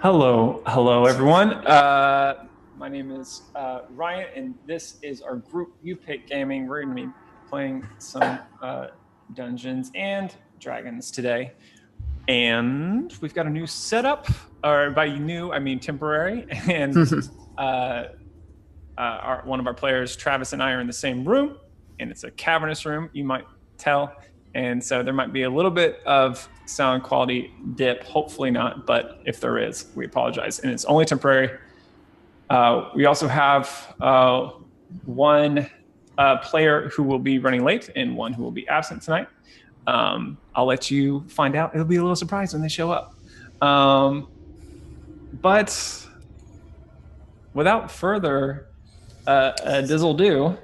Hello, everyone. My name is Ryan, and this is our group You Pick Gaming. We're going to be playing some Dungeons and Dragons today, and we've got a new setup. Or by new, I mean temporary. And one of our players, Travis, and I are in the same room, and it's a cavernous room. You might tell. And so there might be a little bit of sound quality dip, hopefully not, but if there is, we apologize. And it's only temporary. We also have one player who will be running late and one who will be absent tonight. I'll let you find out. It'll be a little surprise when they show up. But without further dizzle-do,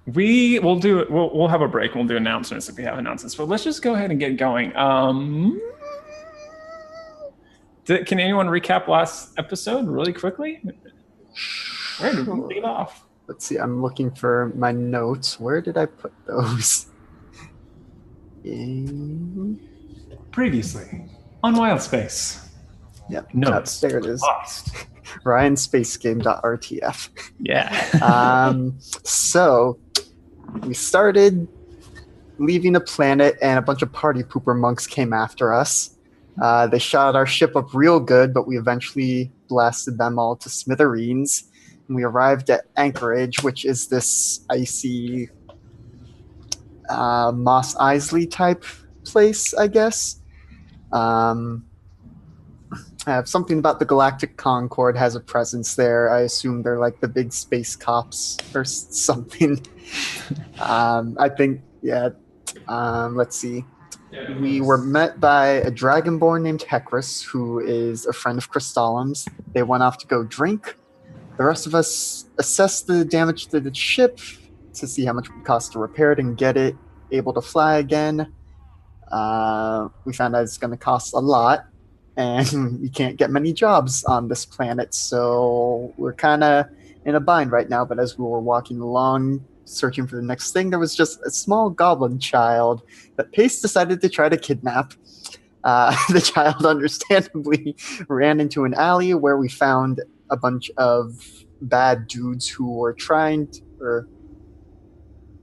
we'll have a break. We'll do announcements if we have announcements. But let's just go ahead and get going. Can anyone recap last episode really quickly? Where did we leave off? Let's see. I'm looking for my notes. Where did I put those? Previously on Wildspace. Yep. Notes. There it is. Lost. RyanSpaceGame.rtf. Yeah. So we started leaving the planet, and a bunch of party pooper monks came after us. They shot our ship up real good, but we eventually blasted them all to smithereens. And we arrived at Anchorage, which is this icy Mos Eisley type place, I guess. Something about the Galactic Concord has a presence there. I assume they're like the big space cops or something. I think, yeah. Let's see. We were met by a dragonborn named Hecris, who is a friend of Crystallim's. They went off to go drink. The rest of us assessed the damage to the ship to see how much it would cost to repair it and get it able to fly again. We found out it's going to cost a lot, and we can't get many jobs on this planet, so we're kind of in a bind right now. But as we were walking along, searching for the next thing, there was just a small goblin child that Pace decided to try to kidnap. The child understandably ran into an alley where we found a bunch of bad dudes who were trying to, or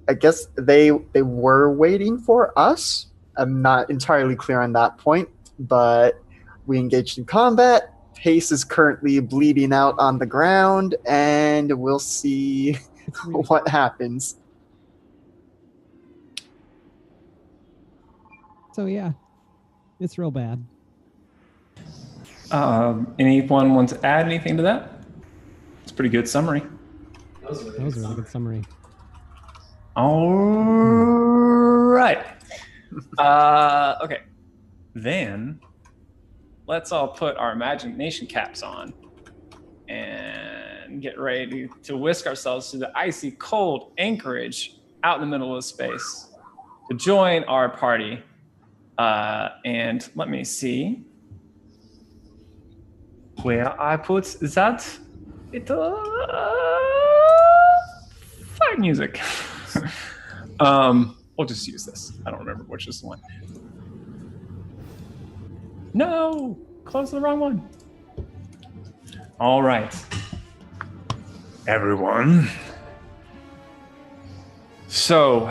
I guess they were waiting for us. I'm not entirely clear on that point, but we engaged in combat. Pace is currently bleeding out on the ground, and we'll see what happens. So yeah, it's real bad. Anyone want to add anything to that? It's a pretty good summary. That was a really good summary. All right. Okay. Then let's all put our imagination caps on and get ready to whisk ourselves to the icy, cold Anchorage out in the middle of space to join our party. And let me see where I put that. Fight music. We'll just use this. I don't remember which is the one. No, close the wrong one. All right, everyone. So,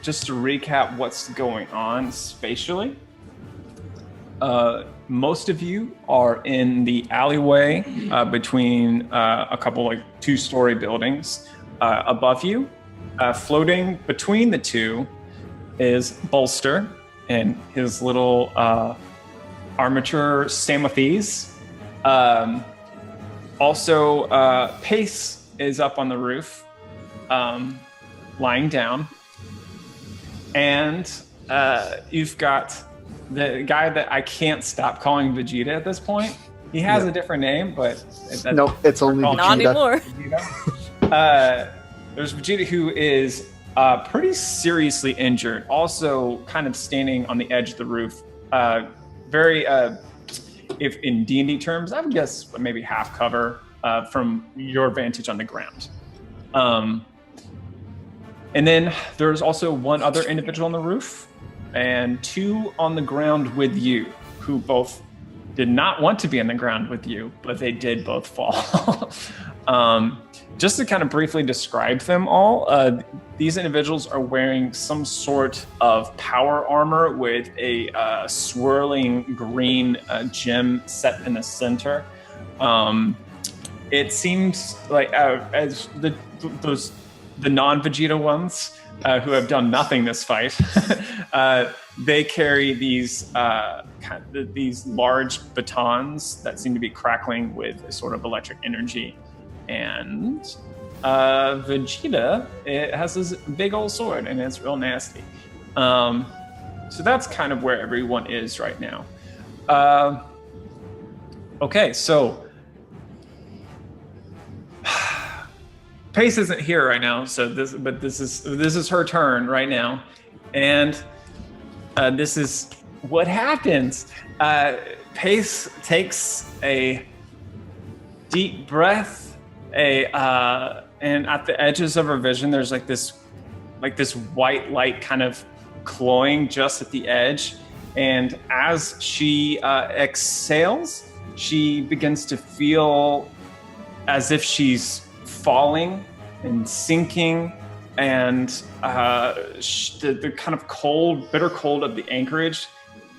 just to recap what's going on spatially, most of you are in the alleyway between a couple like two-story buildings above you. Floating between the two is Bolster and his little armature Stamothes. Also, Pace is up on the roof, lying down. And you've got the guy that I can't stop calling Vegeta at this point. He has a different name, but... Nope, it's only Vegeta. Not anymore. There's Vegeta, who is pretty seriously injured, also kind of standing on the edge of the roof. Very, if in D&D terms, I would guess maybe half cover from your vantage on the ground. And then there's also one other individual on the roof and two on the ground with you. who both did not want to be on the ground with you, but they did both fall. Just to kind of briefly describe them all, these individuals are wearing some sort of power armor with a swirling green gem set in the center. It seems like as the non-Vegeta ones who have done nothing this fight, they carry these these large batons that seem to be crackling with a sort of electric energy. And Vegeta, it has this big old sword, and it's real nasty. So that's kind of where everyone is right now. Okay, so Pace isn't here right now, so this is her turn right now, and this is what happens. Pace takes a deep breath. And at the edges of her vision, there's like this white light kind of glowing just at the edge. And as she exhales, she begins to feel as if she's falling and sinking. And the kind of cold, bitter cold of the Anchorage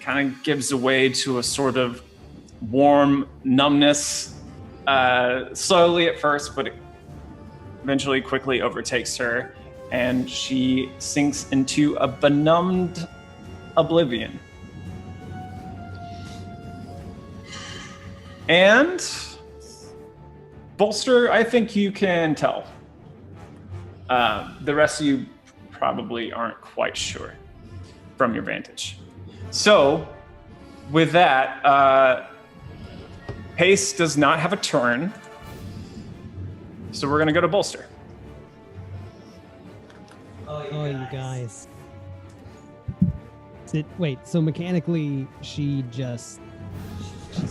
kind of gives way to a sort of warm numbness. Slowly at first, but it eventually quickly overtakes her, and she sinks into a benumbed oblivion. And Bolster, I think you can tell. The rest of you probably aren't quite sure from your vantage. So, with that, Pace does not have a turn, so we're going to go to Bolster. Oh, you guys. Wait, so mechanically, she's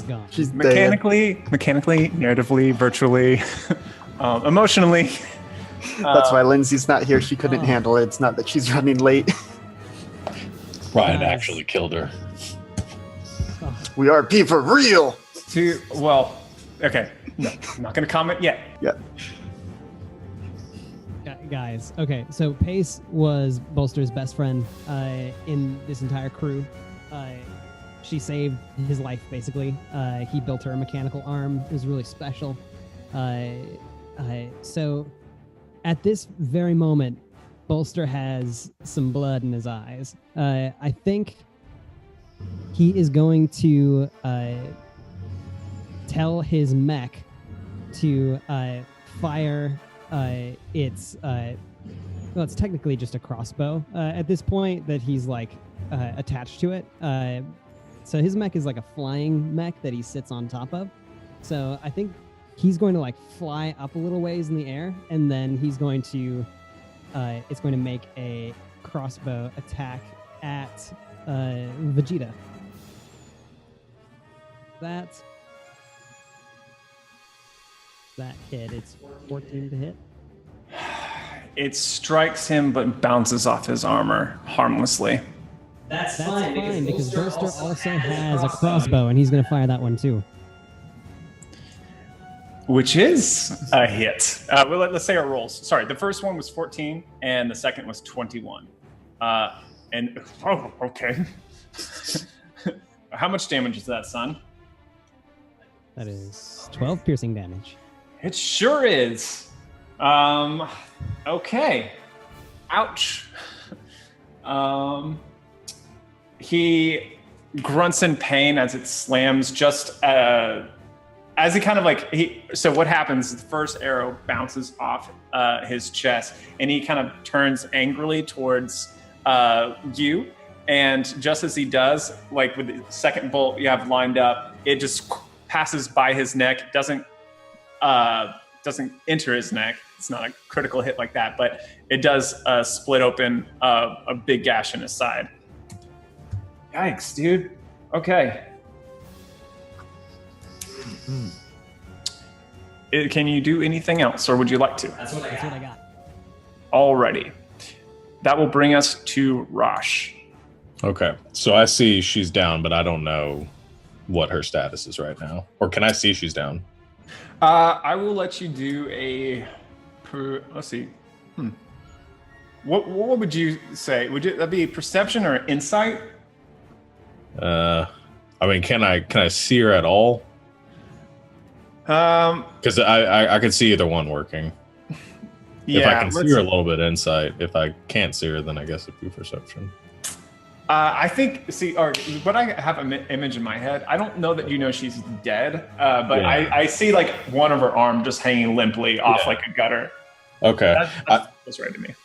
gone. She's mechanically, narratively, virtually, emotionally. That's why Lindsay's not here. She couldn't handle it. It's not that she's running late. Ryan actually killed her. We are P for real. Okay. No, I'm not going to comment yet. Yeah. Guys, okay, so Pace was Bolster's best friend in this entire crew. She saved his life, basically. He built her a mechanical arm. It was really special. So at this very moment, Bolster has some blood in his eyes. I think he is going to tell his mech to fire it's technically just a crossbow at this point that he's like attached to it. So his mech is like a flying mech that he sits on top of. So I think he's going to like fly up a little ways in the air, and then he's going to it's going to make a crossbow attack at Vegeta. That hit. It's 14 to hit. It strikes him, but bounces off his armor harmlessly. That's fine because Bolster also has a crossbow, and he's going to fire that one too. Which is a hit. Let's say our rolls. Sorry, the first one was 14, and the second was 21. Okay. How much damage is that, son? That is 12 piercing damage. It sure is. Okay. Ouch. He grunts in pain as it slams just as he kind of like so what happens is the first arrow bounces off his chest, and he kind of turns angrily towards you, and just as he does, like with the second bolt you have lined up, it just passes by his neck, doesn't enter his neck. It's not a critical hit like that, but it does split open a big gash in his side. Yikes, dude. Okay. Can you do anything else, or would you like to? That's what I got. Alrighty. That will bring us to Rosh. Okay, so I see she's down, but I don't know what her status is right now, or can I see she's down? I will let you do a. Let's see. What would you say? Would that be perception or insight? I mean, can I see her at all? Because I can see either one working. Yeah, if I can see her, a little bit insight. If I can't see her, then I guess it'd be perception. I think, what I have an image in my head, I don't know that you know she's dead, but yeah. I see like one of her arm just hanging limply off like a gutter. Okay. That's right to me.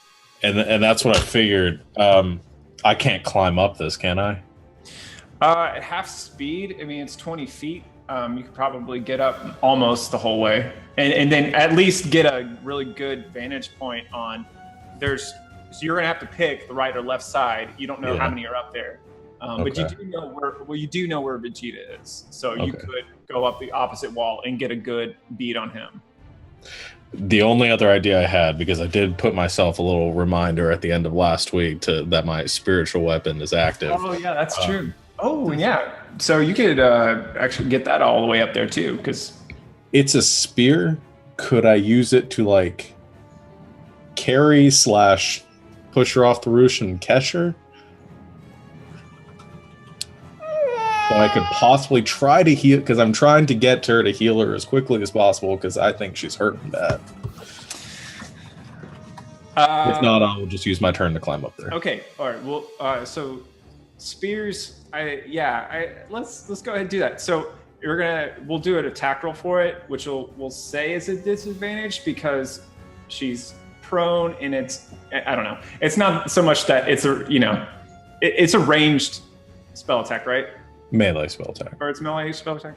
And that's what I figured. I can't climb up this, can I? At half speed, I mean, it's 20 feet. You could probably get up almost the whole way. And then at least get a really good vantage point on so you're gonna have to pick the right or left side. You don't know how many are up there. But you do know where Vegeta is. So you could go up the opposite wall and get a good beat on him. The only other idea I had, because I did put myself a little reminder at the end of last week that my spiritual weapon is active. Oh yeah, that's true. Oh yeah. So you could actually get that all the way up there too, because it's a spear. Could I use it to like carry / push her off the roof and catch her? So I could possibly try to heal, because I'm trying to get her to heal her as quickly as possible, because I think she's hurting bad. If not, I will just use my turn to climb up there. Okay. All right. Well, so spears. Let's go ahead and do that. So we'll do an attack roll for it, which we'll say is a disadvantage because she's prone, and I don't know. It's not so much that it's it's a ranged spell attack, right? Melee spell attack. Or it's melee spell attack.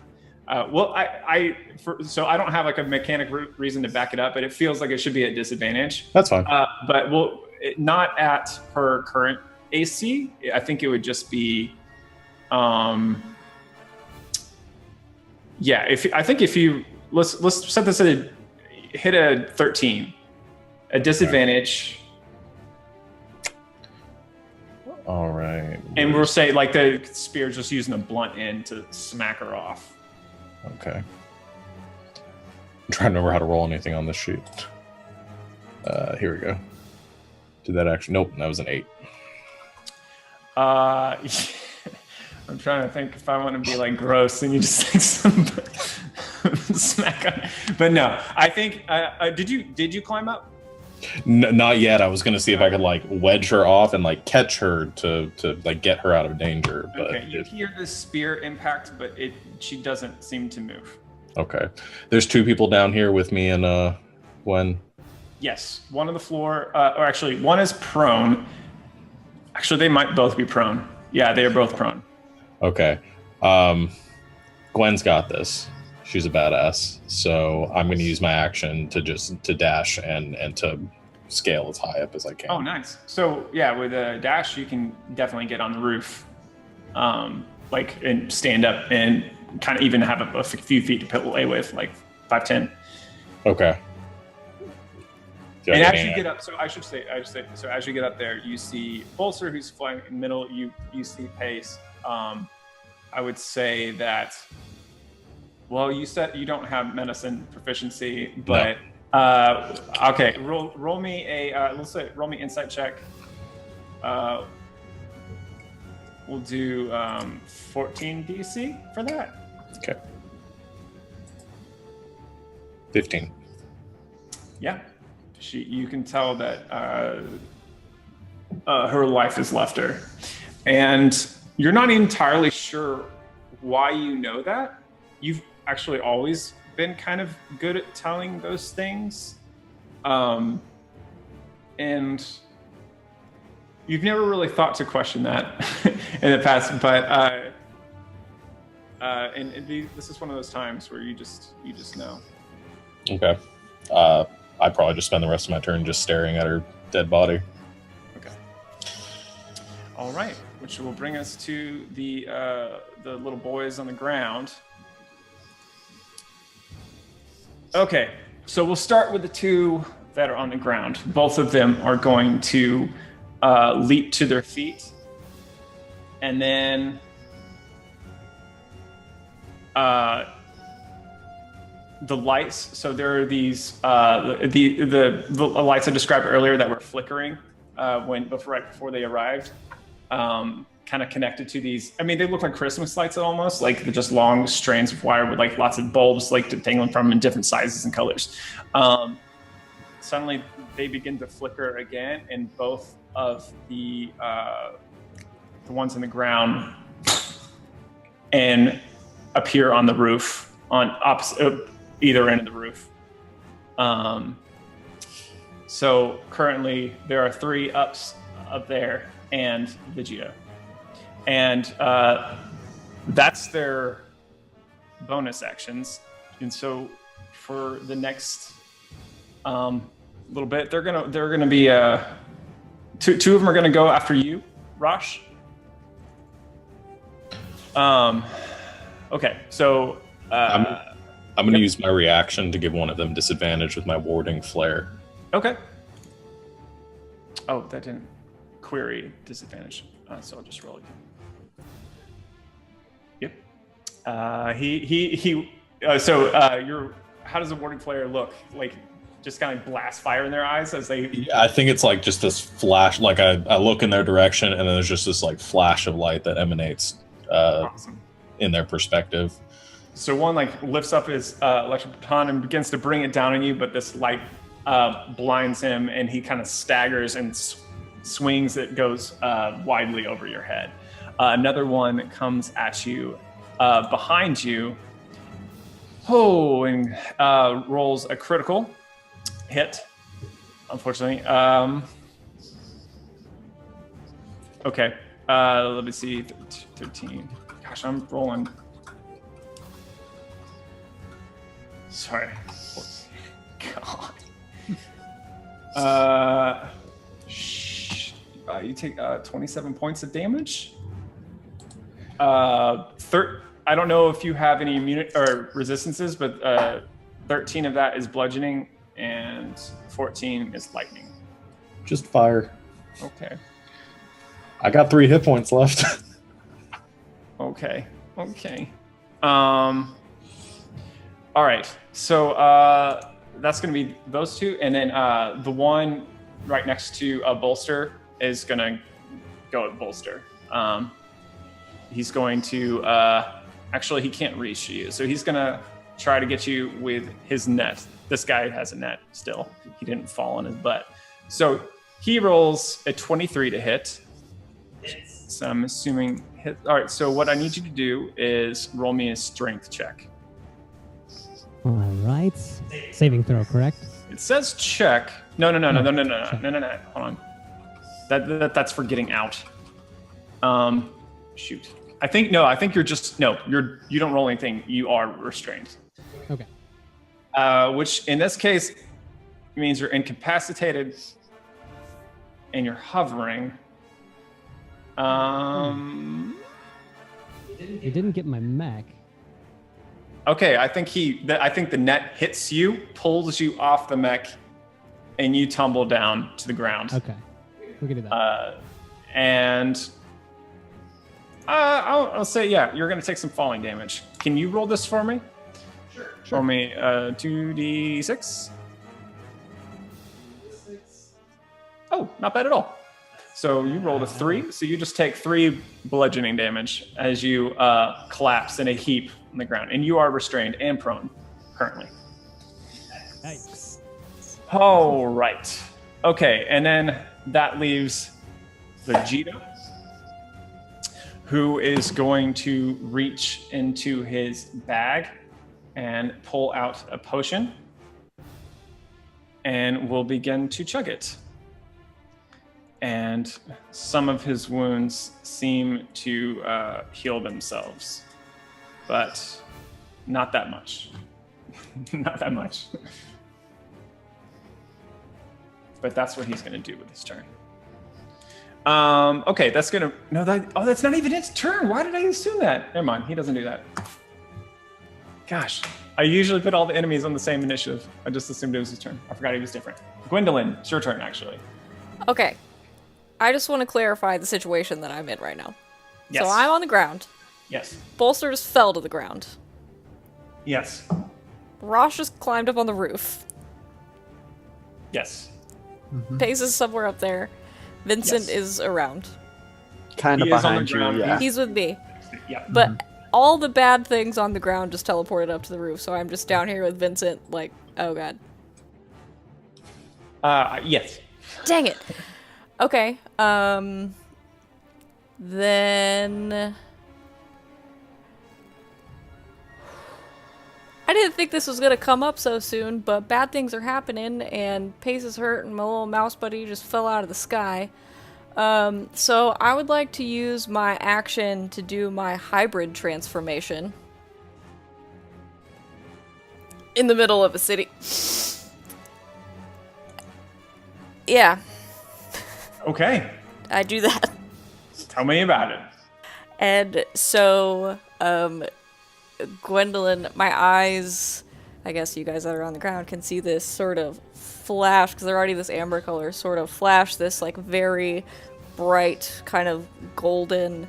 So I don't have like a mechanic reason to back it up, but it feels like it should be at disadvantage. That's fine. But not at her current AC. I think it would just be, let's set this at hit a 13, a disadvantage. All right. And we'll say like the spear's just using a blunt end to smack her off. Okay. I'm trying to remember how to roll anything on this sheet. Here we go. Did that actually? Nope, that was an 8. I'm trying to think if I want to be like gross and you just think some smack on. But no, I think. Did you climb up? Not yet. I was going to see if I could like wedge her off and like catch her to like get her out of danger. But okay, you hear the spear impact, but she doesn't seem to move. Okay, there's 2 people down here with me and Gwen. Yes, one on the floor, or actually one is prone. Actually, they might both be prone. Yeah, they are both prone. Okay, Gwen's got this. She's a badass, so I'm going to use my action to dash and to scale as high up as I can. Oh, nice. So yeah, with a dash, you can definitely get on the roof, and stand up and kind of even have a few feet to play with, like 5'10". Okay. And as you get up, so I should say, so as you get up there, you see Bolster, who's flying in the middle. You see Pace. I would say that. Well, you said you don't have medicine proficiency, but no. Okay. Roll me roll me insight check. We'll do 14 DC for that. Okay. 15. Yeah, you can tell that her life has left her, and you're not entirely sure why you know that. You've actually always been kind of good at telling those things, and you've never really thought to question that in the past, but this is one of those times where you just know. Okay. I'd probably just spend the rest of my turn just staring at her dead body. Okay. All right, which will bring us to the little boys on the ground. Okay, so we'll start with the 2 that are on the ground. Both of them are going to leap to their feet, and then the lights. So there are these the lights I described earlier that were flickering right before they arrived. Kind of connected to these. I mean, they look like Christmas lights almost, like they're just long strands of wire with like lots of bulbs, like dangling from them in different sizes and colors. Suddenly, they begin to flicker again, and both of the ones in the ground and appear on the roof on opposite either end of the roof. So currently, there are 3 ups up there and Vegeta. And that's their bonus actions. And so for the next little bit, they're gonna be two of them are gonna go after you, Rosh. Okay, so I'm gonna use my reaction to give one of them disadvantage with my warding flare. Okay. Oh, that didn't query disadvantage. So I'll just roll again. Yep. How does a warding flare look? Like, just kind of blast fire in their eyes as they... Yeah, I think it's like just this flash, like I look in their direction and then there's just this like flash of light that emanates Awesome. in their perspective. So one like lifts up his electric baton and begins to bring it down on you, but this light blinds him and he kind of staggers and swings. It goes widely over your head. Another one comes at you behind you. Oh, and rolls a critical hit, unfortunately. Okay, let me see. 13. Gosh, I'm rolling. Sorry. God. You take 27 points of damage. I don't know if you have any immunity or resistances, but 13 of that is bludgeoning and 14 is lightning. Just fire. Okay. I got 3 hit points left. Okay. All right. So that's going to be those 2, and then the one right next to a bolster is going to go at bolster. He's going to actually he can't reach you, so he's going to try to get you with his net. This guy has a net still. He didn't fall on his butt. So he rolls a 23 to hit. So I'm assuming hit. All right. So what I need you to do is roll me a strength check. All right. Saving throw, correct? It says check. No. Hold on. That's for getting out. Shoot. I think you're just you don't roll anything. You are restrained. Okay. Which in this case means you're incapacitated and you're hovering. It didn't get my mech. Okay, I think the net hits you, pulls you off the mech, and you tumble down to the ground. Okay, we can do that. And I'll say, yeah, you're going to take some falling damage. Can you roll this for me? Sure. Roll me 2d6. Oh, not bad at all. So you rolled a 3, so you just take 3 bludgeoning damage as you collapse in a heap on the ground, and you are restrained and prone currently. Nice. All right. Okay, and then that leaves Vegeta, who is going to reach into his bag and pull out a potion, and will begin to chug it. And some of his wounds seem to heal themselves, but not that much. Not that much. But that's what he's going to do with his turn. Okay, that's going to... No, that's not even his turn. Why did I assume that? Never mind, he doesn't do that. Gosh, I usually put all the enemies on the same initiative. I just assumed it was his turn. I forgot he was different. Gwendolyn, it's your turn, actually. Okay. I just want to clarify the situation that I'm in right now. Yes. So I'm on the ground. Yes. Bolster just fell to the ground. Yes. Rosh just climbed up on the roof. Yes. Pace is somewhere up there. Vincent Yes. is around. Kind of He is on the behind you, ground. yeah. He's with me. Yeah. But all the bad things on the ground just teleported up to the roof, so I'm just down here with Vincent, like, oh god. Yes. Dang it! Okay, then... I didn't think this was gonna come up so soon, but bad things are happening, and Pace is hurt, and my little mouse buddy just fell out of the sky. So I would like to use my action to do my hybrid transformation. In the middle of a city. Yeah, Okay. I do that. Tell me about it. And so, Gwendolyn, my eyes, I guess you guys that are on the ground can see this sort of flash, because they're already this amber color, sort of flash this like very bright kind of golden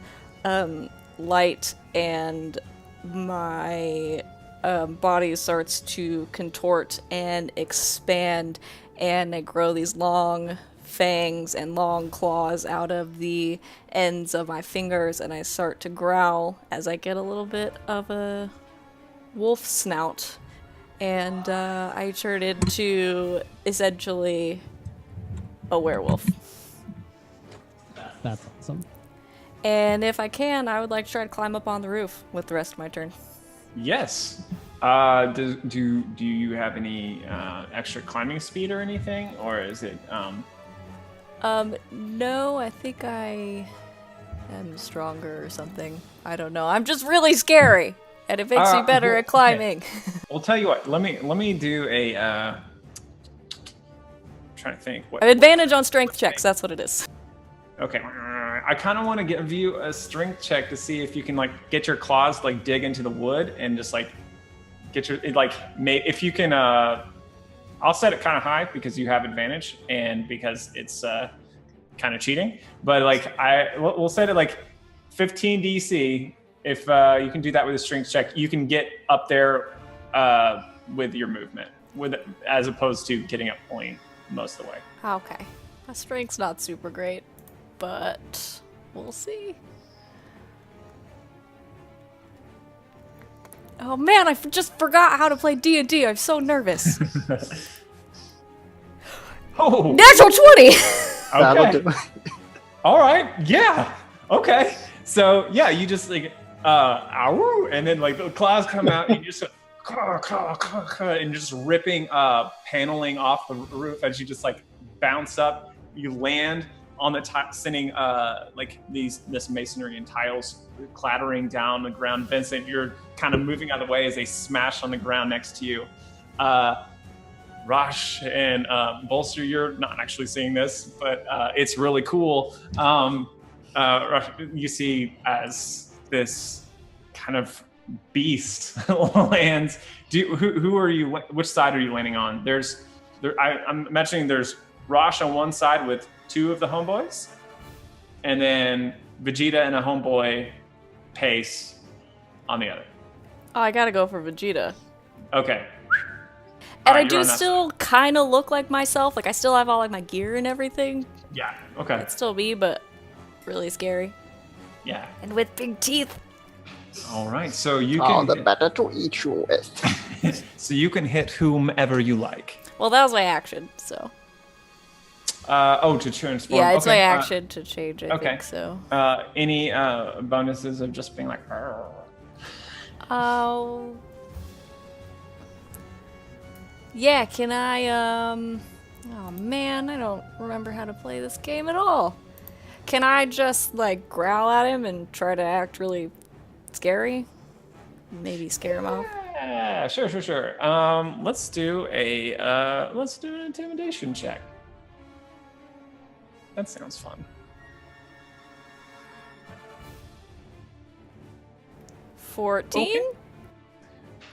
light, and my body starts to contort and expand, and I grow these long fangs and long claws out of the ends of my fingers, and I start to growl as I get a little bit of a wolf snout, and I turn into essentially a werewolf. That's awesome. And if I can, I would like to try to climb up on the roof with the rest of my turn. Yes. Do you have any extra climbing speed or anything, or is it? No, I think I am stronger or something. I don't know. I'm just really scary, and it makes me better at climbing. Okay. Well, tell you what. Let me do a. I'm trying to think. I have advantage on strength checks. That's what it is. Okay. I kind of want to give you a strength check to see if you can like get your claws like dig into the wood and just like get your if you can. I'll set it kind of high because you have advantage and because it's kind of cheating. But like we'll set it like 15 DC. If you can do that with a strength check, you can get up there with your movement, as opposed to getting up point most of the way. Okay. My strength's not super great, but we'll see. Oh man, I just forgot how to play D&D. I'm so nervous. Oh, Natural 20! That'll okay. do. All right. Yeah. Okay. So yeah, you just like ow, and then like the claws come out, and you just and just ripping paneling off the roof as you just like bounce up. You land on the top, sending like this masonry and tiles clattering down the ground. Vincent, you're kind of moving out of the way as they smash on the ground next to you. Rosh and Bolster, you're not actually seeing this, but it's really cool. Rosh, you see as this kind of beast lands. Who are you? Which side are you landing on? I'm imagining there's Rosh on one side with two of the homeboys, and then Vegeta and a homeboy, Pace, on the other. Oh, I gotta go for Vegeta. Okay. And Alright, I do still kind of look like myself. Like, I still have all like my gear and everything. Yeah. Okay. It's still me, but really scary. Yeah. And with big teeth. All right. So you All the can. better to eat you with. So you can hit whomever you like. Well, that was my action, so. To transform. Yeah, it's okay. my action to change, I okay. think, so. Any bonuses of just being like. Oh. Yeah, can I, oh man, I don't remember how to play this game at all. Can I just, like, growl at him and try to act really scary? Maybe scare him off? Yeah, sure. Let's do an intimidation check. That sounds fun. 14? Okay.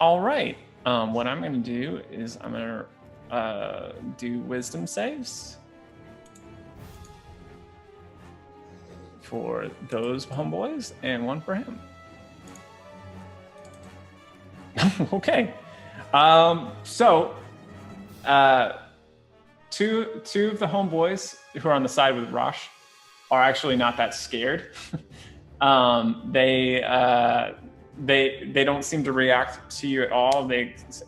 All right. What I'm going to do is I'm going to do wisdom saves for those homeboys and one for him. Okay. So, two of the homeboys who are on the side with Rosh are actually not that scared. They don't seem to react to you at all.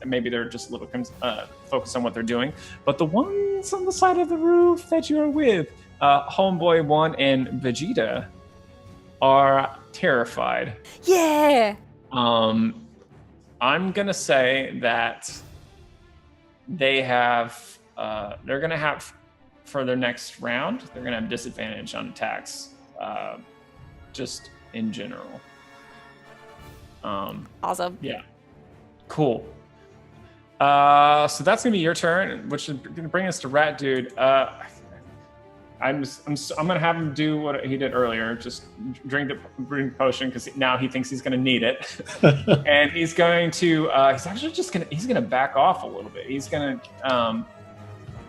Maybe they're just a little focused on what they're doing. But the ones on the side of the roof that you are with, homeboy 1 and Vegeta, are terrified. Yeah. I'm gonna say that they're gonna have for their next round. They're gonna have disadvantage on attacks, just in general. Awesome. Yeah. Cool. So that's gonna be your turn, which is gonna bring us to Rat Dude. I'm gonna have him do what he did earlier, just drink the potion because now he thinks he's gonna need it, and he's going to he's gonna back off a little bit. He's gonna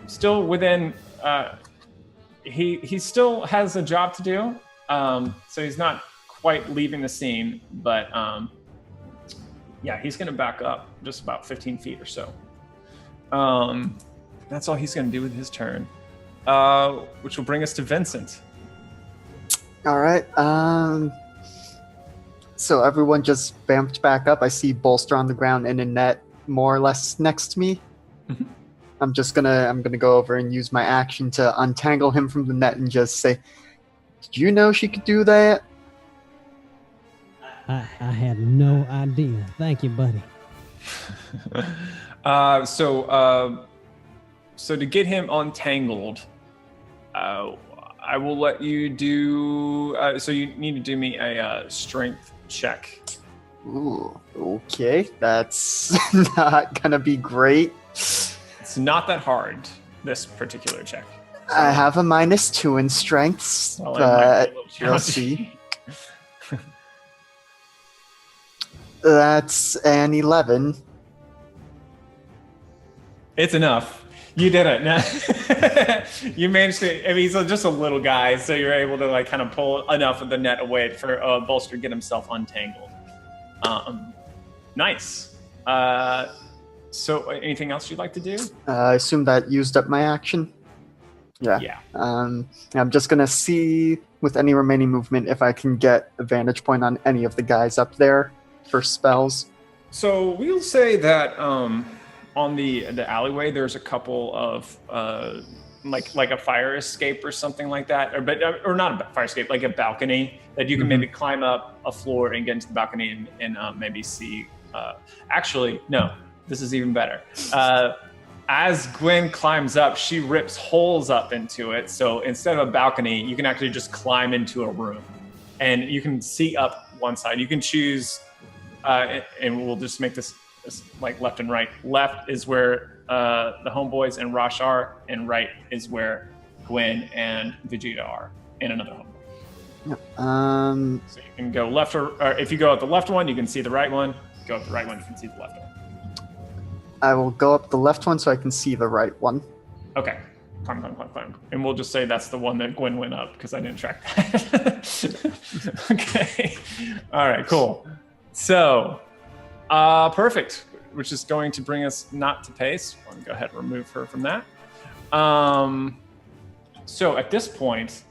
still within he still has a job to do, so he's not quite leaving the scene, but yeah, he's gonna back up just about 15 feet or so. That's all he's gonna do with his turn. Which will bring us to Vincent. All right. So everyone just vamped back up. I see Bolster on the ground in a net, more or less next to me. Mhm. I'm gonna go over and use my action to untangle him from the net and just say, "Did you know she could do that?" I had no idea. Thank you, buddy. So to get him untangled, I will let you do. So you need to do me a strength check. Ooh, okay. That's not gonna be great. It's not that hard, this particular check. I have a -2 in strengths, Well, it might be a but little you'll challenging. see. That's an 11. It's enough. You did it. No. You managed to. I mean, he's just a little guy, so you're able to like kind of pull enough of the net away for Bolster to get himself untangled. Nice. So, anything else you'd like to do? I assume that used up my action. Yeah. Yeah. I'm just gonna see with any remaining movement if I can get a vantage point on any of the guys up there for spells. So we'll say that on the alleyway, there's a couple of like a fire escape or something like that, or not a fire escape, like a balcony that you can maybe climb up a floor and get into the balcony and maybe see. Actually, no, this is even better. As Gwen climbs up, she rips holes up into it. So instead of a balcony, you can actually just climb into a room, and you can see up one side. You can choose, and we'll just make this like left and right. Left is where the homeboys and Rosh are, and right is where Gwen and Vegeta are, and another homeboy. So you can go left, or if you go up the left one, you can see the right one. Go up the right one, you can see the left one. I will go up the left one so I can see the right one. Okay. Climb. And we'll just say that's the one that Gwen went up because I didn't track that. Okay. All right, cool. So, perfect, which is going to bring us not to pace. I'm going to go ahead and remove her from that. So at this point,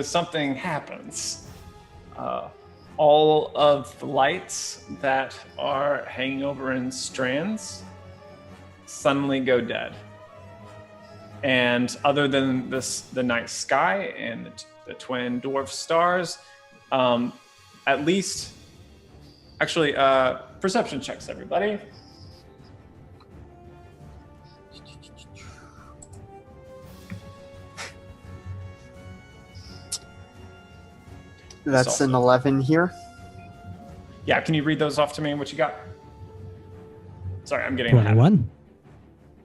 something happens. All of the lights that are hanging over in strands suddenly go dead. And other than the night sky and the twin dwarf stars, at least, actually, perception checks, everybody. That's an 11 here. Yeah, can you read those off to me? What you got? Sorry, I'm getting 21.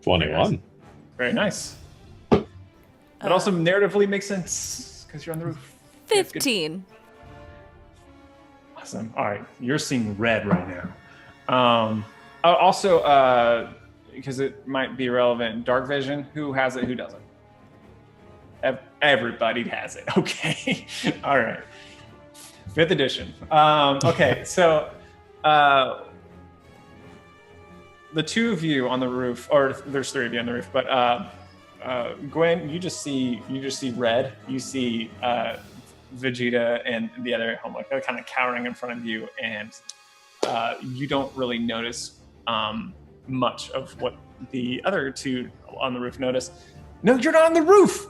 21. Very nice. That also narratively makes sense because you're on the roof. 15. Awesome. All right, you're seeing red right now. Also, because it might be relevant, dark vision. Who has it? Who doesn't? Everybody has it. Okay. All right. 5th edition. Okay, so the two of you on the roof, or there's 3 of you on the roof, but Gwen, you just see red. You see Vegeta and the other homework. They're kind of cowering in front of you, and you don't really notice much of what the other 2 on the roof notice. No, you're not on the roof.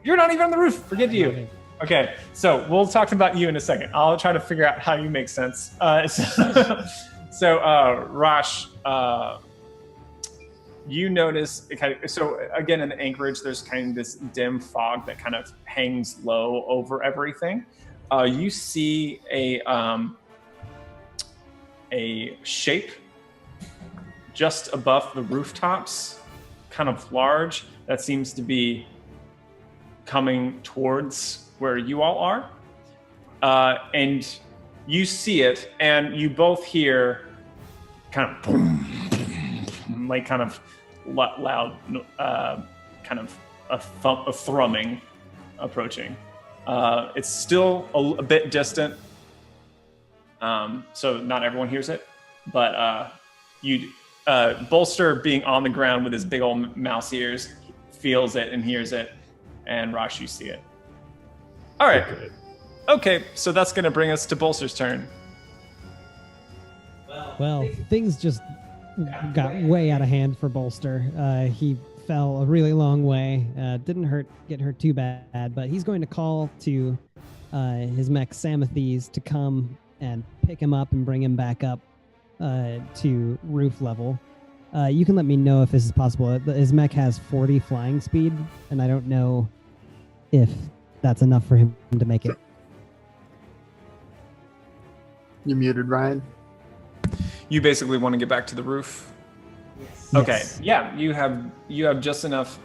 You're not even on the roof. Forget you. Okay, so we'll talk about you in a second. I'll try to figure out how you make sense. So Rosh, you notice, so again, in Anchorage, there's kind of this dim fog that kind of hangs low over everything. You see a shape just above the rooftops, kind of large, that seems to be coming towards where you all are. And you see it, and you both hear kind of boom, like kind of loud, kind of a thrumming approaching. It's still a bit distant, so not everyone hears it, but Bolster, being on the ground with his big old mouse ears, feels it and hears it, and Rosh, you see it. All right. Okay, so that's going to bring us to Bolster's turn. Well, things just got way out of hand for Bolster. He fell a really long way. Didn't get hurt too bad, but he's going to call to his mech Samathes to come and pick him up and bring him back up to roof level. You can let me know if this is possible. His mech has 40 flying speed, and I don't know if that's enough for him to make it. You muted, Ryan. You basically want to get back to the roof. Yes. Okay. Yeah, you have just enough.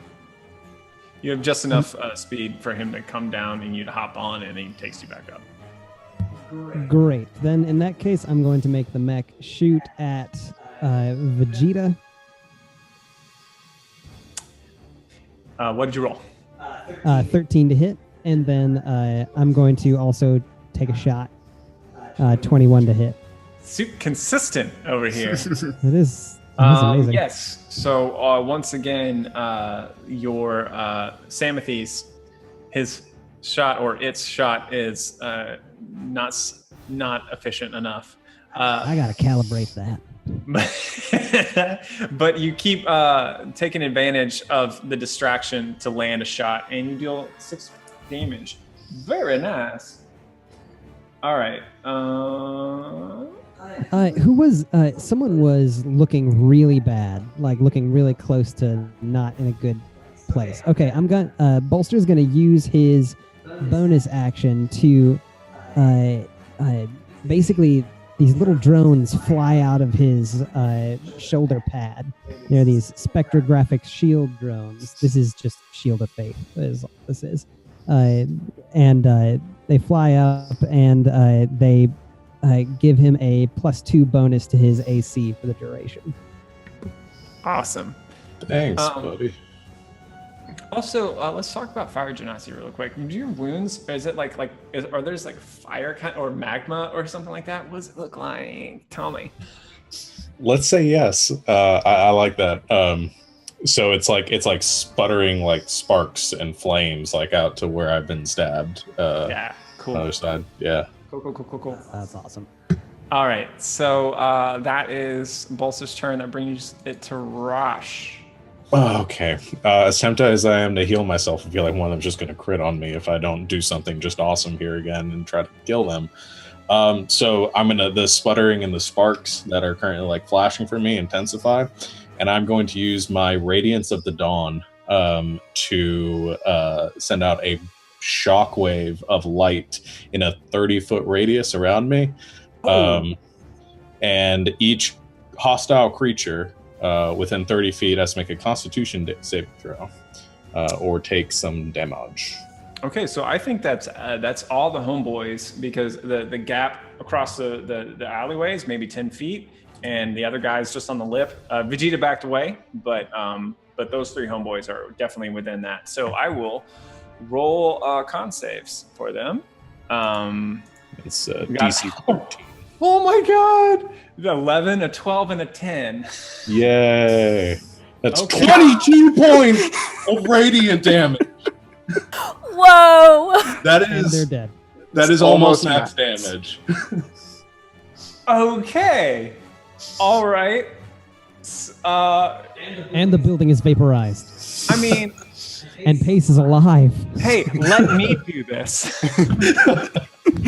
You have just enough speed for him to come down and you to hop on, and he takes you back up. Great. Then in that case, I'm going to make the mech shoot at Vegeta. What did you roll? 13 to hit, and then I'm going to also take a shot. 21 to hit. Consistent over here. It is amazing. Yes. So once again, your Samathes, his shot or its shot is not efficient enough. I gotta calibrate that. But you keep taking advantage of the distraction to land a shot, and you deal 6 damage. Very nice. All right. Someone was looking really bad, like looking really close to not in a good place. Okay, Bolster's gonna use his bonus action to basically these little drones fly out of his shoulder pad. They're these spectrographic shield drones. This is just Shield of Faith, is all this is. And they fly up, and they give him a +2 bonus to his AC for the duration. Awesome. Thanks, buddy. Also, let's talk about fire genasi real quick. Do your wounds, is it are there like fire or magma or something like that? What does it look like? Tell me. Let's say yes. I like that. So it's like sputtering like sparks and flames like out to where I've been stabbed. Yeah, cool. Other side, yeah. Cool. That's awesome. All right, so that is Bolster's turn. That brings it to Rosh. Oh, okay. As tempted as I am to heal myself, I feel like one of them's just going to crit on me if I don't do something just awesome here again and try to kill them. So I'm going to, the sputtering and the sparks that are currently like flashing for me intensify, and I'm going to use my Radiance of the Dawn to send out a shockwave of light in a 30-foot radius around me. And each hostile creature within 30 feet has to make a Constitution saving throw or take some damage. Okay, so I think that's all the homeboys, because the gap across the alleyway is maybe 10 feet, and the other guy's just on the lip. Vegeta backed away, but those 3 homeboys are definitely within that. So I will roll con saves for them. It's We got- DC 13. Oh my god! 11, a 12, and a 10. Yay! That's Okay. 22 points of radiant damage. Whoa! That And they're is dead. almost almost max max. damage. Okay. All right. And the building is vaporized. I mean, And Pace is alive. hey, let me do this.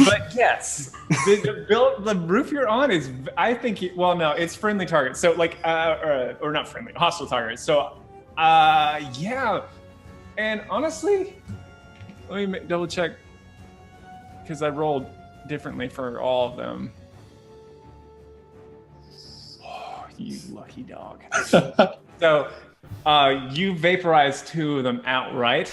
But yes, the roof you're on is, I think, well, no, it's friendly target. So like, or not friendly, hostile target. So, yeah. And honestly, let me double check because I rolled differently for all of them. Oh, you lucky dog. So, you vaporized 2 of them outright.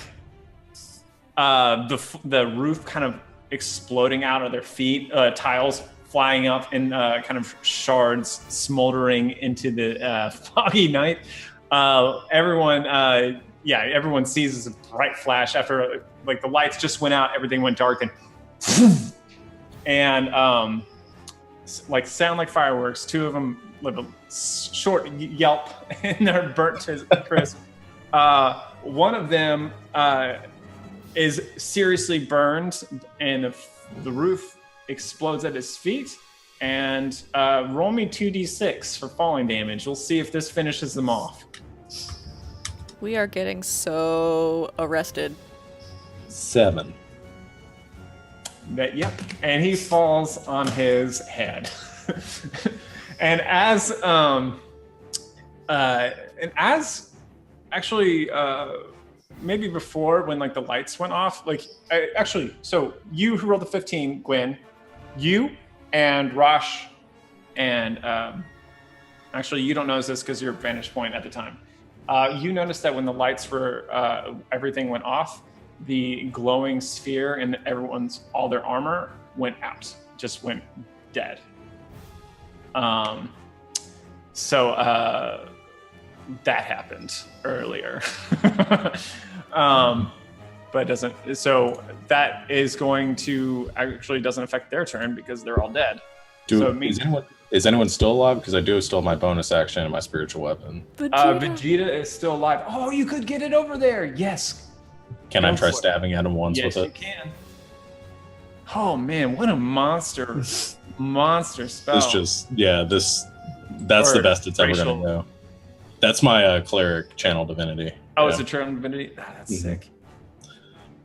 The roof kind of exploding out of their feet, tiles flying up in kind of shards, smoldering into the foggy night. Everyone sees this bright flash after like the lights just went out, everything went dark, and like sound like fireworks. 2 of them live a short yelp and they're burnt to crisp. One of them is seriously burned, and the roof explodes at his feet. And roll me 2d6 for falling damage. We'll see if this finishes them off. We are getting so arrested. 7. Yep, and he falls on his head. And as actually maybe before when like the lights went off, like so you who rolled the 15, Gwen, you and Rosh, and actually you don't notice this because you're vantage point at the time. You noticed that when the lights were everything went off, the glowing sphere and all their armor went out, just went dead. So that happened earlier. But it doesn't, so that is going to actually doesn't affect their turn because they're all dead. So it means Is anyone still alive? Because I do still have my bonus action and my spiritual weapon. Vegeta is still alive. Oh, you could get it over there. Yes. Can I try stabbing at him once Yes, with you it? can. Oh man, what a monster spell. It's just, that's Or the best it's ever racial. going to go. That's my cleric channel divinity. Oh, Yeah. it's a Eternal Divinity? That's sick.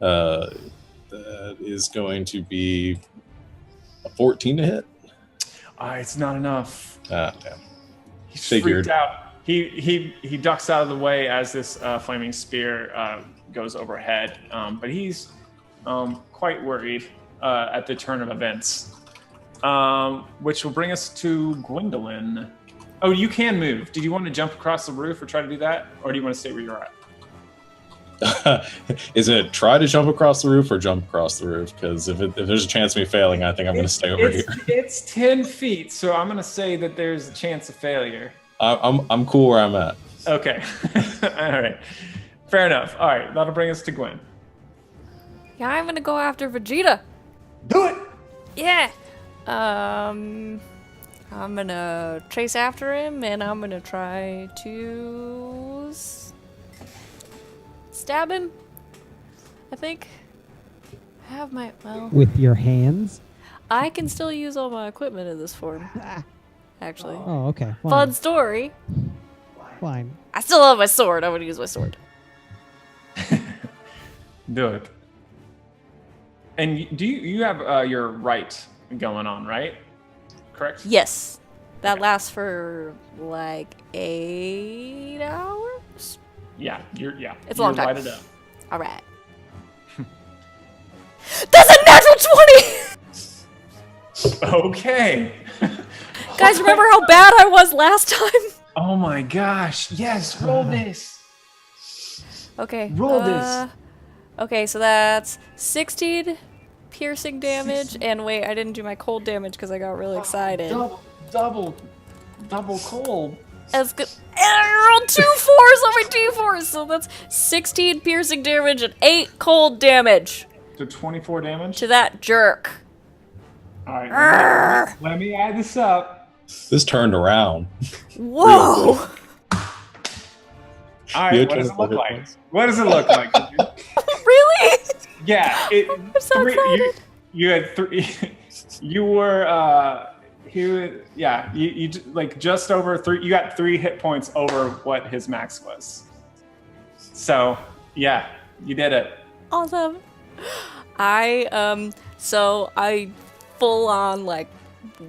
That is going to be a 14 to hit. It's not enough. Damn. He's Figured. freaked out. He ducks out of the way as this flaming spear goes overhead, but he's quite worried at the turn of events, which will bring us to Gwendolyn. Oh, you can move. Did you want to jump across the roof or try to do that, or do you want to stay where you're at? Is it try to jump across the roof or jump across the roof? Because if there's a chance of me failing, I think I'm going to stay over here. It's 10 feet, so I'm going to say that there's a chance of failure. I'm cool where I'm at. Okay. All right. Fair enough. All right. That'll bring us to Gwen. Yeah, I'm gonna go after Vegeta. Do it! Yeah. I'm gonna chase after him, and I'm gonna try to stab him. I think. I have my With your hands? I can still use all my equipment in this form. Actually, Oh, okay. Fine. fun story. Fine. I still have my sword. I'm gonna use my sword. Do it. And do you have your right going on, right? Correct? Yes, that lasts for like 8 hours. Yeah. It's a long time. Light it up. All right. That's a natural 20. Okay. Guys, remember how bad I was last time? Oh my gosh. Yes. Roll this. Okay. Roll this. Okay, so that's 16 piercing damage, and wait, I didn't do my cold damage because I got really excited. Double cold. As good. And I rolled 2 4s on my d4s, so that's 16 piercing damage and 8 cold damage So 24 damage. to that jerk. All right. Let me add this up. This turned around. Whoa! All right. What does it look like? What does it look like? Really? Yeah. I'm so excited. You had 3. You were. You like just over 3. You got 3 hit points over what his max was. So yeah, you did it. Awesome. I full on like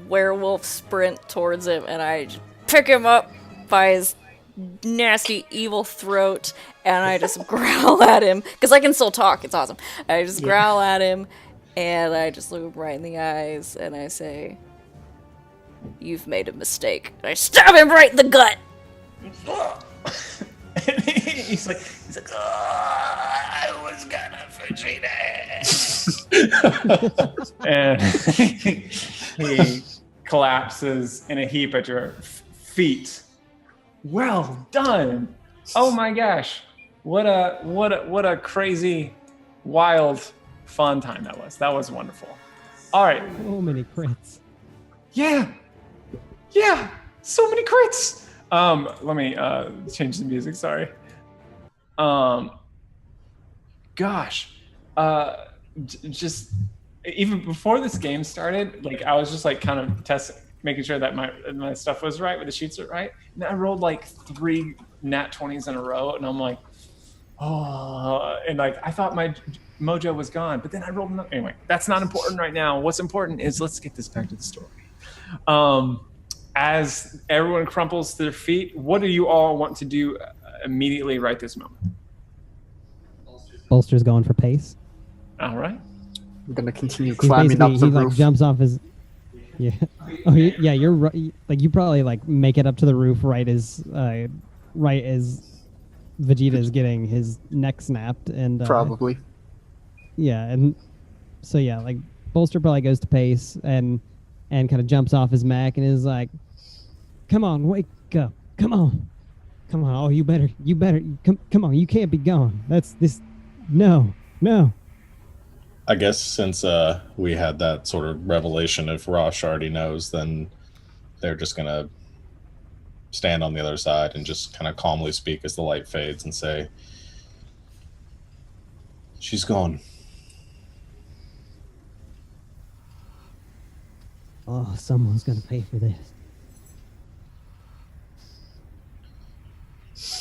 werewolf sprint towards him, and I just pick him up by his nasty evil throat, and I just growl at him because I can still talk. It's awesome. I just growl at him, and I just look him right in the eyes, and I say, "You've made a mistake." And I stab him right in the gut. he's like, I was gonna fidget it. And he collapses in a heap at your feet. Well done. Oh my gosh. What a crazy, wild, fun time that was. That was wonderful. All right. So many crits. Yeah. So many crits. Let me change the music. Sorry. Gosh. Just even before this game started, like I was just like kind of making sure that my stuff was right, with the sheets are right. And I rolled like 3 nat 20s in a row, and I'm like, oh, and like I thought my mojo was gone, but then I rolled another. Anyway, that's not important right now. What's important is let's get this back to the story. As everyone crumples to their feet, what do you all want to do immediately right this moment? Bolster's going for pace. All right. I'm gonna continue climbing up the he roof. like jumps off his. Yeah. Oh, yeah. You're right. Like you probably like make it up to the roof right as Vegeta is getting his neck snapped, and Probably. Yeah, and so yeah, like Bolster probably goes to pace and kind of jumps off his mech and is like, "Come on, wake up! Come on! Oh, you better! Come on! You can't be gone. That's this. No. I guess since we had that sort of revelation, if Rosh already knows, then they're just gonna stand on the other side and just kind of calmly speak as the light fades and say, "She's gone." Oh, someone's gonna pay for this.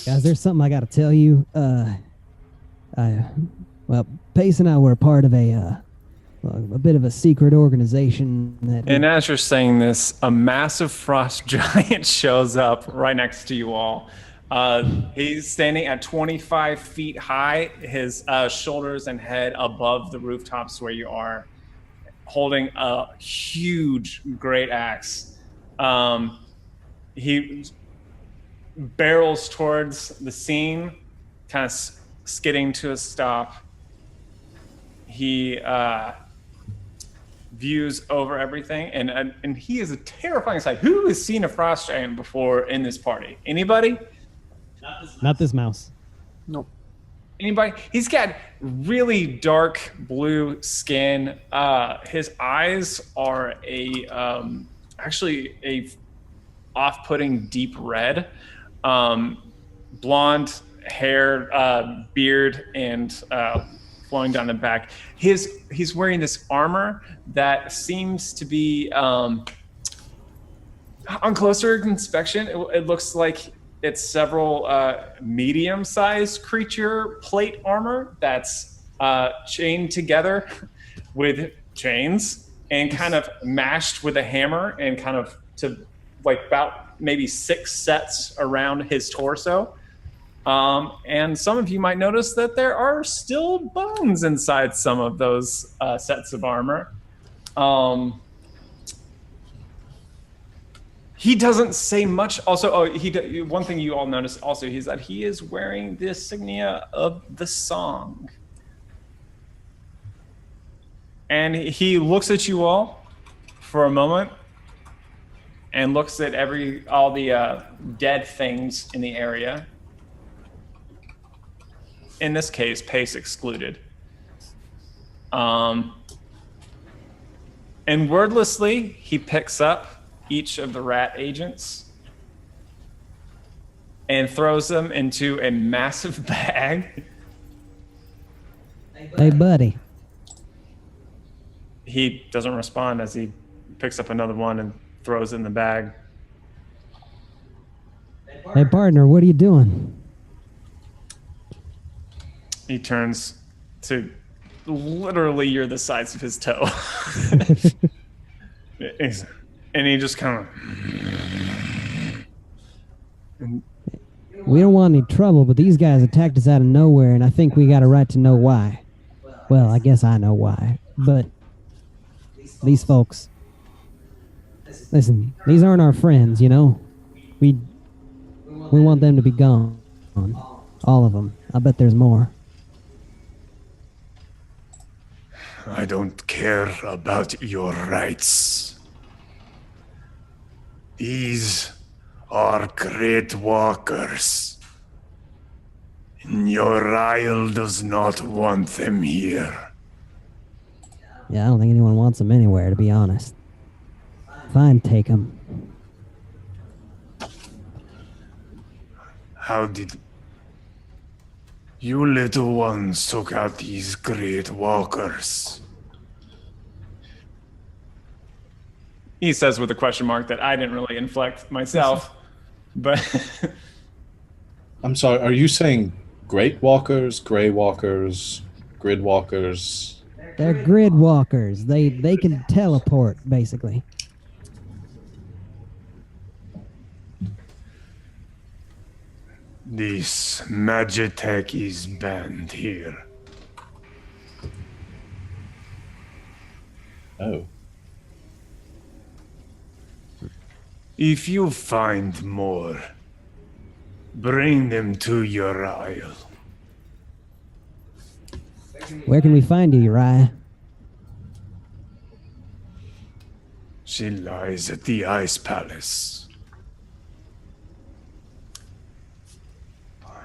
Guys, there's something I gotta tell you. Pace and I were a part of a bit of a secret organization that. And as you're saying this, a massive frost giant shows up right next to you all. He's standing at 25 feet high, his shoulders and head above the rooftops where you are, holding a huge great axe. He barrels towards the scene, kind of skidding to a stop. He views over everything, and he is a terrifying sight. Who has seen a frost giant before in this party? Anybody? Not this mouse. Nope. Anybody? He's got really dark blue skin. His eyes are actually a off-putting deep red. Blonde hair, beard, and flowing down the back. He's wearing this armor that seems to be on closer inspection. It looks like it's several medium-sized creature plate armor that's chained together with chains and kind of mashed with a hammer and kind of to like about maybe 6 sets around his torso. And some of you might notice that there are still bones inside some of those sets of armor. He doesn't say much. Also, one thing you all notice also is that he is wearing the insignia of the song. And he looks at you all for a moment, and looks at all the dead things in the area. In this case, Pace excluded. And wordlessly, he picks up each of the rat agents and throws them into a massive bag. Hey, buddy. He doesn't respond as he picks up another one and throws it in the bag. Hey, partner, what are you doing? He turns to literally you're the size of his toe. And he just kind of... We don't want any trouble, but these guys attacked us out of nowhere, and I think we got a right to know why. Well, I guess I know why, but these folks... Listen, these aren't our friends, you know? We want them to be gone. All of them. I bet there's more. I don't care about your rights. These are great walkers. And your isle does not want them here. Yeah, I don't think anyone wants them anywhere, to be honest. Fine, take them. How did... You little ones took out these great walkers. He says with a question mark that I didn't really inflect myself, but... I'm sorry, are you saying great walkers, gray walkers, grid walkers? They're grid walkers. They can teleport, basically. This Magitech is banned here. Oh. If you find more, bring them to your isle. Where can we find you, Uriah? She lies at the Ice Palace.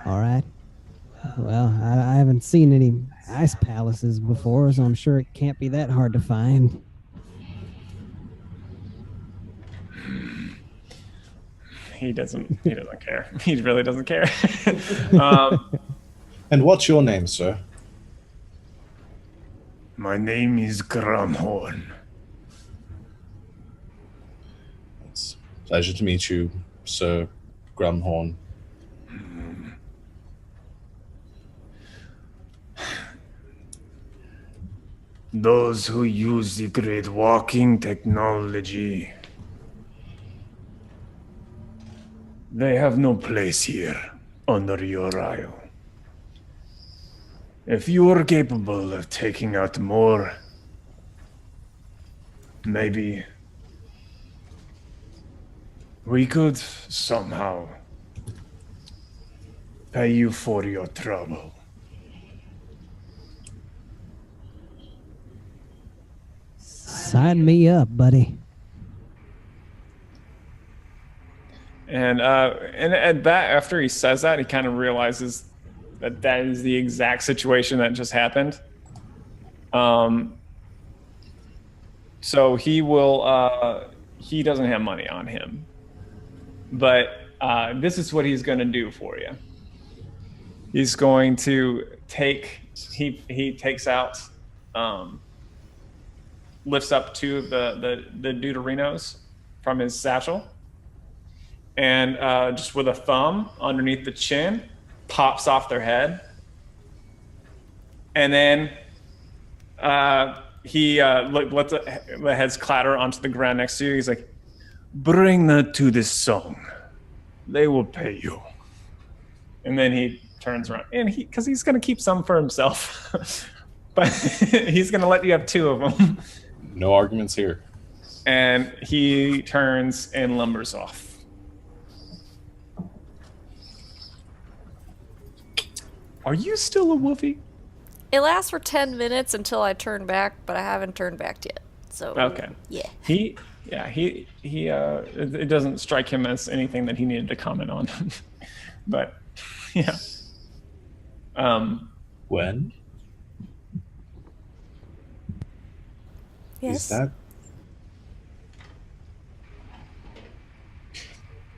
All right. Well, I haven't seen any ice palaces before, so I'm sure it can't be that hard to find. He doesn't care. He really doesn't care. And what's your name, sir? My name is Grumhorn. It's a pleasure to meet you, Sir Grumhorn. Those who use the great walking technology, they have no place here under your isle. If you are capable of taking out more, maybe we could somehow pay you for your trouble. Sign me up, buddy. And at that, after he says that, he kind of realizes that is the exact situation that just happened. So he will. He doesn't have money on him, but this is what he's going to do for you. He's going to take. He takes out. Lifts up two of the deuterinos from his satchel, and just with a thumb underneath the chin, pops off their head. And then he lets the heads clatter onto the ground next to you. He's like, Bring that to this song. They will pay you. and then he turns around, and because he's going to keep some for himself, but he's going to let you have two of them. No arguments here. And he turns and lumbers off. Are you still a woofie? It lasts for 10 minutes until I turn back, but I haven't turned back yet. So Okay. yeah. Yeah, it doesn't strike him as anything that he needed to comment on. But yeah. When? Yes. Is that?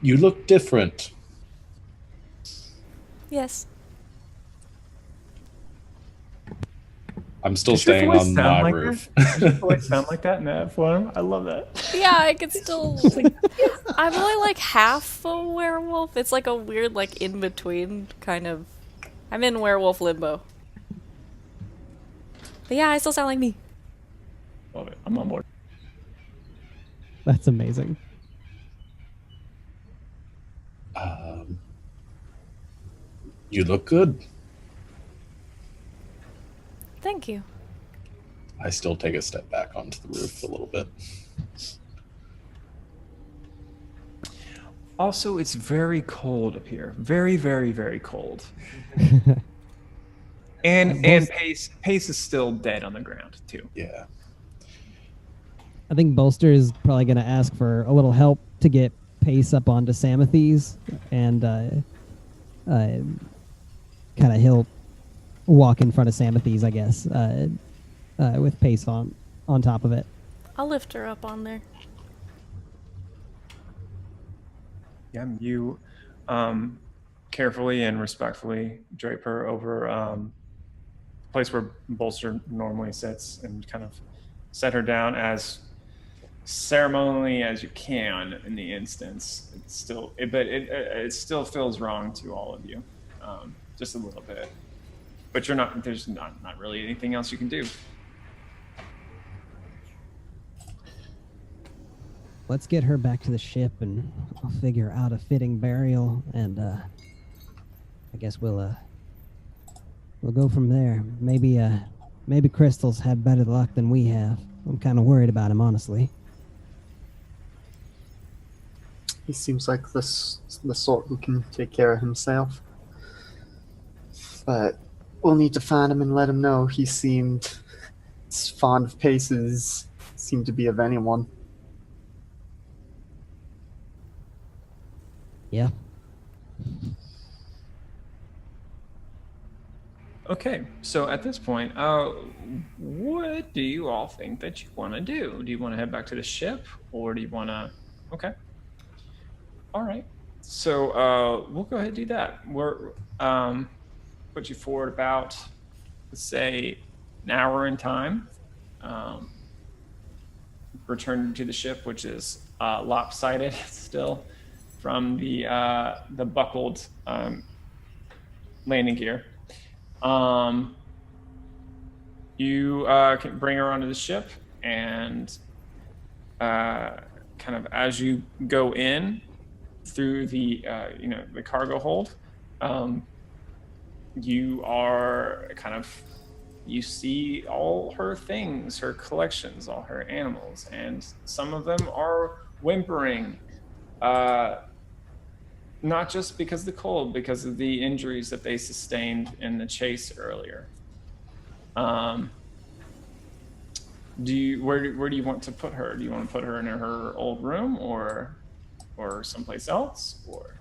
You look different. Yes. I'm still Does your staying voice on sound my like roof. that? Does your voice sound like that in that form? I love that. Yeah, I could still. I'm only like half a werewolf. It's like a weird, like in between kind of. I'm in werewolf limbo. But yeah, I still sound like me. Love it. I'm on board. That's amazing. You look good. Thank you. I still take a step back onto the roof a little bit. Also, it's very cold up here. Very, very, very cold. And Pace is still dead on the ground too. Yeah. I think Bolster is probably going to ask for a little help to get Pace up onto Samathes, and kind of he'll walk in front of Samathes, I guess, with Pace on top of it. I'll lift her up on there. Yeah, you carefully and respectfully drape her over the place where Bolster normally sits and kind of set her down as ceremonially as you can in the instance. It's still, but it still feels wrong to all of you, just a little bit. But you're not. There's not really anything else you can do. Let's get her back to the ship, and I'll figure out a fitting burial, and I guess we'll go from there. Maybe Crystal's had better luck than we have. I'm kind of worried about him, honestly. He seems like the sort who can take care of himself. But we'll need to find him and let him know. He seemed as fond of Paces, seemed to be of anyone. Yeah. Okay, so at this point, what do you all think that you want to do? Do you want to head back to the ship, or do you want to? Okay. All right. So we'll go ahead and do that. We're put you forward about, let's say, an hour in time. Return to the ship, which is lopsided still from the buckled landing gear. You can bring her onto the ship, and kind of as you go in through the the cargo hold, you are you see all her things, her collections, all her animals, and some of them are whimpering. Not just because of the cold, because of the injuries that they sustained in the chase earlier. Where do you want to put her? Do you want to put her in her old room or someplace else? Or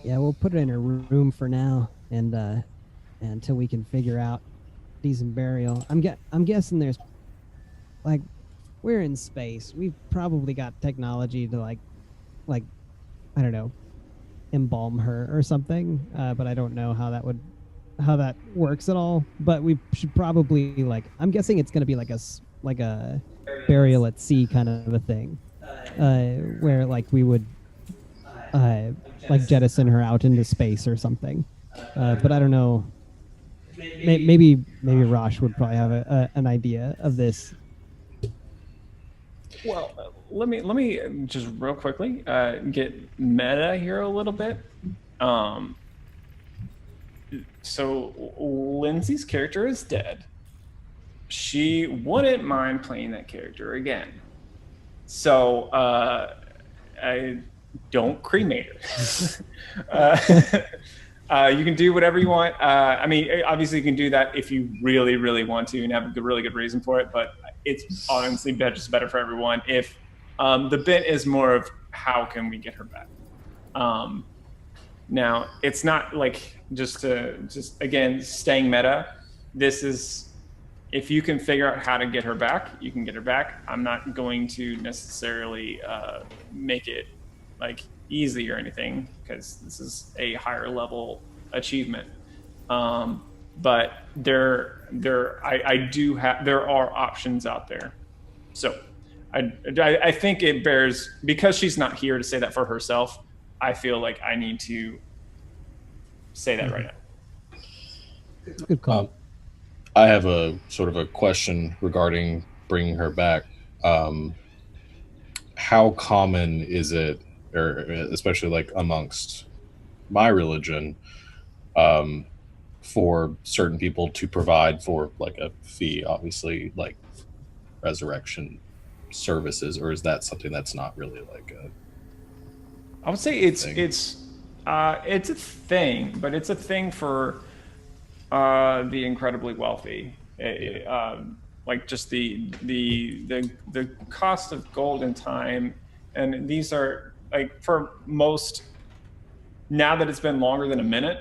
Yeah, we'll put her in her room for now, and until we can figure out decent burial. I'm guessing there's, like, we're in space. We've probably got technology to like I don't know, embalm her or something. But I don't know how that works at all. But we should probably, like, I'm guessing it's gonna be like a burial at sea kind of a thing, where like we would like jettison her out into space or something. But I don't know. Maybe Rosh would probably have an idea of this. well, let me just real quickly get meta here a little bit. So Lindsay's character is dead. She wouldn't mind playing that character again. So I don't cremate her. You can do whatever you want. I mean, obviously you can do that if you really, really want to and have a really good reason for it. But it's honestly better for everyone if the bit is more of how can we get her back. Now it's not like just again staying meta. This is if you can figure out how to get her back, you can get her back. I'm not going to necessarily make it like easy or anything because this is a higher level achievement. But there are options out there. So I think it bears, because she's not here to say that for herself, I feel like I need to say that right now. Good call. I have a sort of a question regarding bringing her back. How common is it, or especially like amongst my religion, for certain people to provide for like a fee, obviously, like resurrection services, or is that something that's not really like a? I would say it's a thing, but it's a thing for the incredibly wealthy. Like just the cost of gold and time, and these are like for most. Now that it's been longer than a minute,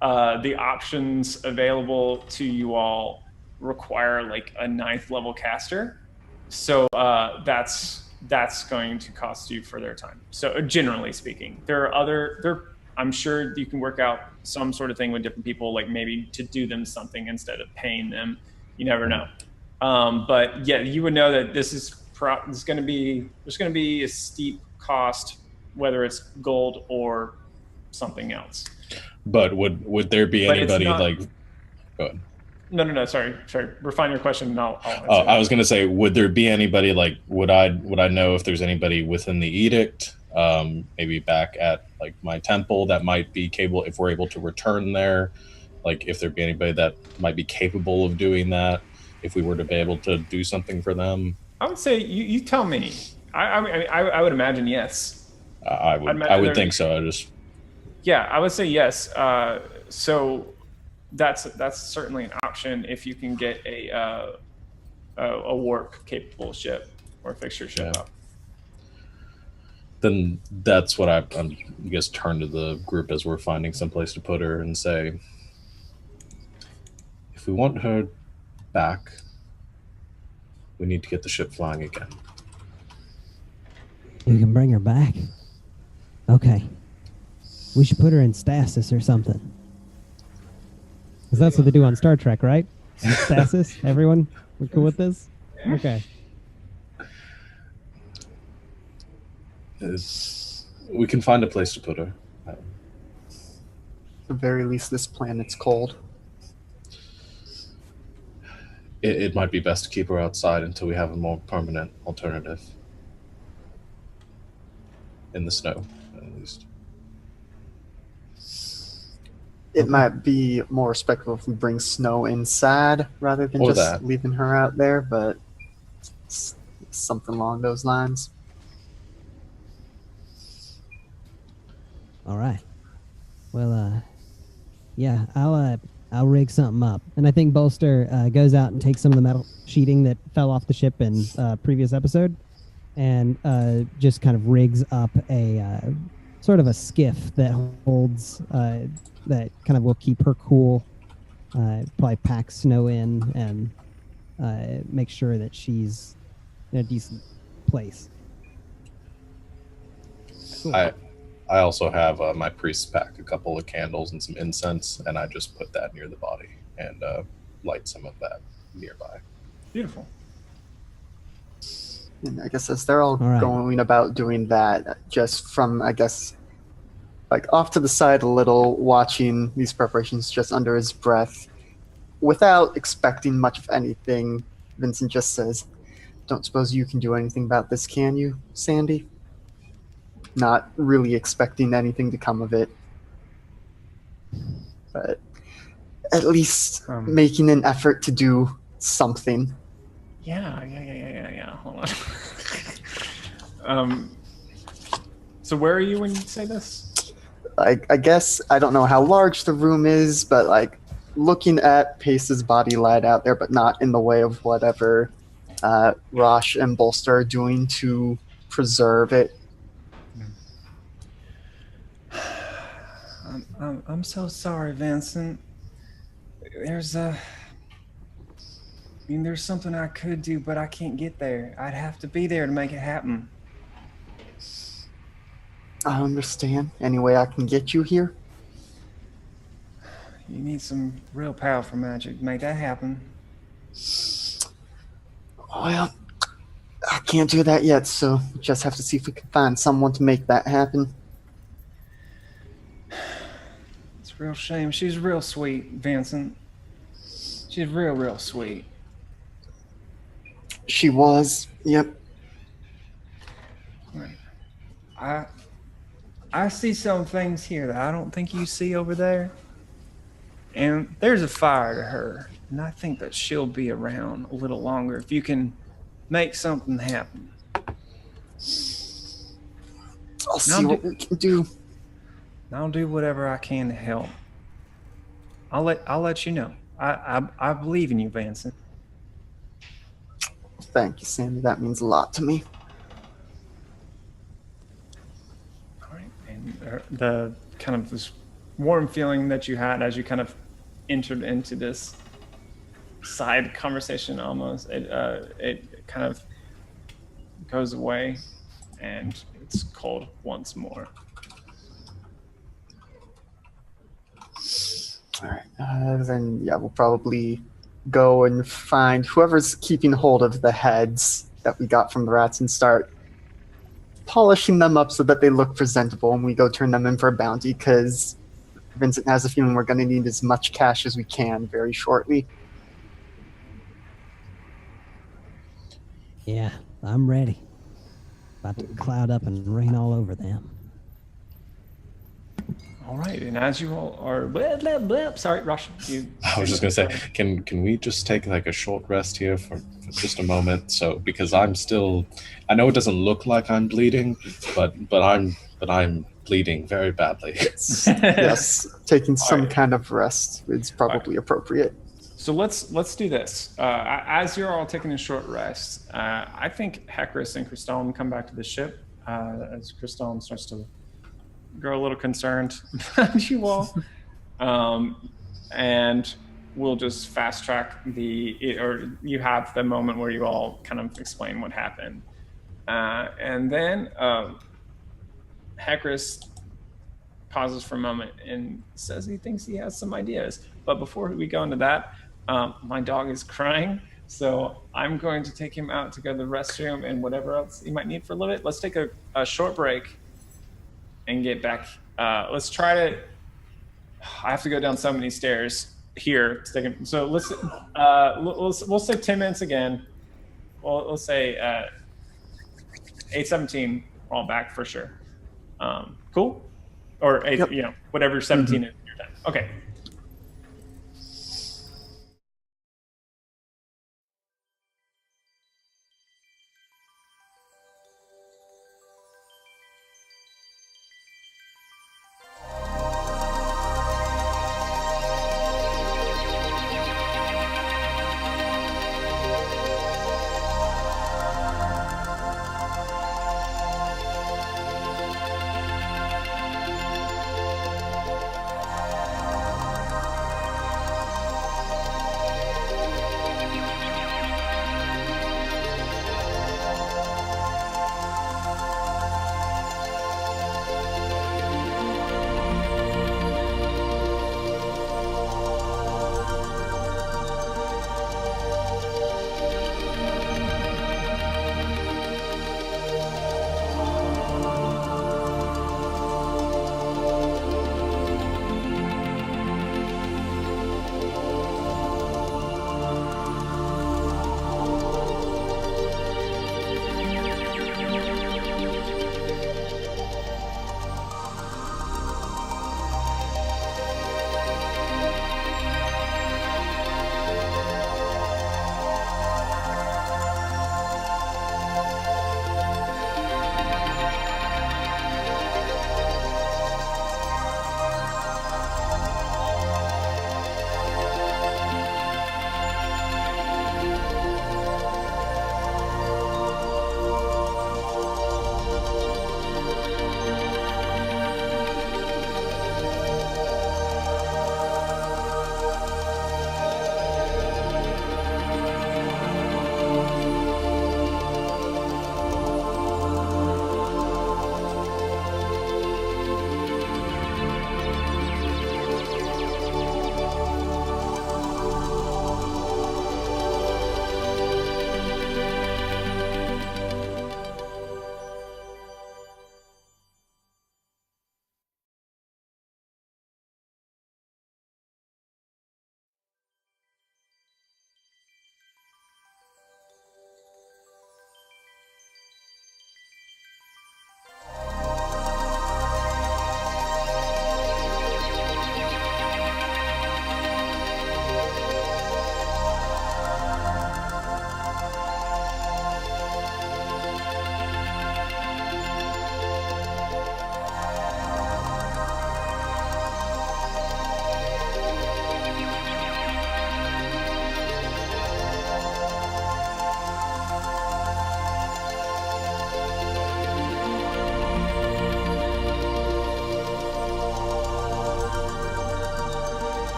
the options available to you all require like a 9th level caster, so that's going to cost you for their time. So generally speaking, I'm sure you can work out some sort of thing with different people, like maybe to do them something instead of paying them. You never know. But yeah, you would know that there's going to be a steep cost, whether it's gold or something else. But would there be anybody like? Go ahead. No. Sorry. Refine your question, and I'll answer. I was going to say, would there be anybody like? Would I know if there's anybody within the edict, maybe back at like my temple that might be capable, if we're able to return there, like if there'd be anybody that might be capable of doing that, if we were to be able to do something for them? I would say you tell me. I would imagine yes. I would think so. I would say yes. So that's certainly an option if you can get a warp capable ship or fixture ship up. Then that's what I'm guess turn to the group as we're finding some place to put her and say, if we want her back, we need to get the ship flying again. We can bring her back. Okay. We should put her in stasis or something. Because that's what they do on Star Trek, right? Stasis? Everyone? We're cool with this? Okay. We can find a place to put her. At the very least, this planet's cold. It might be best to keep her outside until we have a more permanent alternative. In the snow, at least. It might be more respectful if we bring Snow inside rather than just leaving her out there, but something along those lines. All right. Well, yeah, I'll rig something up, and I think Bolster goes out and takes some of the metal sheeting that fell off the ship in previous episode, and just kind of rigs up a sort of a skiff that holds that kind of will keep her cool. Probably pack Snow in and make sure that she's in a decent place. Cool. I also have my priests pack a couple of candles and some incense, and I just put that near the body and light some of that nearby. Beautiful. And I guess as they're all going about doing that, just from, I guess, like off to the side a little, watching these preparations just under his breath, without expecting much of anything, Vincent just says, "Don't suppose you can do anything about this, can you, Sandy?" Not really expecting anything to come of it, but at least making an effort to do something. Yeah. Hold on. So where are you when you say this? I guess I don't know how large the room is, but looking at Pace's body light out there, but not in the way of whatever Rosh and Bolster are doing to preserve it. I'm so sorry, Vincent. There's something I could do, but I can't get there. I'd have to be there to make it happen. I understand. Any way I can get you here? You need some real powerful magic to make that happen. Well, I can't do that yet, so we just have to see if we can find someone to make that happen. It's a real shame. She's real sweet, Vincent. She's real sweet. She was, yep. I see some things here that I don't think you see over there. And there's a fire to her. And I think that she'll be around a little longer if you can make something happen. I'll see what we can do. I'll do whatever I can to help. I'll let you know. I believe in you, Vincent. Thank you, Sandy. That means a lot to me. All right. And the kind of this warm feeling that you had as you kind of entered into this side conversation almost, it kind of goes away and it's cold once more. All right. Then, yeah, we'll probably go and find whoever's keeping hold of the heads that we got from the rats and start polishing them up so that they look presentable, and we go turn them in for a bounty, because Vincent has a feeling we're going to need as much cash as we can very shortly. Yeah, I'm ready. About to cloud up and rain all over them. All right, and as you all are, blah, blah, blah. Sorry, Rush. I was just gonna say, can we just take like a short rest here for just a moment? So because I know it doesn't look like I'm bleeding, but I'm bleeding very badly. Yes, taking some right. kind of rest is probably appropriate. So let's do this. As you're all taking a short rest, I think Hecris and Christallum come back to the ship as Christallum starts to grow a little concerned about you all. And we'll just fast track or you have the moment where you all kind of explain what happened. And then Hecris pauses for a moment and says he thinks he has some ideas. But before we go into that, my dog is crying, so I'm going to take him out to go to the restroom and whatever else he might need for a little bit. Let's take a short break and get back. Let's try to. I have to go down so many stairs here to take him. So we'll say 10 minutes again. We'll say 8:17. All back for sure. Cool, or 8, Yep. Whatever 17 is your time. Okay.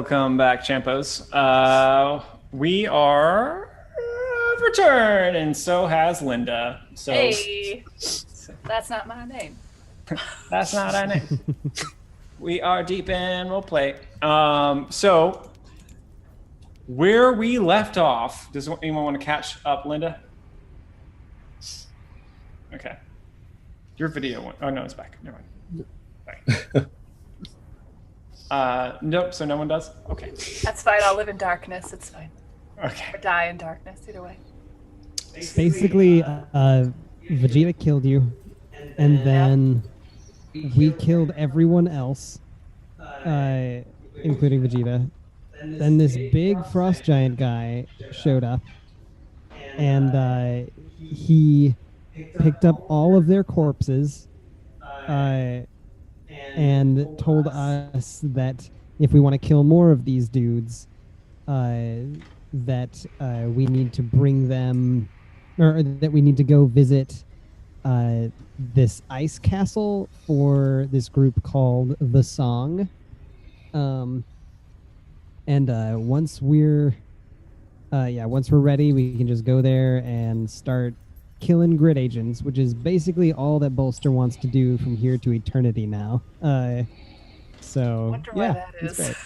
Welcome back, Champos. We are returned, and so has Linda. So Hey, that's not my name. that's not our name. We are deep in roleplay. So where we left off, does anyone want to catch up, Linda? Okay. Your video went. Oh no, it's back. Never mind. Sorry. Nope. So no one does. Okay. That's fine. I'll live in darkness. It's fine. Okay. Or die in darkness. Either way. Basically, Vegeta killed you, and then we killed everyone else, including Vegeta. Then this big frost giant guy showed up, and he picked up all of their corpses, and told us that if we want to kill more of these dudes, that we need to bring them, or that we need to go visit this ice castle for this group called The Song. And once we're ready, we can just go there and start killing grid agents, which is basically all that Bolster wants to do from here to eternity now. So Wonder why yeah, that it's is. great.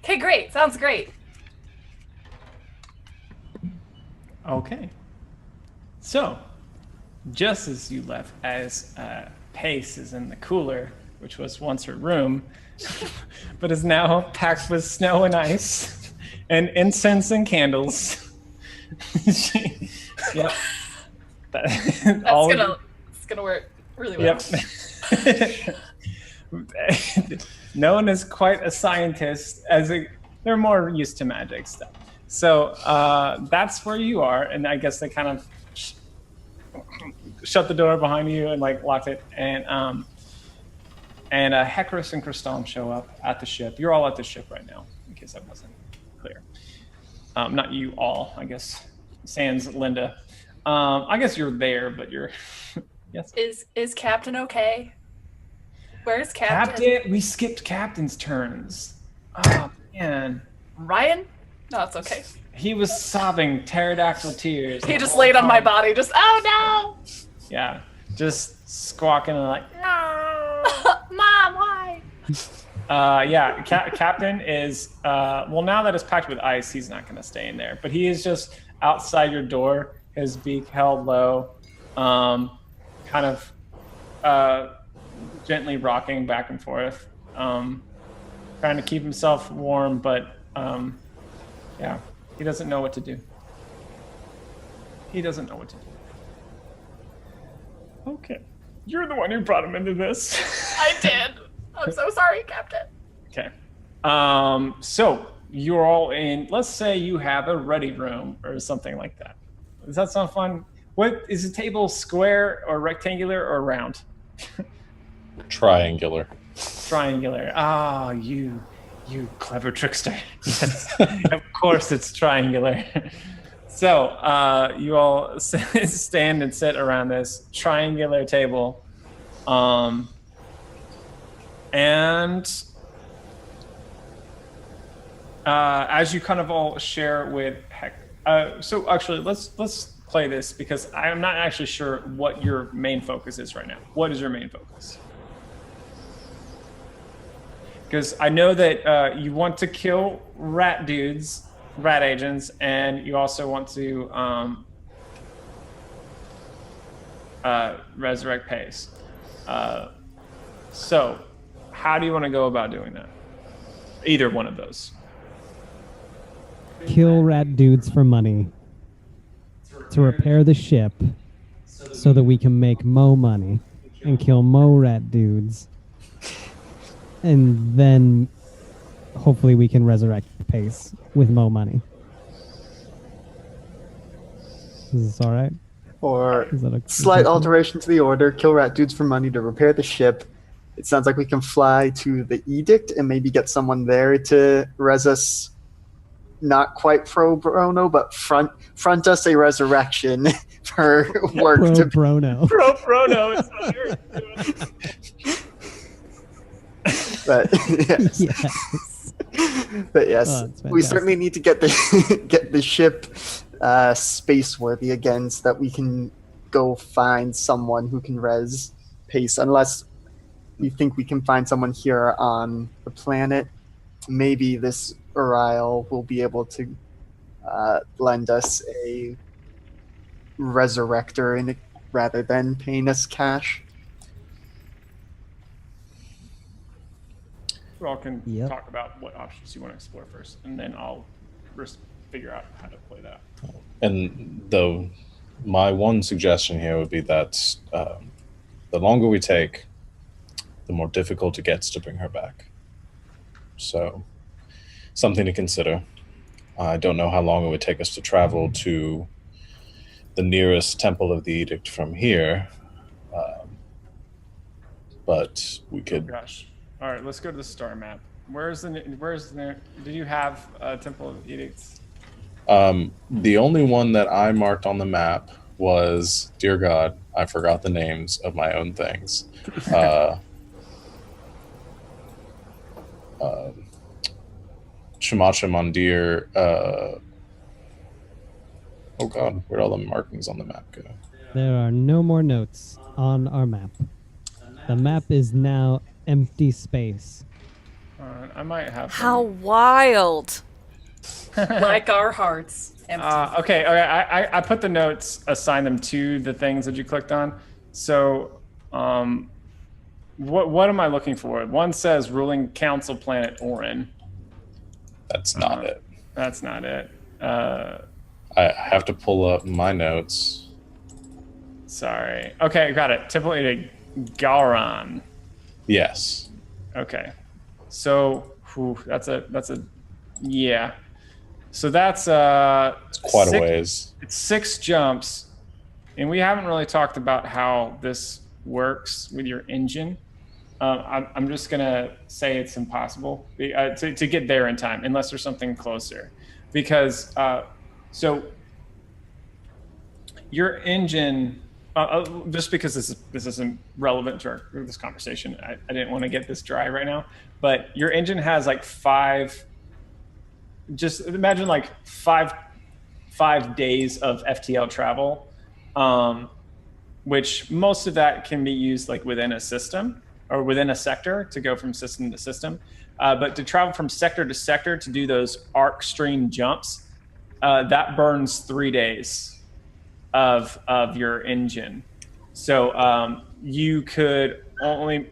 Okay, great. Sounds great. Okay. So, just as you left, as Pace is in the cooler, which was once her room, but is now packed with snow and ice and incense and candles. Yep. That's All it's gonna work really well. Yep. No one is quite a scientist, they're more used to magic stuff. So that's where you are, and I guess they kind of shut the door behind you and like locked it, and Hecrus and Kristalm show up at the ship. You're all at the ship right now, in case that wasn't clear. Not you all, I guess. Sans Linda. I guess you're there, but you're yes. Is Captain okay? Where's Captain? We skipped Captain's turns. Oh man. Ryan? No, it's okay. He was sobbing pterodactyl tears. He just laid on my body, just oh no! Yeah, just squawking and like, No, Mom, why? yeah. Captain is well, now that it's packed with ice, he's not going to stay in there. But he is just outside your door, his beak held low, kind of gently rocking back and forth, trying to keep himself warm, but yeah, he doesn't know what to do. He doesn't know what to do. Okay. You're the one who brought him into this. I did. I'm so sorry, Captain. Okay. So you're all in, let's say you have a ready room or something like that. Does that sound fun? What is the table, square or rectangular or round? Triangular. Triangular. Ah, you clever trickster. Yes. Of course it's triangular. So you all stand and sit around this triangular table. And as you kind of all share with so actually let's play this because I'm not actually sure what your main focus is right now. What is your main focus? Because I know that you want to kill rat agents, and you also want to resurrect Pace. So how do you want to go about doing that? Either one of those. Kill rat dudes for money to repair the ship so that we can make mo money and kill mo rat dudes. And then hopefully we can resurrect Pace with mo money. Is this all right? Or Is that a slight alteration to the order, kill rat dudes for money to repair the ship. It sounds like we can fly to the Edict and maybe get someone there to res us, not quite pro bono, but front us a resurrection for work Pro to Brono. Pro Prono is what you're doing. But yes. Yes. But yes, that's we fantastic. certainly need to get the get the ship space worthy again, so that we can go find someone who can res Pace. Unless you think we can find someone here on the planet, maybe this Uriel will be able to lend us a resurrector in it, rather than paying us cash. We all can Yep. talk about what options you want to explore first, and then I'll figure out how to play that. And though my one suggestion here would be that the longer we take, the more difficult it gets to bring her back. So, something to consider. I don't know how long it would take us to travel to the nearest Temple of the Edict from here, but we Oh could. gosh! All right, let's go to the star map. Where's the? Did you have Temple of Edicts? The only one that I marked on the map was, dear God, I forgot the names of my own things. Shamacha Mandir. Oh God, where'd all the markings on the map go? There are no more notes on our map. The map is now empty space. I might have. How wild! Like our hearts. Empty. Okay. I put the notes, assign them to the things that you clicked on. So, what am I looking for? One says ruling council planet Orin. That's not it. That's not it. I have to pull up my notes. Sorry. Okay, got it. Temple Edict Garan. Yes. Okay. So, that's a yeah. So that's It's quite a ways. It's 6 jumps, and we haven't really talked about how this works with your engine. I'm just gonna say it's impossible to get there in time unless there's something closer, because so your engine. Just because this isn't relevant to this conversation, I didn't want to get this dry right now. But your engine has like 5. Just imagine like five days of FTL travel, which most of that can be used like within a system or within a sector to go from system to system. But to travel from sector to sector to do those arc stream jumps, that burns 3 days of your engine. So you could only.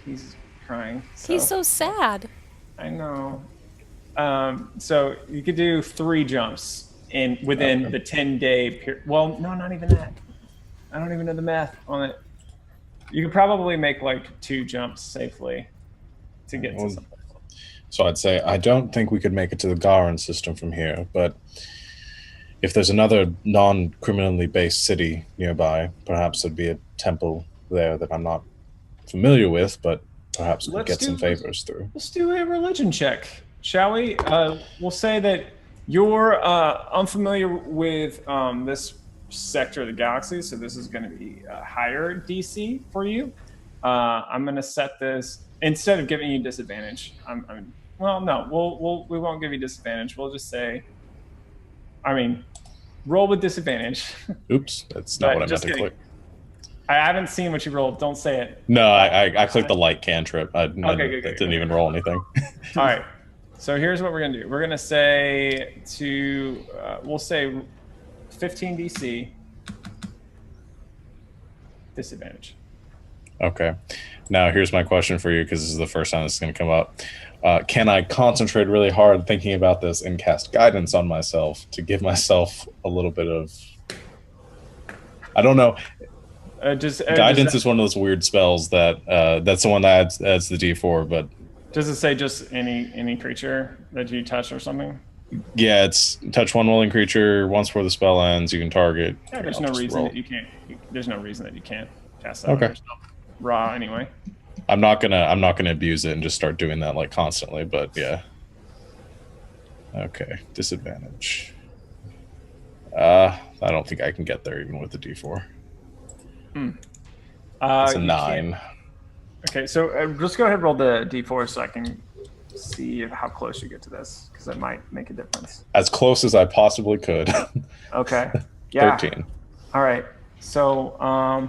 He's crying. He's so sad. I know. So you could do 3 jumps within the 10-day period. Well, no, not even that. I don't even know the math on it. You could probably make like 2 jumps safely to get to something. So I'd say I don't think we could make it to the Garan system from here, but if there's another non-criminally based city nearby, perhaps there'd be a temple there that I'm not familiar with, but perhaps we could get some favors through. Let's do a religion check, shall we? We'll say that you're unfamiliar with this sector of the galaxy, so this is going to be a higher DC for you. I'm going to set this, instead of giving you disadvantage. Well, no, we won't give you disadvantage. We'll just say, roll with disadvantage. Oops, that's not what I meant to click. I haven't seen what you rolled. Don't say it. No, I clicked the light cantrip. I good, didn't even roll anything. All right. So here's what we're going to do. We're going to say we'll say 15 DC, disadvantage. Okay. Now here's my question for you, because this is the first time this is going to come up. Can I concentrate really hard thinking about this and cast guidance on myself to give myself a little bit of... I don't know. Guidance is one of those weird spells that that's the one that adds the D4, but does it say just any creature that you touch or something? Yeah, it's touch one willing creature once before the spell ends. You can target. Yeah, there's no reason that you can't. There's no reason that you can't cast that on yourself raw anyway. I'm not gonna abuse it and just start doing that like constantly, but yeah. Okay, disadvantage. I don't think I can get there even with the D4. It's a 9. Okay, so just go ahead and roll the D4 so I can see how close you get to this, because it might make a difference. As close as I possibly could. Okay. Yeah. 13. All right. So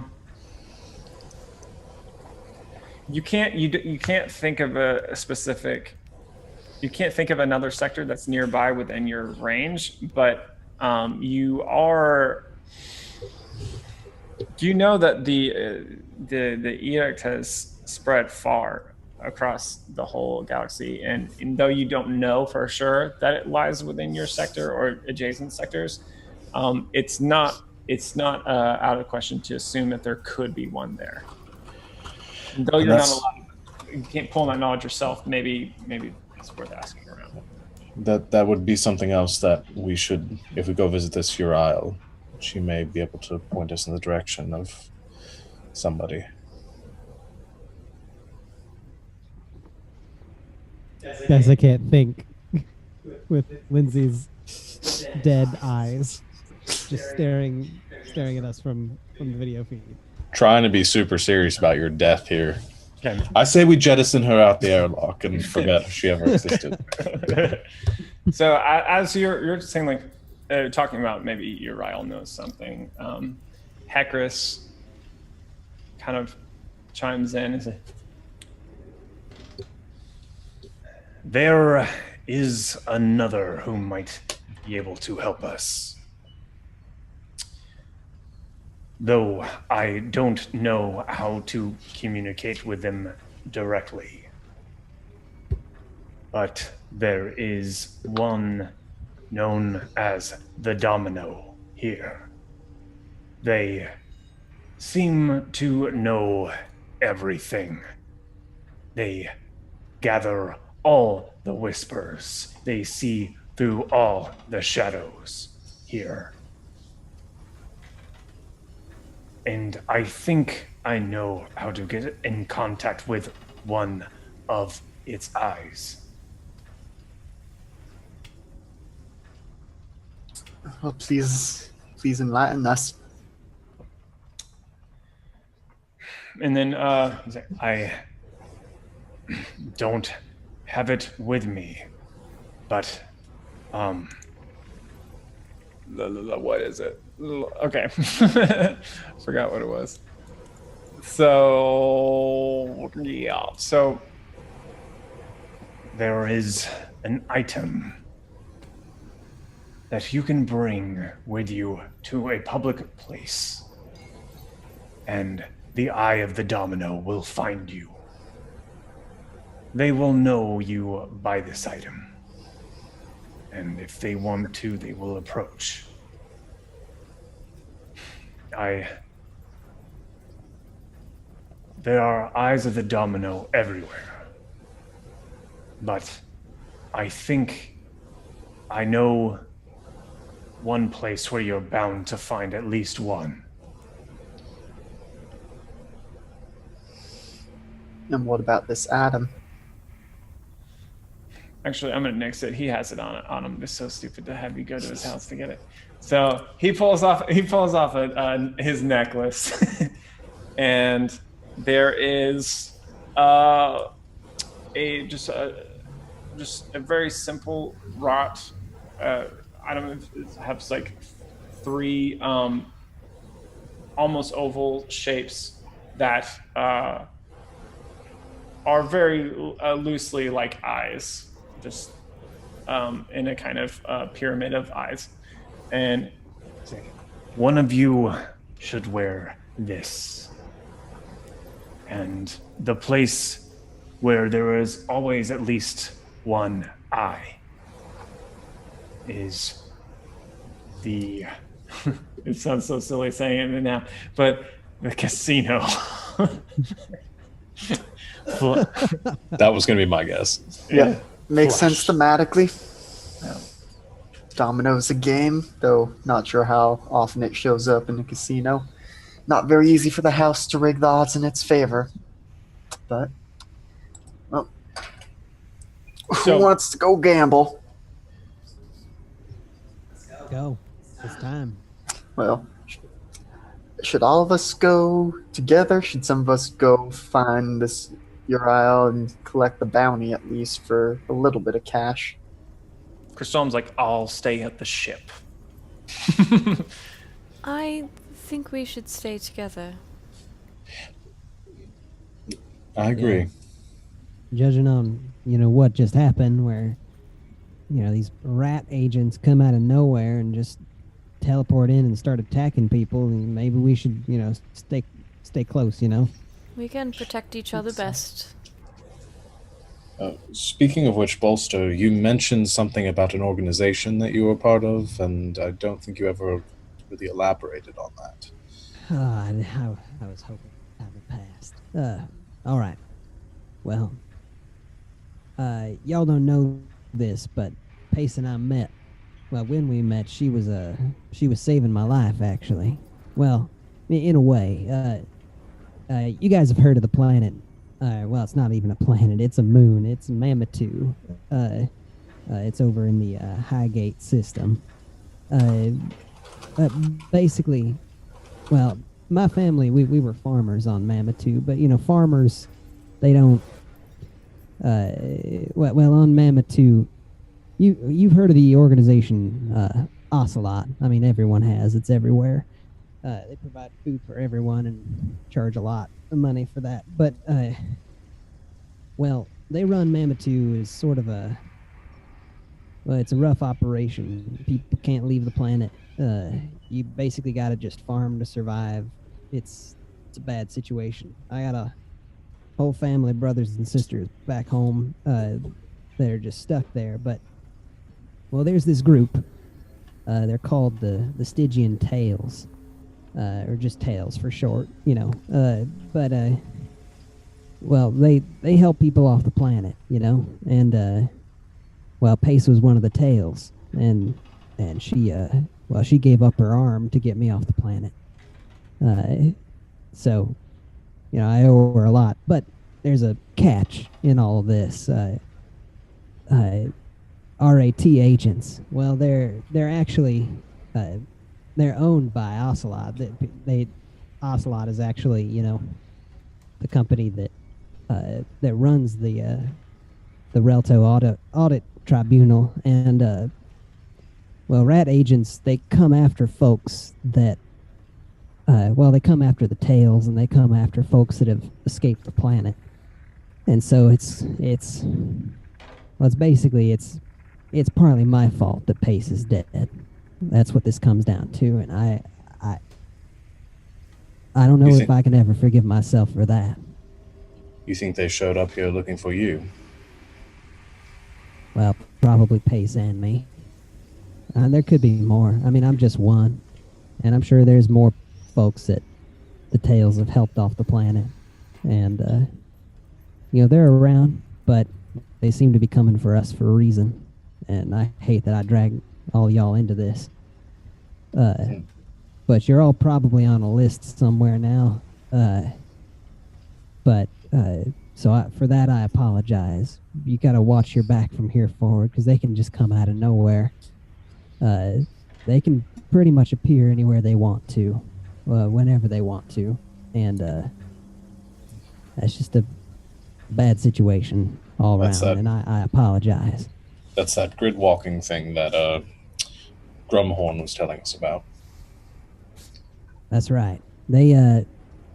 you can't think of a specific. You can't think of another sector that's nearby within your range, but you are. Do you know that the edict has spread far across the whole galaxy, and though you don't know for sure that it lies within your sector or adjacent sectors, it's not out of question to assume that there could be one there. And though you're not allowed, you can't pull that knowledge yourself. Maybe it's worth asking around. That would be something else that we should, if we go visit this Uriel, she may be able to point us in the direction of somebody. Guys, I can't think with Lindsay's dead eyes just staring at us from the video feed. Trying to be super serious about your death here. Okay. I say we jettison her out the airlock and forget she ever existed. So as you're saying, like, talking about maybe Uriel knows something, Hecris kind of chimes in and says, There is another who might be able to help us. Though I don't know how to communicate with them directly. But there is one known as the Domino here. They seem to know everything. They gather all the whispers. They see through all the shadows here. And I think I know how to get in contact with one of its eyes. Well, please enlighten us. and then he's like, I don't have it with me, but what is it? Okay. Forgot what it was. So yeah, so there is an item that you can bring with you to a public place, and the Eye of the Domino will find you. They will know you by this item, and if they want to, they will approach. There are Eyes of the Domino everywhere, but I think I know one place where you're bound to find at least one. And what about this Adam? Actually, I'm gonna nix it. He has it on him. It's so stupid to have you go to his house to get it. So he pulls off his necklace, and there is just a very simple wrought item. It has like three almost oval shapes that are very loosely like eyes, just in a kind of pyramid of eyes. And one of you should wear this. And the place where there is always at least one eye is the it sounds so silly saying it now, but the casino. That was going to be my guess. Yeah, makes Flush. sense thematically. Yeah. Domino's a game, though not sure how often it shows up in the casino. Not very easy for the house to rig the odds in its favor. But, well, So- who wants to go gamble? Go. It's time. Well, should all of us go together? Should some of us go find this Uriel and collect the bounty at least for a little bit of cash. Chrysostom's like, I'll stay at the ship. I think we should stay together. I agree. Judging on, what just happened where, these rat agents come out of nowhere and just teleport in and start attacking people, and maybe we should, stay close, We can protect each other best. Speaking of which, Bolster, you mentioned something about an organization that you were part of, and I don't think you ever really elaborated on that. I was hoping time had passed. All right. Well, y'all don't know this, but Pace and I met. Well, when we met, she was saving my life, actually. Well, in a way. You guys have heard of the planet. Well, it's not even a planet. It's a moon. It's Mammotu. It's over in the Highgate system. Basically, well, my family, we were farmers on Mammotu, but, farmers, they don't... well, on Mammotu, you've heard of the organization Ocelot. I mean, everyone has. It's everywhere. They provide food for everyone and charge a lot of money for that. But, well, they run Mammotu as sort of it's a rough operation. People can't leave the planet. You basically got to just farm to survive. It's a bad situation. I got a whole family, brothers and sisters back home. They're just stuck there. But, well, there's this group. They're called the Stygian Tales. Or just Tales for short, but well, they help people off the planet, and well, Pace was one of the Tales, and she gave up her arm to get me off the planet. So, I owe her a lot, but there's a catch in all of this. R.A.T. agents, well, they're actually they're owned by Ocelot. Ocelot is actually, the company that runs the Relto Audit Tribunal, and well, rat agents, they come after folks that they come after the Tails, and they come after folks that have escaped the planet, and so it's basically partly my fault that Pace is dead. That's what this comes down to, and I don't know if I can ever forgive myself for that. You think they showed up here looking for you? Well, probably Pace and me. There could be more. I mean, I'm just one, and I'm sure there's more folks that the Tales have helped off the planet, and they're around, but they seem to be coming for us for a reason, and I hate that I dragged all y'all into this. But you're all probably on a list somewhere now. So for that, I apologize. You got to watch your back from here forward, because they can just come out of nowhere. They can pretty much appear anywhere they want to, whenever they want to, and that's just a bad situation all around, and I apologize. That's that grid walking thing that Grumhorn was telling us about. That's right. They,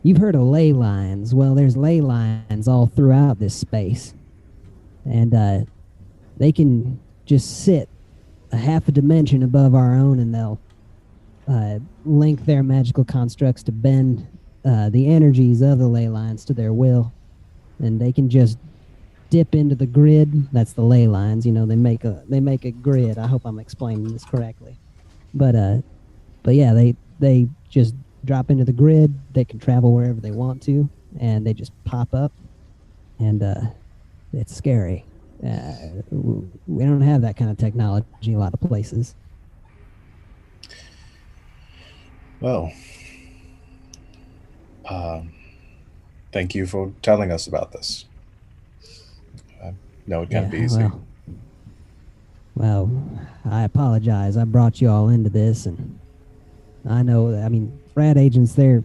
you've heard of ley lines. Well, there's ley lines all throughout this space. And they can just sit a half a dimension above our own, and they'll link their magical constructs to bend the energies of the ley lines to their will. And they can just dip into the grid. That's the ley lines. They make a grid. I hope I'm explaining this correctly. But yeah, they just drop into the grid. They can travel wherever they want to, and they just pop up, and it's scary. We don't have that kind of technology in a lot of places. Well, thank you for telling us about this. I know it can't be easy. Well, I apologize. I brought you all into this, and I know, rat agents, they're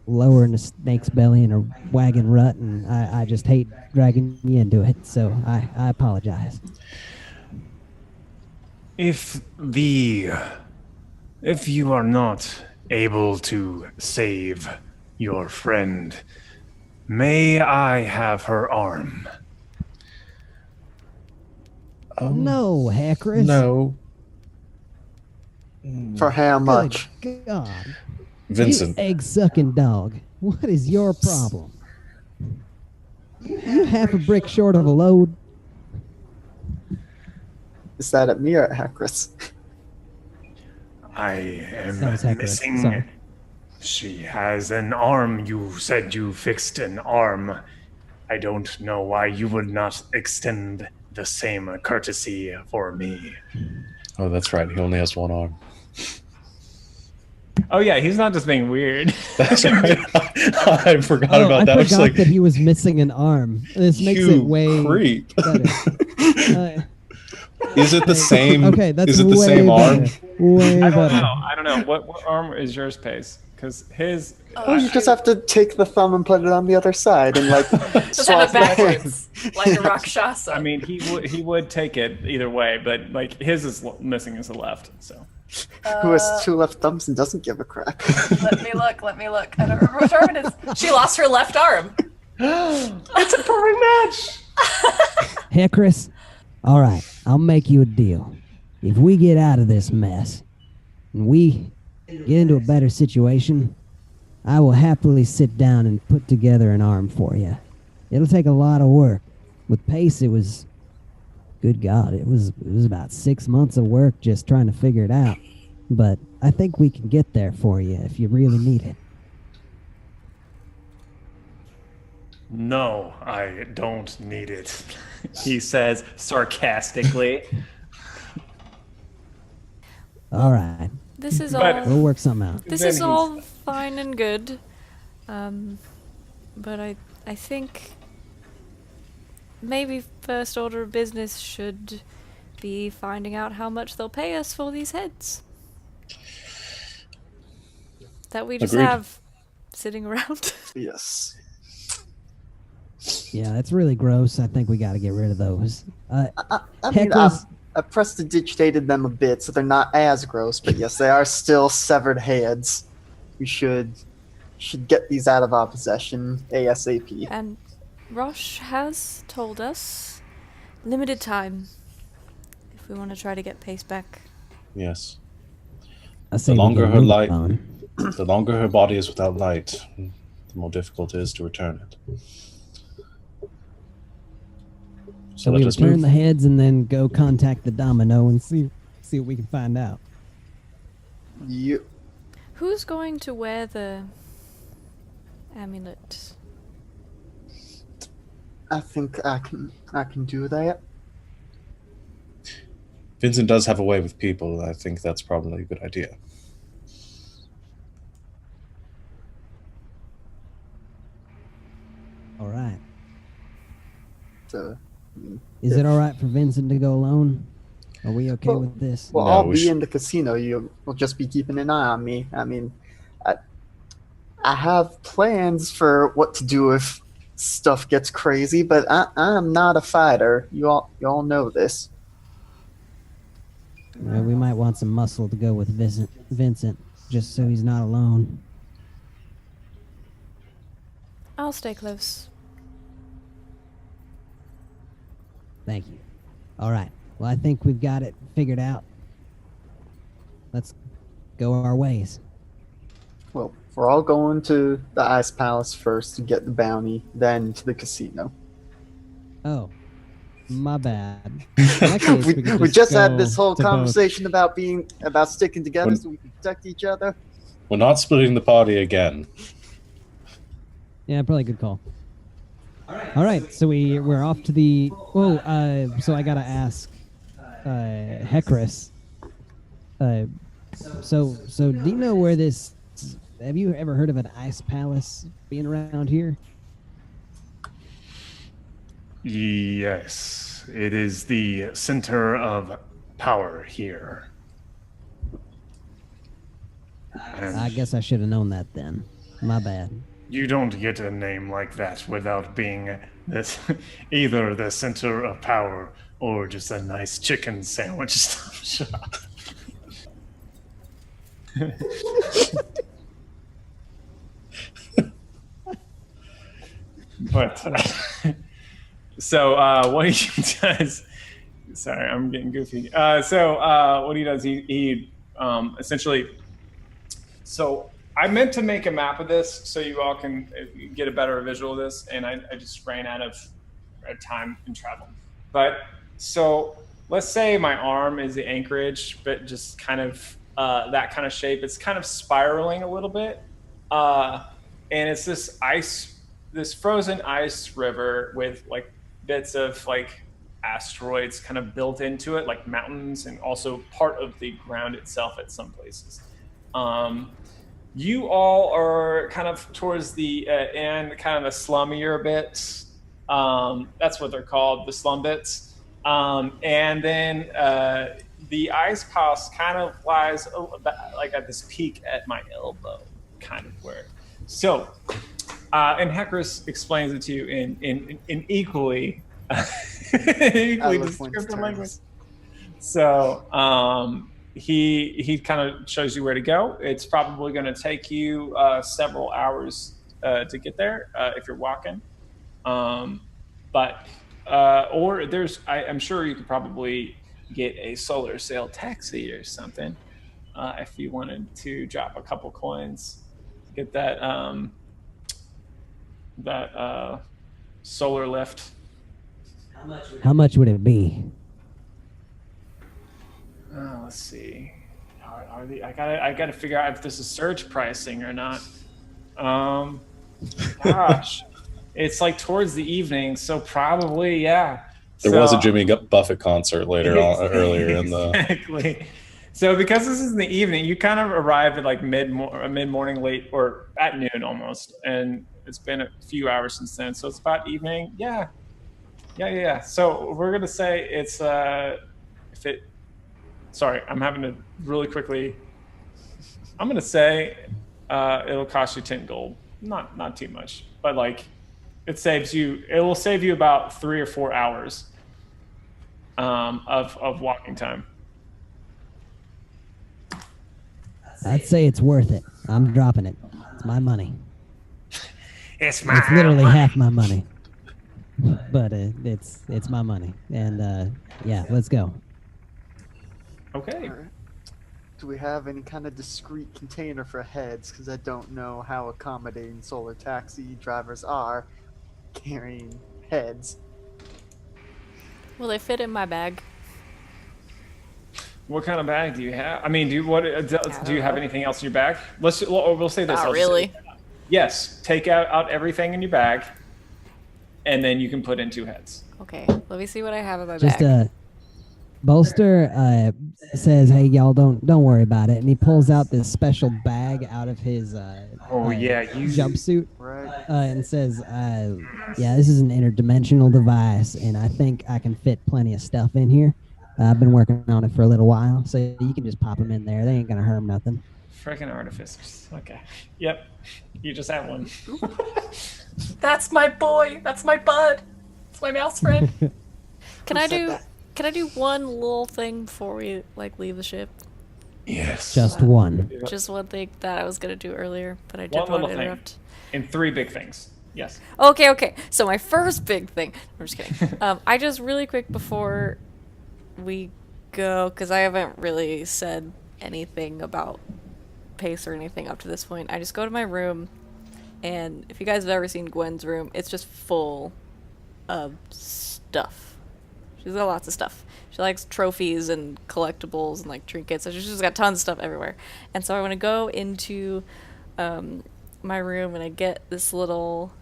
lowering a snake's belly in a wagon rut, and I just hate dragging you into it. So I apologize. If you are not able to save your friend, may I have her arm? No, Hackris. No. For how much? Good God. Vincent. You egg-sucking dog. What is your problem? You half a brick short of a load. Is that at me or at Hakris? I am That was Hackris. missing. Sorry. She has an arm. You said you fixed an arm. I don't know why you would not extend the same courtesy for me. Oh, that's right. He only has one arm. Oh yeah, he's not just being weird. That's right. I forgot about that. I was forgot like, that he was missing an arm. This makes you it way creep. better. Is it the same? Okay, that's Is it the way same arm? better. Way I don't better. know. I don't know. What arm is yours, Pace? Because his. Oh, you just have to take the thumb and put it on the other side and like Just have swap it the backwards, hands. like a Rakshasa. I mean, he would take it either way, but like his is missing is the left. So Who has two left thumbs and doesn't give a crap? Let me look. I don't remember which arm it is. She lost her left arm. it's a perfect match. Hey, Chris. All right, I'll make you a deal. If we get out of this mess and we get into a better situation, I will happily sit down and put together an arm for you. It'll take a lot of work. With Pace, it was, good God, it was about 6 months of work just trying to figure it out. But I think we can get there for you if you really need it. No, I don't need it. He says sarcastically. All right, This is But- all. we'll work something out. This Then is he's- all fine and good, but I think maybe first order of business should be finding out how much they'll pay us for these heads that we just Agreed. have sitting around. Yes. Yeah, that's really gross. I think we got to get rid of those. I mean, Hackris, I've prestidigitated them a bit, so they're not as gross, but yes, they are still severed heads. We should get these out of our possession ASAP. And Rosh has told us limited time if we want to try to get Pace back. Yes. I say we longer get her moving light- on. The longer her body is without light, the more difficult it is to return it. So let we us return move. the heads and then go contact the domino and see what we can find out. You, Who's going to wear the amulet? I think I can do that. Vincent does have a way with people. I think that's probably a good idea. All right. So, Is it all right for Vincent to go alone? Are we okay Well- with this? well, No, I'll we be should- in the casino. You will just be keeping an eye on me. I mean, I have plans for what to do if stuff gets crazy, but I'm not a fighter. You all know this. We might want some muscle to go with Vincent, just so he's not alone. I'll stay close. Thank you. All right. Well, I think we've got it figured out. Let's go our ways. Well, we're all going to the Ice Palace first to get the bounty, then to the casino. Oh, my bad. In that case, we could we just had go this whole to both. conversation about sticking together When- so we can protect each other. We're not splitting the party again. Yeah, probably a good call. All right, so we're off to the. Whoa, so I gotta ask, Hecris. So do you know where this? Have you ever heard of an ice palace being around here? Yes, it is the center of power here. And I guess I should have known that then. My bad. You don't get a name like that without being this, either the center of power or just a nice chicken sandwich shop. But so what he does, sorry, I'm getting goofy. What he does, he essentially, so I meant to make a map of this so you all can get a better visual of this, and I just ran out of time and travel. But so let's say my arm is the Anchorage, but just kind of that kind of shape. It's kind of spiraling a little bit, and it's this frozen ice river with like bits of like asteroids kind of built into it, like mountains, and also part of the ground itself at some places. You all are kind of towards the end, kind of the slummier bits. That's what they're called, the slum bits. And then the ice house kind of lies like at this peak at my elbow, kind of where. So, and Hecrus explains it to you in equally descriptive language. So, he kind of shows you where to go. It's probably going to take you several hours to get there if you're walking. Or I'm sure you could probably get a solar sail taxi or something if you wanted to drop a couple coins, get that solar lift. How much would it be? Let's see. I gotta figure out if this is surge pricing or not. Gosh, it's like towards the evening, so probably yeah. There was a Jimmy Buffett concert earlier in the. Exactly. So because this is in the evening, you kind of arrive at like mid morning, late or at noon almost, and it's been a few hours since then. So it's about evening. Yeah. So we're gonna say it's if it. Sorry, I'm having to really quickly. I'm gonna say it'll cost you 10 gold. Not too much, but like it will save you about 3 or 4 hours of walking time. I'd say it's worth it. I'm dropping it. It's my money. It's literally half my money, but it's my money. And yeah, let's go. Okay. Right. Do we have any kind of discrete container for heads? Because I don't know how accommodating solar taxi drivers are carrying heads. Will they fit in my bag? What kind of bag do you have? I mean, do you have anything else in your bag? We'll say this. Not really. Yes, take out everything in your bag, and then you can put in 2 heads. Okay, let me see what I have in my Just bag. Bolster says, "Hey, y'all, don't worry about it," and he pulls out this special bag out of his jumpsuit, Right. and says, "Yeah, this is an interdimensional device, and I think I can fit plenty of stuff in here. I've been working on it for a little while, so you can just pop them in there. They ain't gonna hurt nothing." Freaking artificers. Okay. Yep. You just have one. That's my boy. That's my bud. It's my mouse friend. Can I do one little thing before we leave the ship? Yes. Just one. Just one thing that I was gonna do earlier, but I One didn't want little to thing. interrupt. And 3 big things. Yes. Okay. So my first big thing. I'm just kidding. I just really quick before we go, because I haven't really said anything about pace or anything up to this point. I just go to my room, and if you guys have ever seen Gwen's room, it's just full of stuff. She's got lots of stuff. She likes trophies and collectibles and like trinkets. So she's just got tons of stuff everywhere. And so I want to go into my room, and I get this little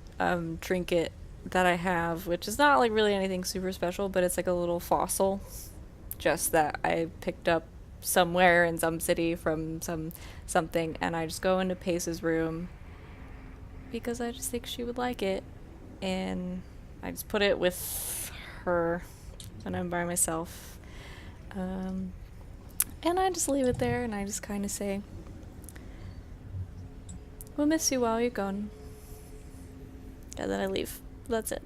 trinket that I have, which is not like really anything super special, but it's like a little fossil, just that I picked up somewhere in some city from something, and I just go into Pace's room because I just think she would like it, and I just put it with her when I'm by myself, and I just leave it there, and I just kind of say, We'll miss you while you're gone. And then I leave. That's it.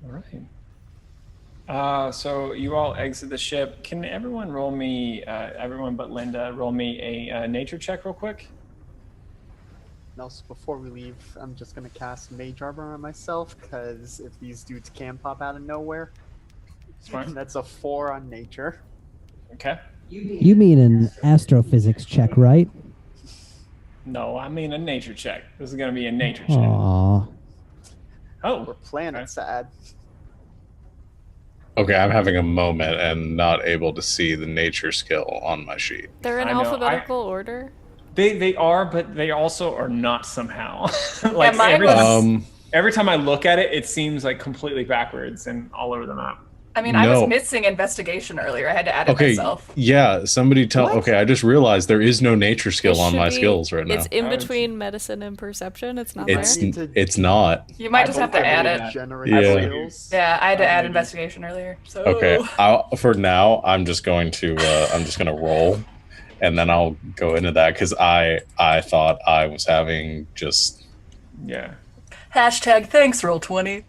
All right. So you all exit the ship. Can everyone roll me, everyone but Linda, roll me a nature check real quick? And also, before we leave, I'm just gonna cast Mage Armor on myself, because if these dudes can pop out of nowhere, Fine. that's a 4 on nature. Okay. You mean an astrophysics check, right? No, I mean a nature check. This is going to be a nature check. Aww. We're Oh, planet sad. Okay, I'm having a moment and not able to see the nature skill on my sheet. They're in I know, alphabetical order. they are, but they also are not somehow. Like Yeah, mine every time I look at it, it seems like completely backwards and all over the map. I mean, I was No. missing investigation earlier. I had to add it Okay, myself. yeah, somebody tell. What? Okay, I just realized there is no nature skill It on should my be- skills right now. It's in between medicine and perception. It's not It's there. it's not. You might I just have believe to add it. that. Generate Yeah. skills. Yeah, I had to I add believe you. investigation earlier. So Okay, for now, I'm just going to roll, and then I'll go into that because I thought I was having just Yeah. Hashtag thanks, Roll20.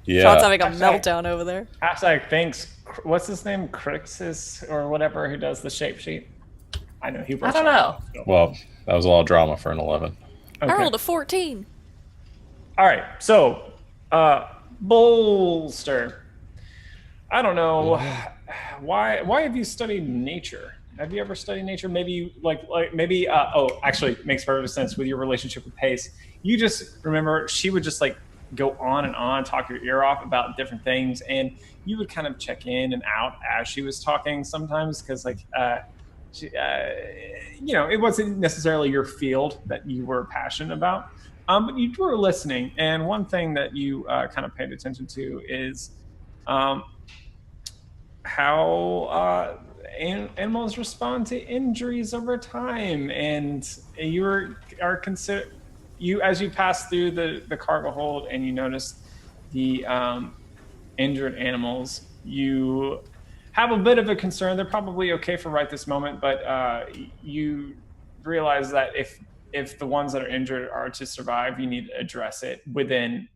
Sean's having a I'm sorry. meltdown over there. Hashtag thanks. What's his name? Crixus or whatever, who does the shape sheet. I know he. I don't know. Well, that was a lot of drama for an 11. I rolled a 14. All right, so Bolster. I don't know why have you studied nature? Have you ever studied nature? Maybe you maybe actually makes perfect sense with your relationship with Pace. You just remember she would just like go on and on, talk your ear off about different things, and you would kind of check in and out as she was talking sometimes because she, it wasn't necessarily your field that you were passionate about. But you were listening, and one thing that you kind of paid attention to is how animals respond to injuries over time, and as you pass through the cargo hold and you notice the injured animals, you have a bit of a concern. They're probably okay for right this moment, but you realize that if the ones that are injured are to survive, you need to address it within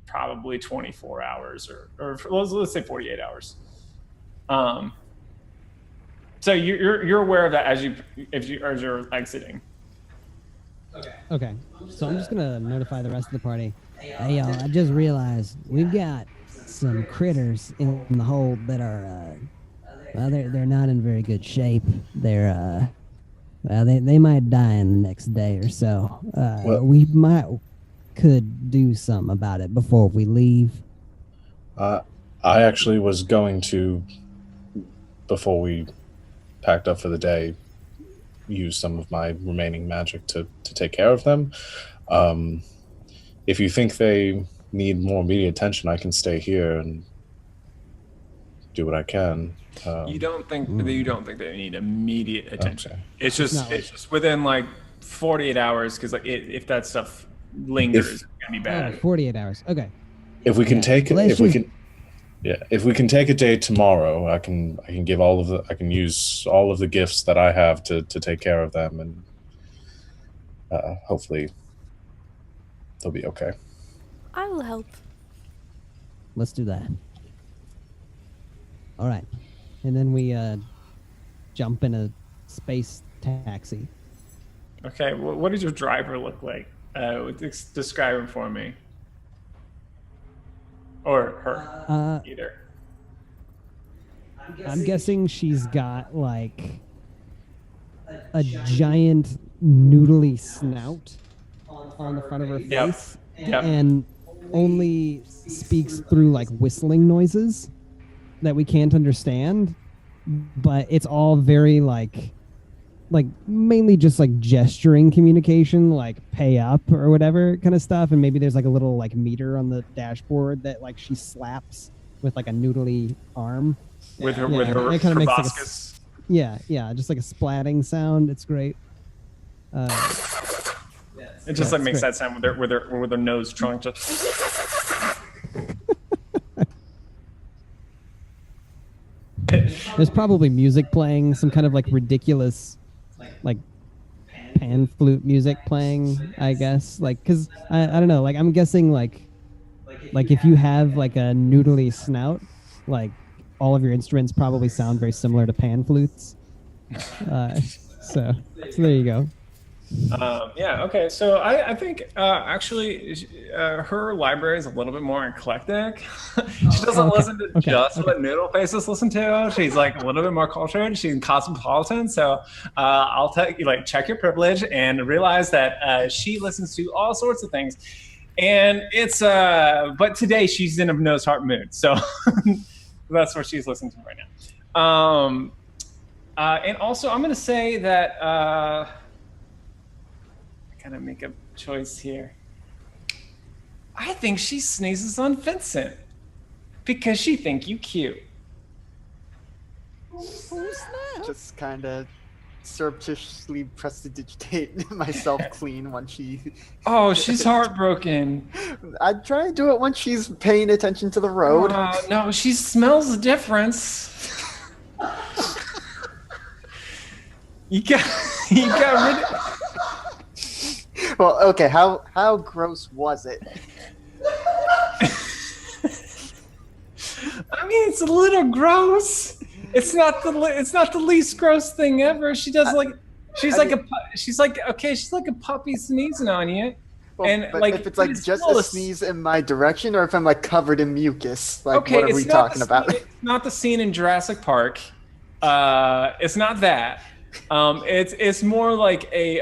probably 24 hours or let's say 48 hours. So you're aware of that as you're exiting. Okay, so I'm just gonna notify the rest of the party. Hey y'all, I just realized we've got some critters in the hold that are they're not in very good shape. They're they might die in the next day or so. We could do something about it before we leave. I actually was going to, before we packed up for the day, use some of my remaining magic to take care of them. If you think they need more immediate attention, I can stay here and do what I can. You don't think they need immediate attention. Okay. It's just within like 48 hours because like if that stuff lingers, it's gonna be bad. 48 hours. Okay. If we can take Well, if we can take a day tomorrow, I can use all of the gifts that I have to take care of them, and hopefully they'll be okay. I will help. Let's do that. All right. And then we jump in a space taxi. Okay, what does your driver look like? Describe him for me. Or her, either. I'm guessing she's got like a giant noodly snout on the front of her face, Yep. and only speaks through like whistling noises that we can't understand, but it's all very like mainly just like gesturing communication, like pay up or whatever kind of stuff. And maybe there's like a little like meter on the dashboard that like she slaps with like a noodly arm. With her it kind of makes like proboscis. just like a splatting sound. It's great. It just like it's makes great. that sound with their nose trunk just. There's probably music playing, some kind of like ridiculous like pan flute music playing, I guess. Like, cause I don't know. Like, I'm guessing like if you have like a noodly snout, like all of your instruments probably sound very similar to pan flutes. So there you go. Yeah. Okay. So I think actually her library is a little bit more eclectic. She doesn't listen to just what noodle faces listen to. She's like a little bit more cultured. She's cosmopolitan. So I'll tell you, like, check your privilege and realize that she listens to all sorts of things. And it's but today she's in a nose heart mood. So that's what she's listening to right now. And also I'm going to say that. Gotta make a choice here. I think she sneezes on Vincent because she think you cute. Just kind of surreptitiously prestidigitate myself clean when she. Oh, she's heartbroken. I try to do it when she's paying attention to the road. No, she smells the difference. you got rid of. Well, okay. How gross was it? I mean, it's a little gross. It's not the least gross thing ever. She does like she's like a puppy sneezing on you. Well, and but like if it's like just a sneeze in my direction, or if I'm like covered in mucus, like what are we talking about? It's not the scene in Jurassic Park. It's not that. It's more like a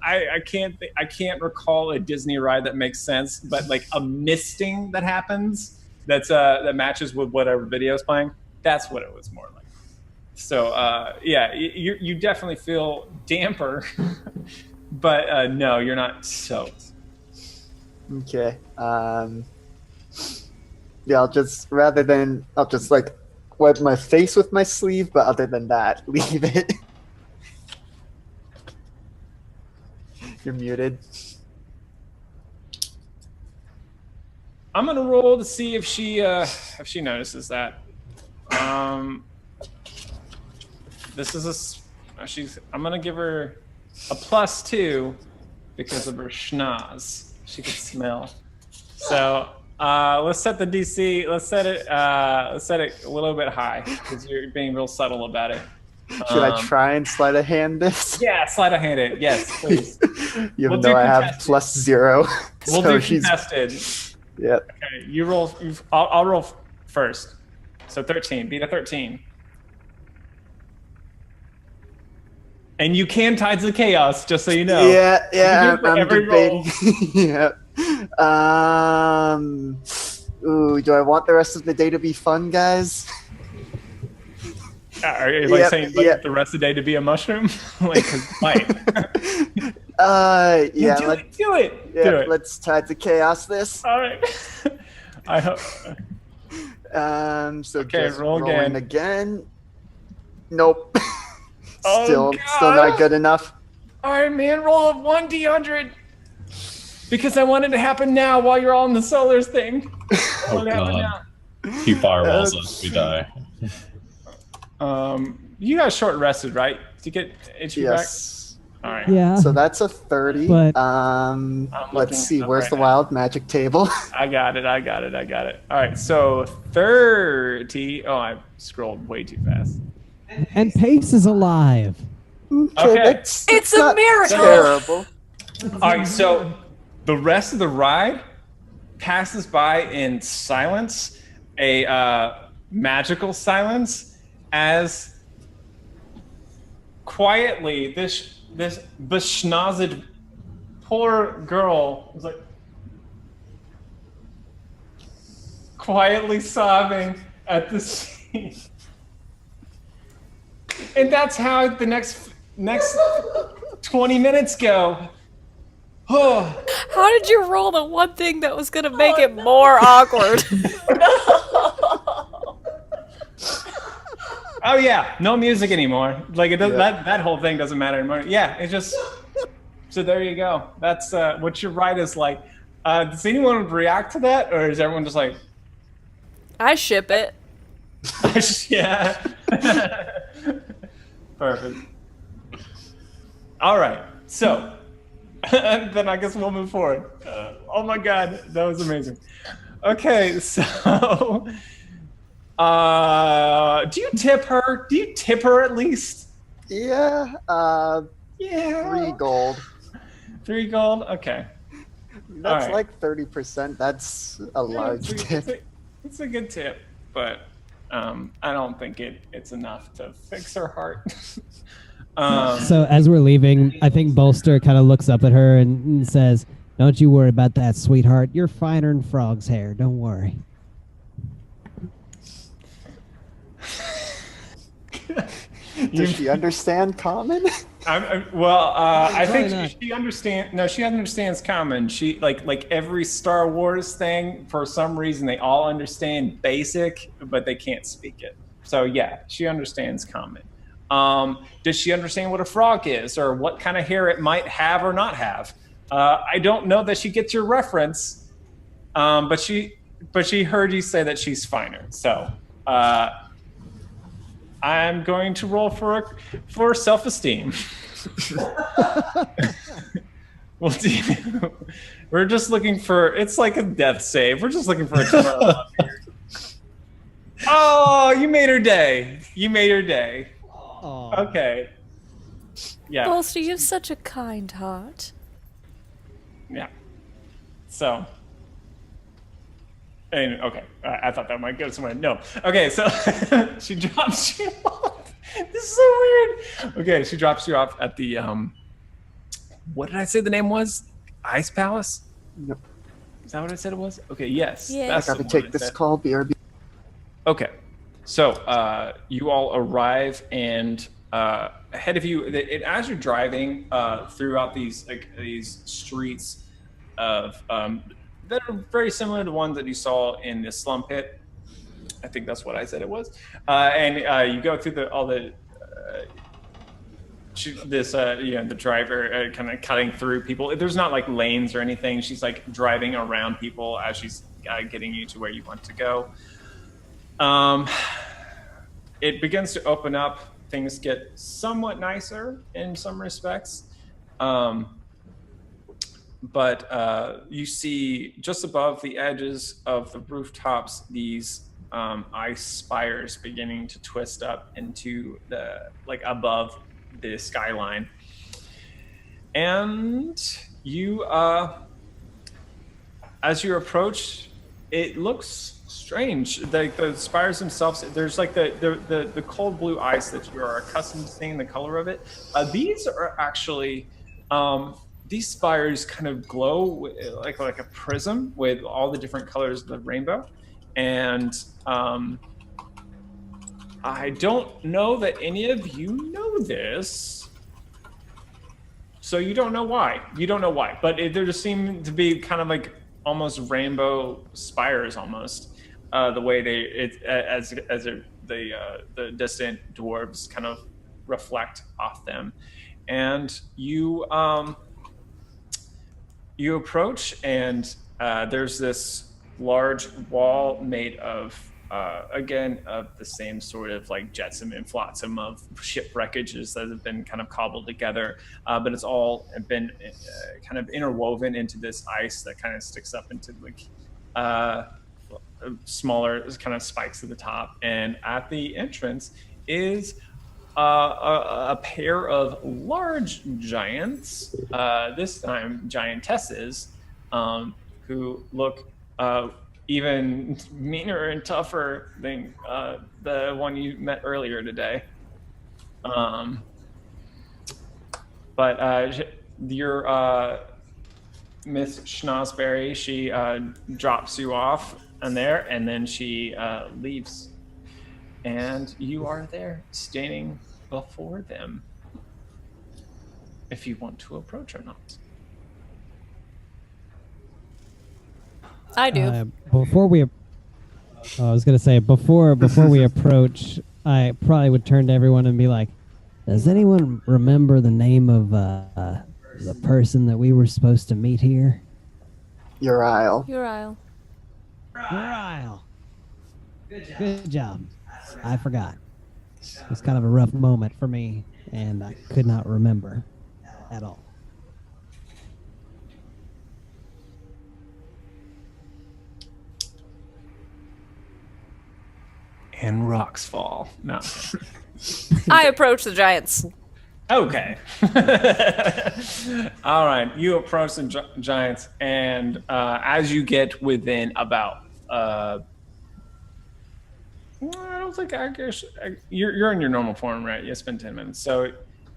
I can't recall a Disney ride that makes sense, but like a misting that happens that matches with whatever video is playing. That's what it was more like. So yeah, you definitely feel damper, but no, you're not soaked. Okay. Yeah, I'll just like wipe my face with my sleeve, but other than that, leave it. You're muted. I'm gonna roll to see if she notices that. This is I'm gonna give her a +2 because of her schnoz. She can smell. So let's set the DC. Let's set it a little bit high because you're being real subtle about it. Should I try and sleight of hand this? Yeah, sleight of hand it. Yes, please. Even though I have +0. We'll do contested. Yep. Okay, you roll. I'll roll first. So 13. Beat a 13. And you can Tides of Chaos, just so you know. Yeah, I'm debating. Yeah. Ooh, do I want the rest of the day to be fun, guys? Are you like saying like the rest of the day to be a mushroom? Like, 'cause might. Yeah. Do it. Let's Tides of Chaos this. All right. I hope. So okay, just roll again. Nope. Oh, still not good enough. All right, man, roll a 1d100 because I want it to happen now while you're all in the solars thing. Oh god. He firewalls us, we die. You guys short rested, right? To get HP back? All right. Yeah. So that's a 30. But let's see. Where's the wild magic table? I got it. All right. So 30. Oh, I scrolled way too fast. And Pace is alive. Okay. It's a miracle. Terrible. All right. So the rest of the ride passes by in silence, a magical silence, as quietly this beschnozzed poor girl was like quietly sobbing at the scene. And that's how the next 20 minutes go. Oh. How did you roll the one thing that was gonna make it more awkward? Oh yeah, no music anymore. Like it does, that whole thing doesn't matter anymore. Yeah, it just. So there you go. That's what your ride is like. Does anyone react to that, or is everyone just like? I ship it. Yeah. Perfect. All right. So, then I guess we'll move forward. Oh my god, that was amazing. Okay, so do you tip her? Do you tip her at least? Yeah, Yeah. 3 gold. 3 gold? Okay. That's right. like 30%. That's a large tip. It's a good tip, but I don't think it's enough to fix her heart. So as we're leaving, I think Bolster kind of looks up at her and says, "Don't you worry about that, sweetheart. You're finer than frog's hair. Don't worry." Does she understand common? I think not. she understands. No, she understands common. She like every Star Wars thing. For some reason, they all understand basic, but they can't speak it. So yeah, she understands common. Does she understand what a frog is, or what kind of hair it might have or not have? I don't know that she gets your reference, but she heard you say that she's finer. So I'm going to roll for self-esteem. We're just looking for. It's like a death save. We're just looking for a turn. Oh, you made her day. You made her day. Aww. Okay. Yeah. Bolster, you have such a kind heart. Yeah. So. And okay, I thought that might go somewhere. No. Okay, so she drops you off. This is so weird. Okay, she drops you off at the what did I say the name was? Ice Palace? Yep. Is that what I said it was? Okay, yes. Yeah. I gotta take this call, BRB. Okay, so you all arrive, and ahead of you, as you're driving throughout these streets of that are very similar to ones that you saw in the slum pit. I think that's what I said it was. And you go through the driver kind of cutting through people. There's not like lanes or anything. She's like driving around people as she's getting you to where you want to go. It begins to open up. Things get somewhat nicer in some respects. But you see just above the edges of the rooftops these ice spires beginning to twist up into the above the skyline, and you as you approach, it looks strange. The spires themselves, there's like the cold blue ice that you are accustomed to seeing the color of it. These are actually these spires kind of glow like a prism with all the different colors of the rainbow. And I don't know that any of you know this. So you don't know why. You don't know why. But there just seem to be kind of like almost rainbow spires almost. The way the distant dwarves kind of reflect off them. And you approach, and there's this large wall made of again of the same sort of like jetsam and flotsam of ship wreckages that have been kind of cobbled together, but it's all been kind of interwoven into this ice that kind of sticks up into like smaller kind of spikes at the top. And at the entrance is a pair of large giants, this time giantesses, who look even meaner and tougher than the one you met earlier today. But your Miss Schnozberry, she drops you off in there, and then she leaves. And you are there, standing before them, if you want to approach or not. I do. Before we approach, I probably would turn to everyone and be like, "Does anyone remember the name of the person that we were supposed to meet here?" Uriel. Uriel. Uriel. Good job. I forgot. It was kind of a rough moment for me, and I could not remember at all. can rocks fall? No. I approach the giants. Okay. All right. You approach the giants, and as you get within about, I don't think I guess you're in your normal form, right? You spend 10 minutes, so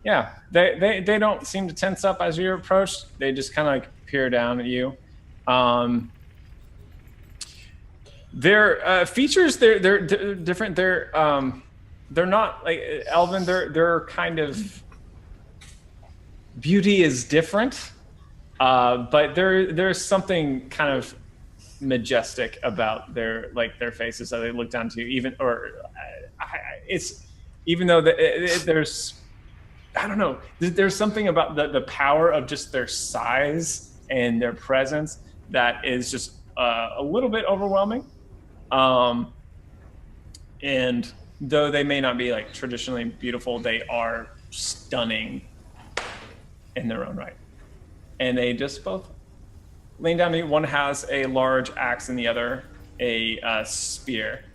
yeah, they don't seem to tense up as you approach. They just kind of like peer down at you. Their features, they're different. They're not like elven. They're kind of beauty is different, but there's something kind of majestic about their faces that they look down to you. Even though there's, I don't know, there's something about the power of just their size and their presence that is just a little bit overwhelming. And though they may not be like traditionally beautiful, they are stunning in their own right. And they just both lean down to you. One has a large axe and the other a spear.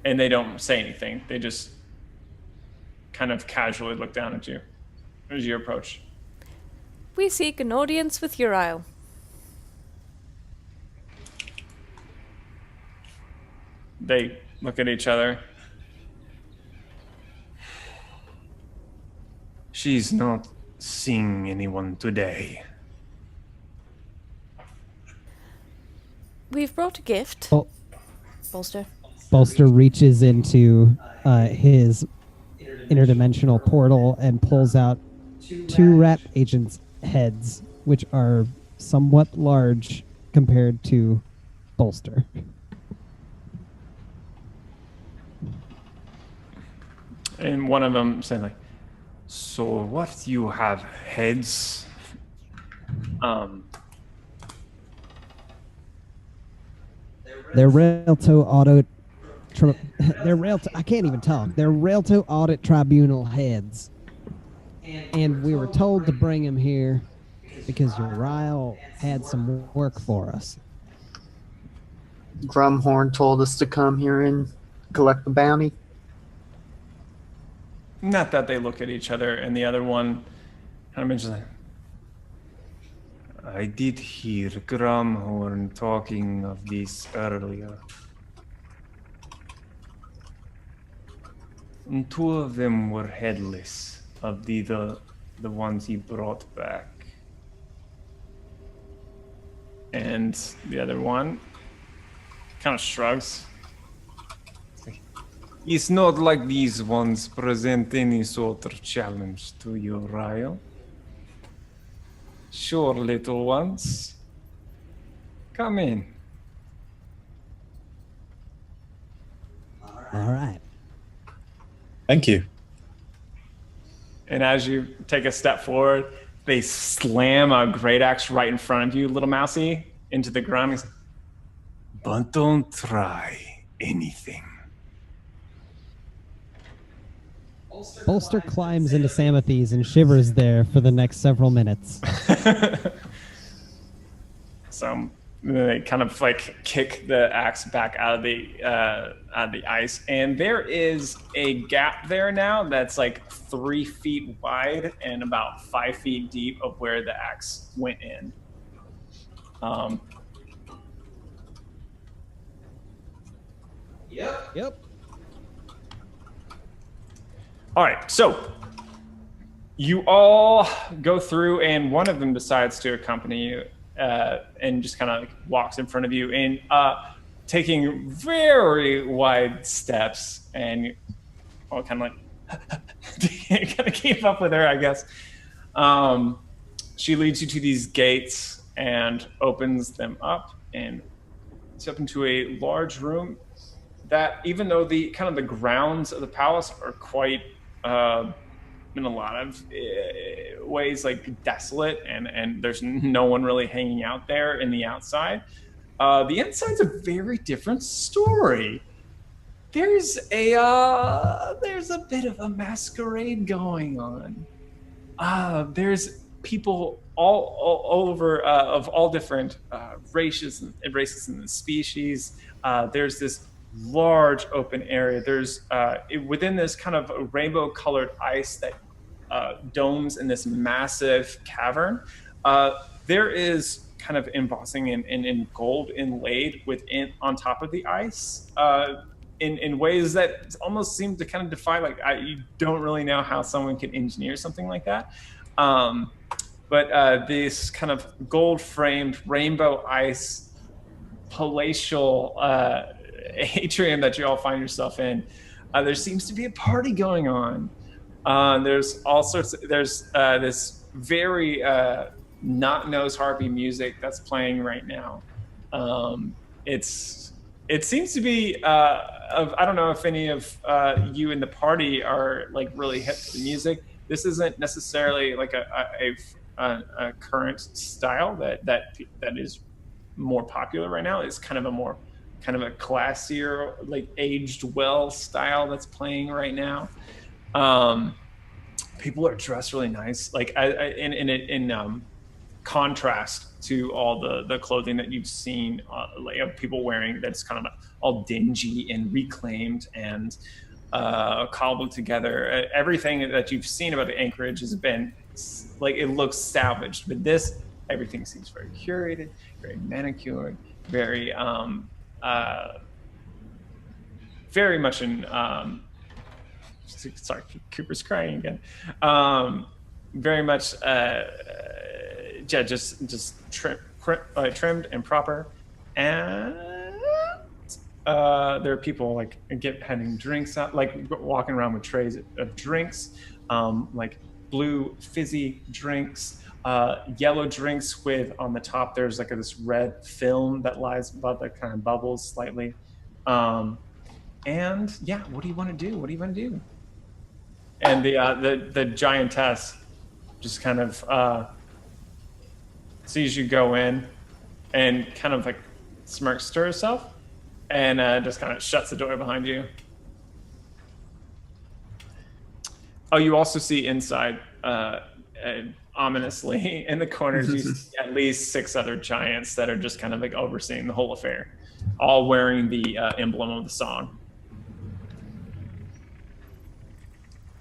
And they don't say anything. They just kind of casually look down at you as you approach. We seek an audience with Uriel. They look at each other. She's not seeing anyone today. We've brought a gift. Bolster. Bolster reaches into his interdimensional portal and pulls out 2 rat agents' heads, which are somewhat large compared to Bolster. And one of them said, like, so what, you have heads? They're Railto Audit... they're Railto... I can't even talk. They're Railto Audit Tribunal heads. And we were told to bring them here because Uriel had some work for us. Grumhorn told us to come here and collect the bounty. Not that they look at each other, and the other one kind of mentions, like, I did hear Grumhorn talking of this earlier. And 2 of them were headless, of the ones he brought back. And the other one kind of shrugs. It's not like these ones present any sort of challenge to you, Ryle. Sure, little ones. Come in. All right. Thank you. And as you take a step forward, they slam a great axe right in front of you, little mousy, into the ground. He's like, but don't try anything. Bolster climbs into Samathes and shivers there for the next several minutes. So they kind of like kick the axe back out of the ice, and there is a gap there now that's like 3 feet wide and about 5 feet deep of where the axe went in. Yep. All right, so you all go through, and one of them decides to accompany you and just kind of like walks in front of you and taking very wide steps, and you all kind of like kind of keep up with her, I guess. She leads you to these gates and opens them up, and it's up into a large room that, even though the kind of the grounds of the palace are quite in a lot of ways like desolate, and there's no one really hanging out there in the outside, the inside's a very different story. There's a bit of a masquerade going on. There's people all over of all different races and the species. There's this large open area. There's within this kind of rainbow colored ice that domes in this massive cavern. There is kind of embossing in gold inlaid within on top of the ice in ways that almost seem to kind of defy, like, you don't really know how someone can engineer something like that. But this kind of gold framed rainbow ice palatial atrium that you all find yourself in, there seems to be a party going on. There's all sorts of, there's this very not nose harpy music that's playing right now. It seems to be I don't know if any of you in the party are like really hip to the music. This isn't necessarily like a current style that is more popular right now. It's kind of a classier, like aged well style that's playing right now. People are dressed really nice, like in contrast to all the clothing that you've seen, like of people wearing that's kind of all dingy and reclaimed and cobbled together. Everything that you've seen about the Anchorage has been like, it looks salvaged, but this, everything seems very curated, very manicured, very very much in sorry, Cooper's crying again. Very much just trimmed and proper. And there are people like handing drinks out, like walking around with trays of drinks, like blue fizzy drinks, yellow drinks with, on the top there's like this red film that lies above that kind of bubbles slightly. And yeah, what do you want to do? And the giantess just kind of sees you go in and kind of like smirks to herself and just kind of shuts the door behind you. Oh, you also see inside, ominously in the corners, you see at least 6 other giants that are just kind of like overseeing the whole affair, all wearing the emblem of the song.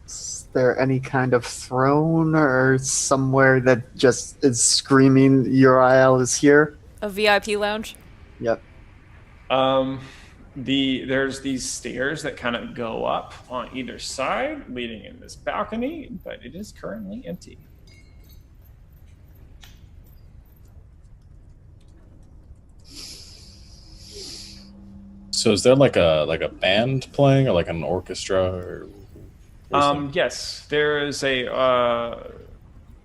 Is there any kind of throne or somewhere that just is screaming Uriel is here? A VIP lounge? Yep. There's these stairs that kind of go up on either side, leading in this balcony, but it is currently empty. So is there like a band playing or like an orchestra or? Yes, there's an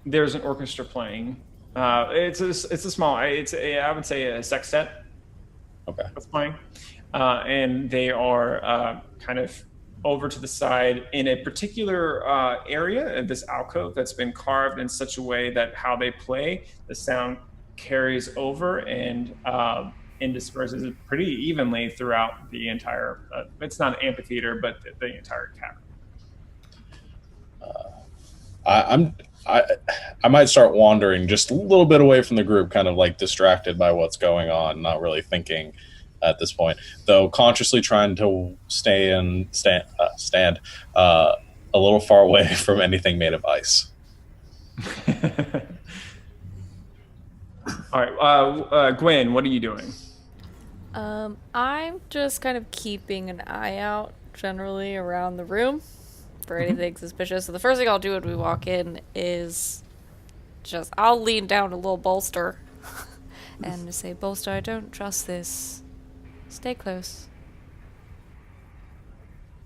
orchestra playing. It's a small. I would say a sextet. Okay. That's playing, and they are kind of over to the side in a particular area, this alcove that's been carved in such a way that how they play, the sound carries over and disperses pretty evenly throughout the entire. It's not an amphitheater, but the entire cavern. I might start wandering just a little bit away from the group, kind of like distracted by what's going on, not really thinking at this point, though consciously trying to stand a little far away from anything made of ice. All right, Gwen, what are you doing? I'm just kind of keeping an eye out generally around the room for anything suspicious. So the first thing I'll do when we walk in is I'll lean down a little bolster and say, "Bolster, I don't trust this. Stay close."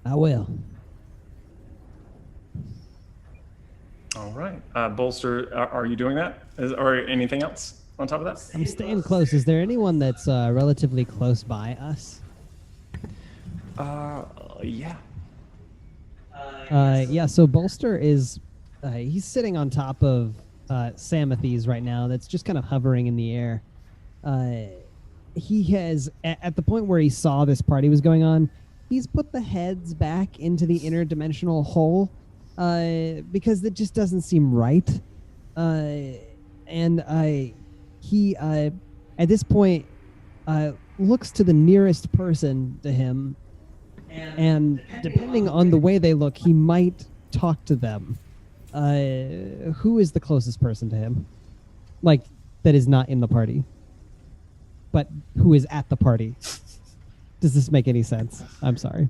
I will. All right, Bolster, are you doing that? Or anything else on top of that? I'm staying close. Is there anyone that's relatively close by us? Yeah. Yeah, so Bolster is he's sitting on top of Samathes right now. That's just kind of hovering in the air. He has, at the point where he saw this party was going on, he's put the heads back into the interdimensional hole because it just doesn't seem right. And he at this point looks to the nearest person to him, and depending on the way they look, he might talk to them. Who is the closest person to him? Like, that is not in the party, but who is at the party? Does this make any sense? I'm sorry.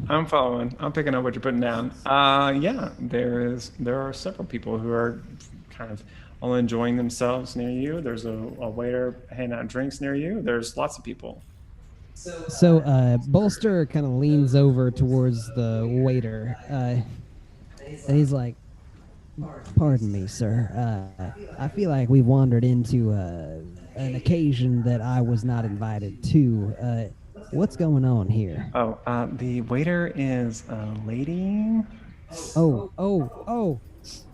I'm following. I'm picking up what you're putting down. Yeah, there are several people who are kind of all enjoying themselves near you. There's a waiter handing out drinks near you. There's lots of people. So Bolster kind of leans over towards the waiter, and he's like, "Pardon me, sir. I feel like we wandered into an occasion that I was not invited to. What's going on here?" Oh, the waiter is a lady. Oh!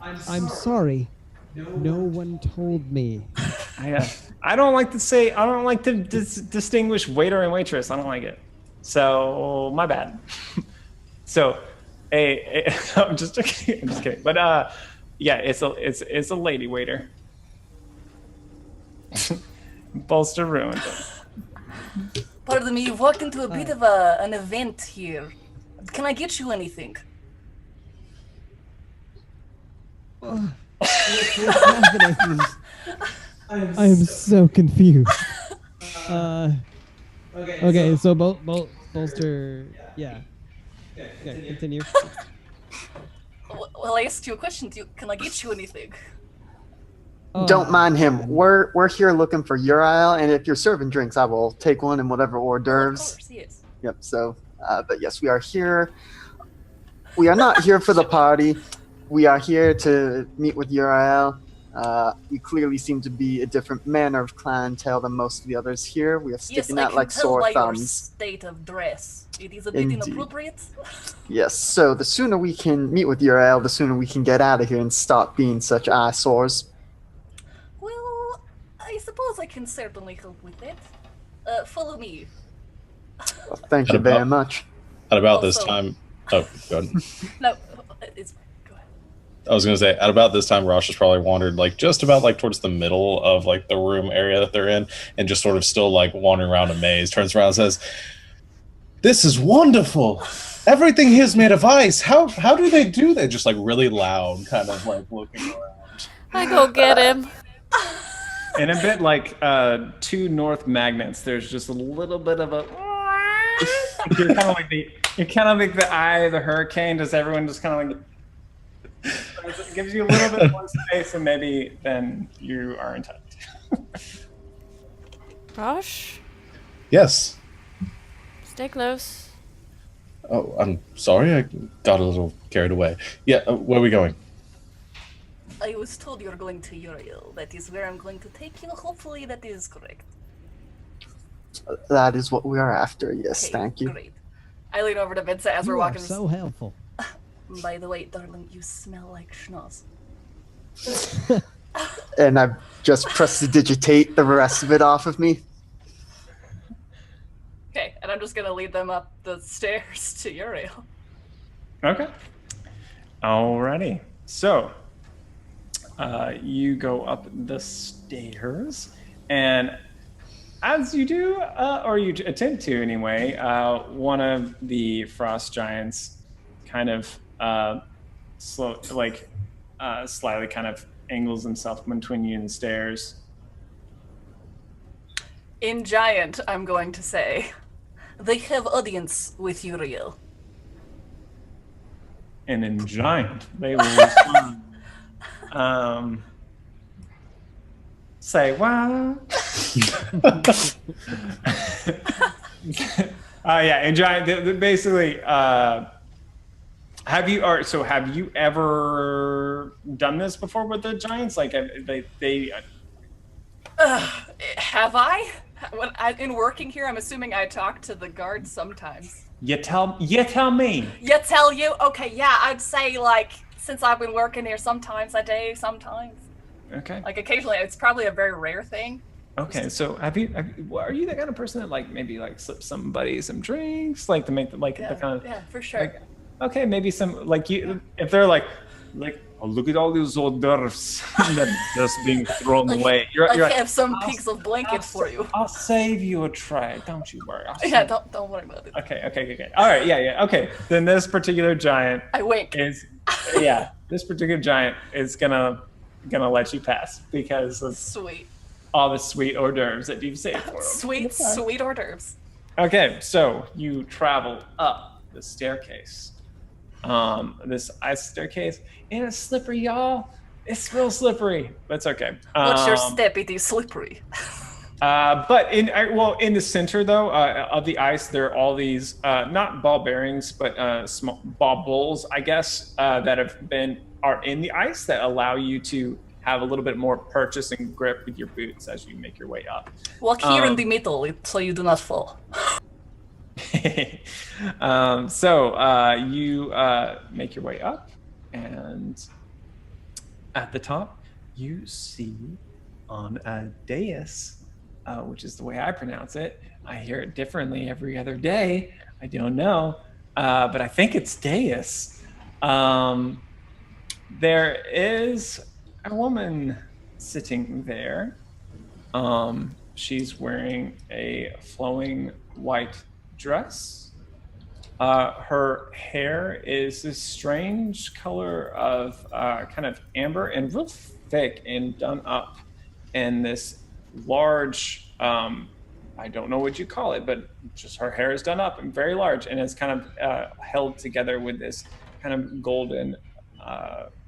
I'm sorry. No one told me. I don't like to say. I don't like to distinguish waiter and waitress. I don't like it. So my bad. So, I'm just kidding. But yeah, it's a lady waiter. Bolster ruined it. Pardon me, you've walked into a bit of an event here. Can I get you anything? What's happening? I am so confused. Okay, so Bolster, yeah. Okay, continue. Well, I asked you a question. Can I get you anything? Don't mind him. We're here looking for Uriel, and if you're serving drinks, I will take one and whatever hors d'oeuvres. Of course, yes. Yep. So, but yes, we are here. We are not here for the party. We are here to meet with Uriel. We clearly seem to be a different manner of clientele than most of the others here. We are sticking out like sore by thumbs. your state of dress. It is a bit Indeed. inappropriate. Yes. So the sooner we can meet with Uriel, the sooner we can get out of here and stop being such eyesores. Well, I suppose I can certainly help with that. Follow me. Well, thank you very much. At about this Also- time, oh, go ahead. No, it's fine. Go ahead. I was gonna say, at about this time, Rosh has probably wandered like just about like towards the middle of like the room area that they're in, and just sort of still like wandering around a maze. Turns around and says, "This is wonderful. Everything here is made of ice. How do they do that?" Just like really loud, kind of like looking around. I go get him. And a bit like two north magnets, there's just a little bit of a. You're kind of like the eye of the hurricane. Does everyone just kind of like? It gives you a little bit more space, and maybe then you are in touch. Rosh, Yes. stay close. Oh, I'm sorry. I got a little carried away. Yeah. Where are we going? I was told you were going to Uriel. That is where I'm going to take you. Hopefully that is correct. That is what we are after. Yes, Okay, thank you. Great. I lean over to Vincent as we're You are walking. so helpful. By the way, darling, you smell like schnoz. And I've just prestidigitate the rest of it off of me. Okay, and I'm just gonna lead them up the stairs to Uriel. Okay. Alrighty. So, you go up the stairs, and as you do, or you attempt to anyway, one of the frost giants kind of slightly kind of angles himself between you and the stairs. In giant, I'm going to say, they have audience with Uriel. And in giant, they will respond. Say what? Yeah, in giant, basically, have you ever done this before with the giants? Like, Have I? In working here, I'm assuming I talk to the guards sometimes. you tell me. Yeah, tell you? Okay, yeah, I'd say, like, since I've been working here, sometimes I do, sometimes. Okay. Like, occasionally, it's probably a very rare thing. Okay, so are you the kind of person that like maybe like slip somebody some drinks, like to make the like Yeah, the kind of yeah, for sure. like, okay, maybe some like you if they're like like, oh, look at all these hors d'oeuvres that are just being thrown away. You're I like, have some piece of blanket for you. I'll save you a tray. Don't you worry. Yeah, don't worry about it. Okay. All right, yeah. Okay, then this particular giant I wink. is, this particular giant is gonna let you pass because of Sweet. all the sweet hors d'oeuvres that you've saved for him. Sweet hors d'oeuvres. Okay, so you travel up the staircase. This ice staircase, and it's slippery, y'all. It's real slippery, but it's okay. What's your step? It is slippery. But in the center though of the ice, there are all these not ball bearings, but small ball bowls, I guess, that are in the ice that allow you to have a little bit more purchasing grip with your boots as you make your way up. Walk here in the middle so you do not fall. So you make your way up, and at the top, you see on a dais, which is the way I pronounce it. I hear it differently every other day. I don't know, but I think it's dais. There is a woman sitting there. She's wearing a flowing white dress. Her hair is this strange color of kind of amber and real thick and done up in this large, I don't know what you call it, but just her hair is done up and very large, and it's kind of held together with this kind of golden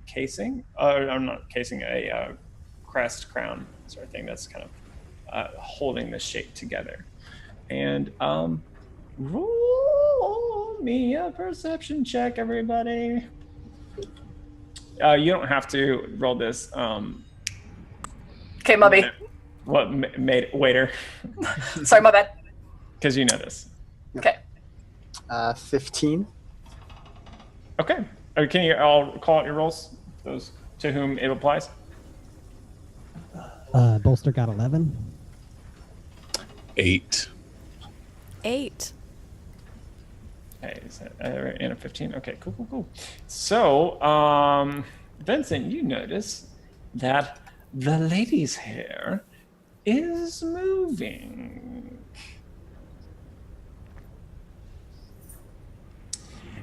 casing. I'm not casing, a crest crown sort of thing that's kind of holding the shape together. And roll me a perception check, everybody. You don't have to roll this. Okay, my bad. What made waiter? Sorry, my bad. Because you know this. Okay. 15. Okay. Can you all call out your rolls? Those to whom it applies. Bolster got 11. 8. 8. Okay, and a 15. Okay, cool. So, Vincent, you notice that the lady's hair is moving.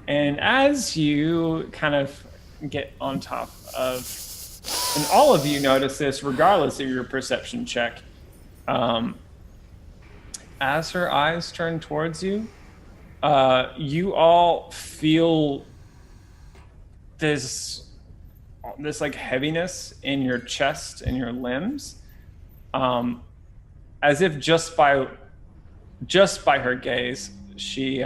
And as you kind of get on top of, and all of you notice this regardless of your perception check, as her eyes turn towards you, you all feel this like heaviness in your chest and your limbs, as if just by her gaze, she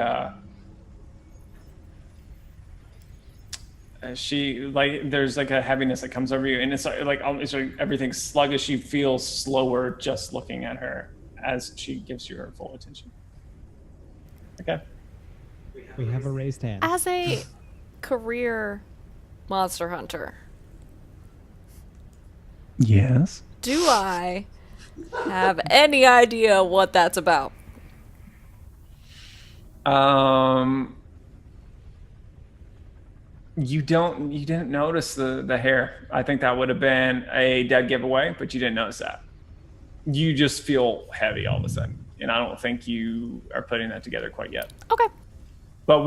like there's like a heaviness that comes over you, and it's like everything's sluggish. You feel slower just looking at her as she gives you her full attention. Okay. We have a raised hand. As a career monster hunter, Yes. do I have any idea what that's about? You didn't notice the hair. I think that would have been a dead giveaway, but you didn't notice that. You just feel heavy all of a sudden, and I don't think you are putting that together quite yet. Okay. But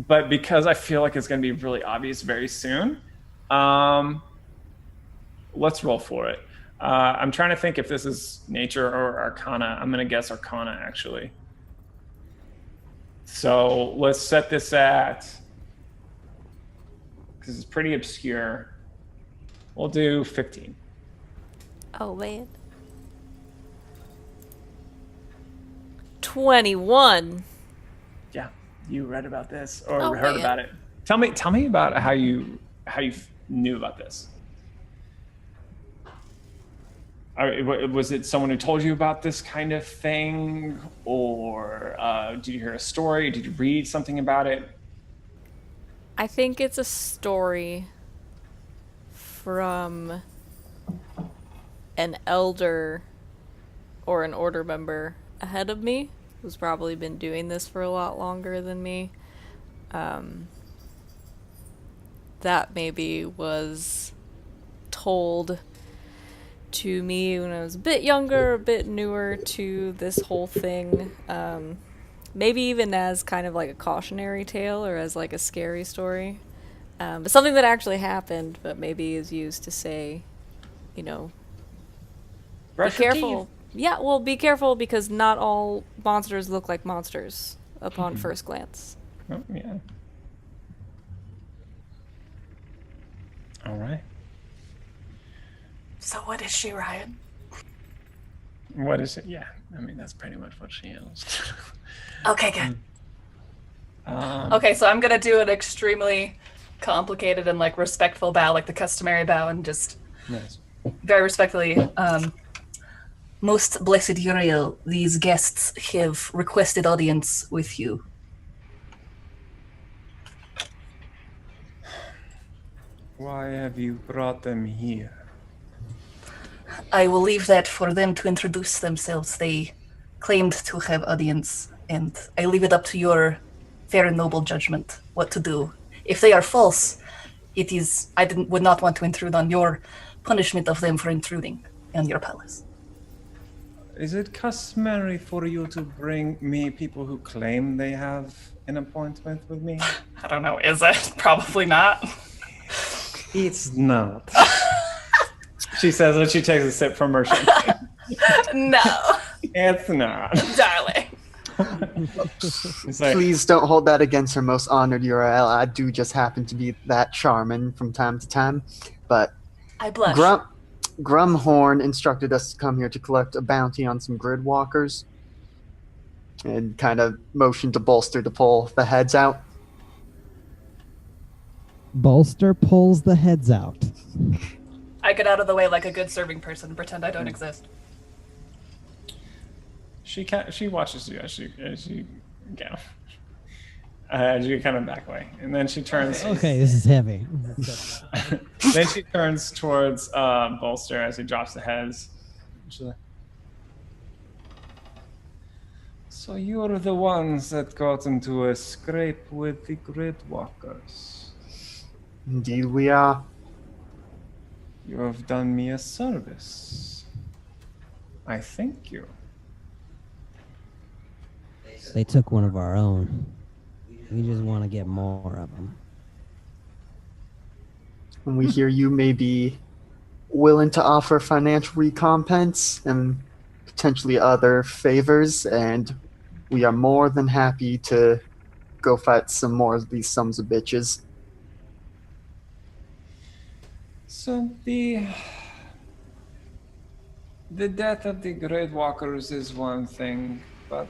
but because I feel like it's going to be really obvious very soon, let's roll for it. I'm trying to think if this is nature or arcana. I'm going to guess arcana, actually. So let's set this at, because it's pretty obscure, we'll do 15. Oh, man. 21. Yeah, you read about this or Oh, heard man. about it. Tell me about how you knew about this. Was it someone who told you about this kind of thing, or did you hear a story? Did you read something about it? I think it's a story from an elder or an order member ahead of me who's probably been doing this for a lot longer than me. That that maybe was told to me when I was a bit younger, a bit newer to this whole thing. Maybe even as kind of like a cautionary tale or as like a scary story. But something that actually happened, but maybe is used to say, you know, Brush be your careful. teeth. Yeah, well, be careful because not all monsters look like monsters upon first glance. Oh, yeah. All right. So what is she, Ryan? What is it? Yeah, I mean that's pretty much what she is. Okay, good. Um, Okay, so I'm gonna do an extremely complicated and like respectful bow, like the customary bow, and just Yes. very respectfully. Most blessed Uriel, these guests have requested audience with you. Why have you brought them here? I will leave that for them to introduce themselves. They claimed to have audience, and I leave it up to your fair and noble judgment what to do. If they are false, it is would not want to intrude on your punishment of them for intruding on your palace. Is it customary for you to bring me people who claim they have an appointment with me? I don't know, is it? Probably not. It's not. She says as she takes a sip from her champagne. No, It's not. darling. It's like, Please don't hold that against her most honored URL. I do just happen to be that charming from time to time. But I blush. Grumhorn instructed us to come here to collect a bounty on some grid walkers. And kind of motioned to Bolster to pull the heads out. Bolster pulls the heads out. I get out of the way like a good serving person, pretend I don't exist. she watches you as you go. As you kind of back away, and then she turns. Okay, this is heavy. Then she turns towards Bolster as he drops the heads. She's like, so you're the ones that got into a scrape with the grid walkers. Indeed we are. You have done me a service. I thank you. They took one of our own. We just want to get more of them. And we hear you may be willing to offer financial recompense and potentially other favors, and we are more than happy to go fight some more of these sons of bitches. So the death of the Great Walkers is one thing, but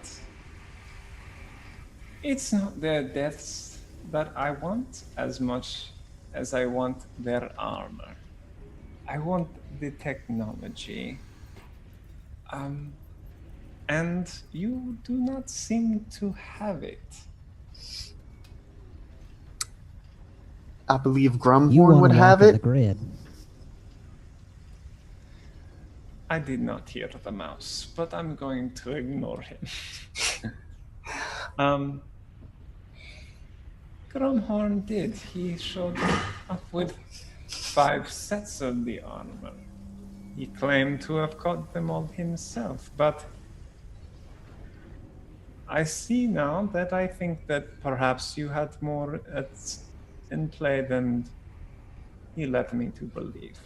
it's not their deaths that I want as much as I want their armor. I want the technology. And you do not seem to have it. I believe You Grumhorn want would to have walk on the it. grid. I did not hear the mouse, but I'm going to ignore him. Grumhorn did. He showed up with 5 sets of the armor. He claimed to have caught them all himself, but I see now that I think that perhaps you had more in play than he led me to believe.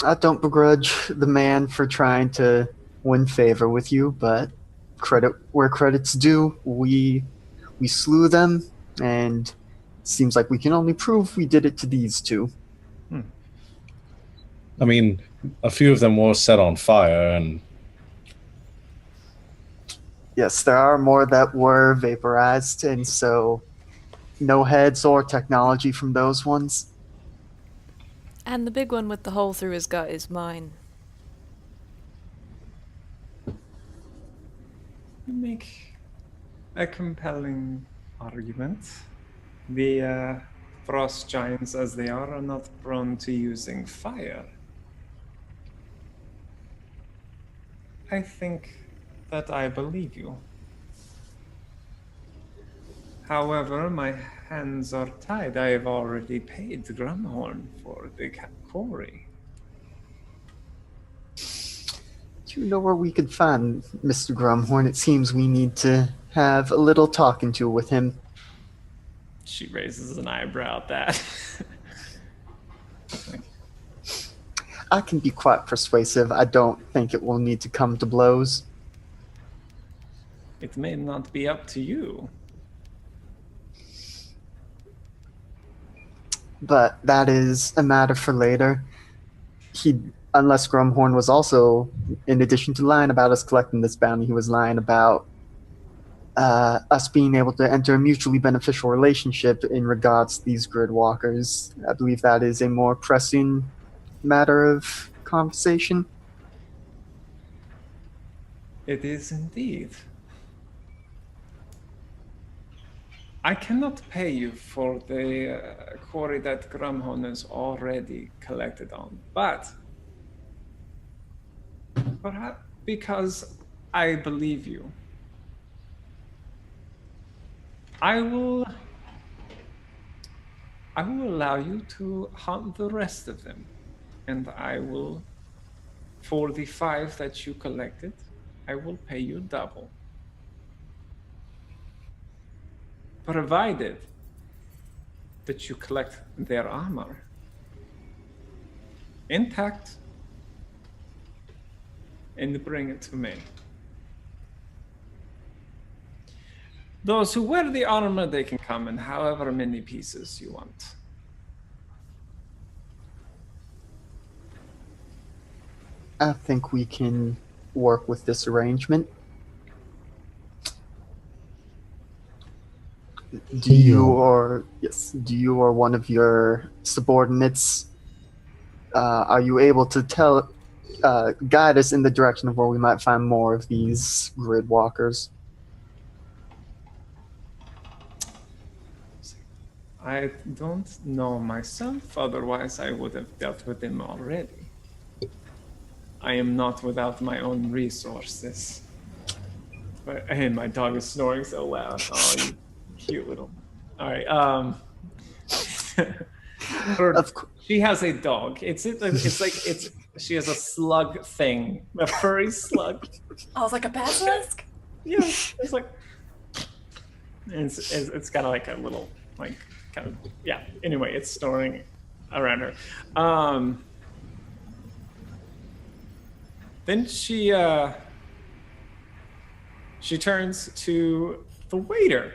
I don't begrudge the man for trying to win favor with you, but credit where credit's due. We slew them, and it seems like we can only prove we did it to these two. I mean, a few of them were set on fire, and Yes, there are more that were vaporized, and so no heads or technology from those ones. And the big one with the hole through his gut is mine. You make a compelling argument. The frost giants, as they are not prone to using fire. I think that I believe you. However, my hands are tied. I have already paid Grumhorn for the quarry. Do you know where we could find Mr. Grumhorn? It seems we need to have a little talking to with him. She raises an eyebrow at that. I can be quite persuasive. I don't think it will need to come to blows. It may not be up to you. But that is a matter for later. Unless Grumhorn was also, in addition to lying about us collecting this bounty, he was lying about us being able to enter a mutually beneficial relationship in regards to these grid walkers. I believe that is a more pressing matter of conversation. It is indeed. I cannot pay you for the quarry that Grumhorn has already collected on, but perhaps because I believe you, I will allow you to hunt the rest of them, and I will, for the 5 that you collected, I will pay you double. Provided that you collect their armor intact and bring it to me. Those who wear the armor, they can come in however many pieces you want. I think we can work with this arrangement. Do you or one of your subordinates, are you able to guide us in the direction of where we might find more of these grid walkers? I don't know myself, otherwise I would have dealt with them already. I am not without my own resources. But hey, my dog is snoring so loud. Oh, you cute little. All right. She has a dog. She has a slug thing, a furry slug. Oh, it's like a basilisk? Yeah, it's like. It's kind of like a little yeah. Anyway, it's snoring around her. Then she turns to the waiter.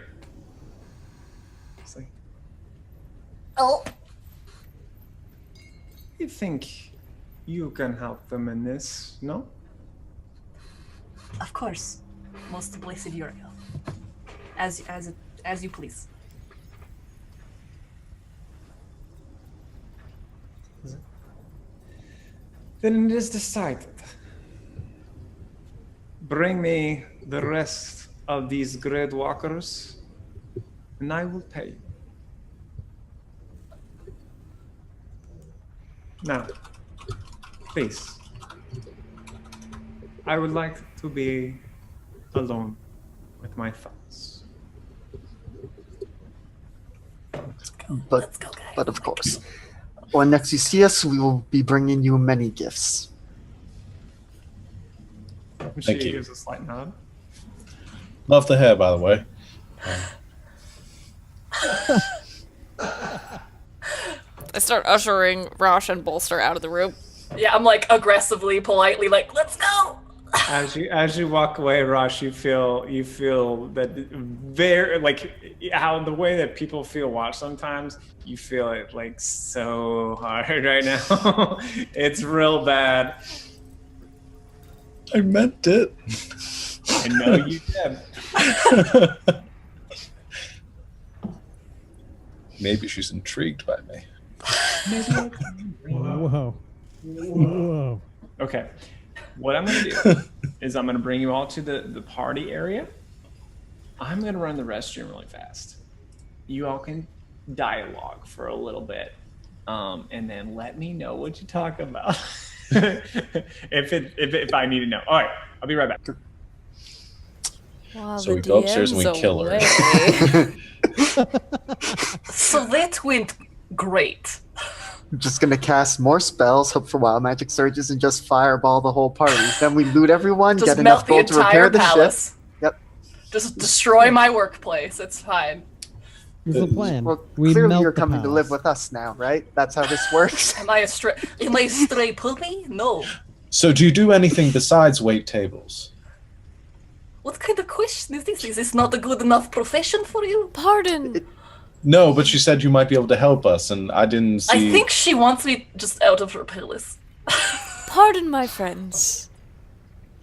She's like, Oh. I think you can help them in this, no? Of course. Most blessed Uriel. As you please. Then it is decided. Bring me the rest of these grid walkers, and I will pay you. Now, please, I would like to be alone with my thoughts. But of course, when next you see us, we will be bringing you many gifts. She gives a slight nod. Love the hair, by the way. I start ushering Rosh and Bolster out of the room. Yeah, I'm like aggressively, politely, like, let's go. As you walk away, Rosh, you feel that very like how the way that people feel watched sometimes. You feel it like so hard right now. It's real bad. I meant it. I know you did. Maybe she's intrigued by me. Whoa. Okay. What I'm going to do is I'm going to bring you all to the party area. I'm going to run the restroom really fast. You all can dialogue for a little bit, and then let me know what you talk about. if I need to know. All right, I'll be right back. While So the we go upstairs and we DM's kill her. away. So that went great. I'm just gonna cast more spells, hope for wild magic surges, and just fireball the whole party. Then we loot everyone, Just get melt enough the gold to repair entire the ship. palace. Yep. Just destroy my workplace. It's fine. This is the plan. Well, We clearly melt you're the coming to live palace. with us now, right? That's how this works. Am I a stray puppy? No. So do you do anything besides wait tables? What kind of question is this? Is this not a good enough profession for you? Pardon. No, but you said you might be able to help us, and I didn't see. I think she wants me just out of her palace. Pardon, my friends.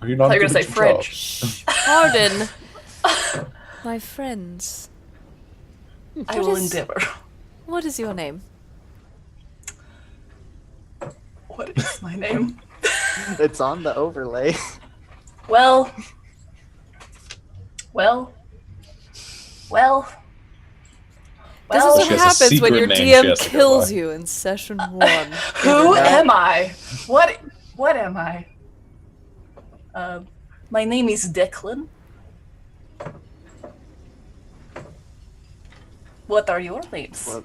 Are you not I thought you were good gonna at say your job? Shh. Pardon, my friends. I will endeavor. What is your name? What is my name? It's on the overlay. Well. This is Well, what She has a happens when secret your name she DM has to go kills by. you in session 1. who am I? What am I? My name is Declan. What are your names? Well,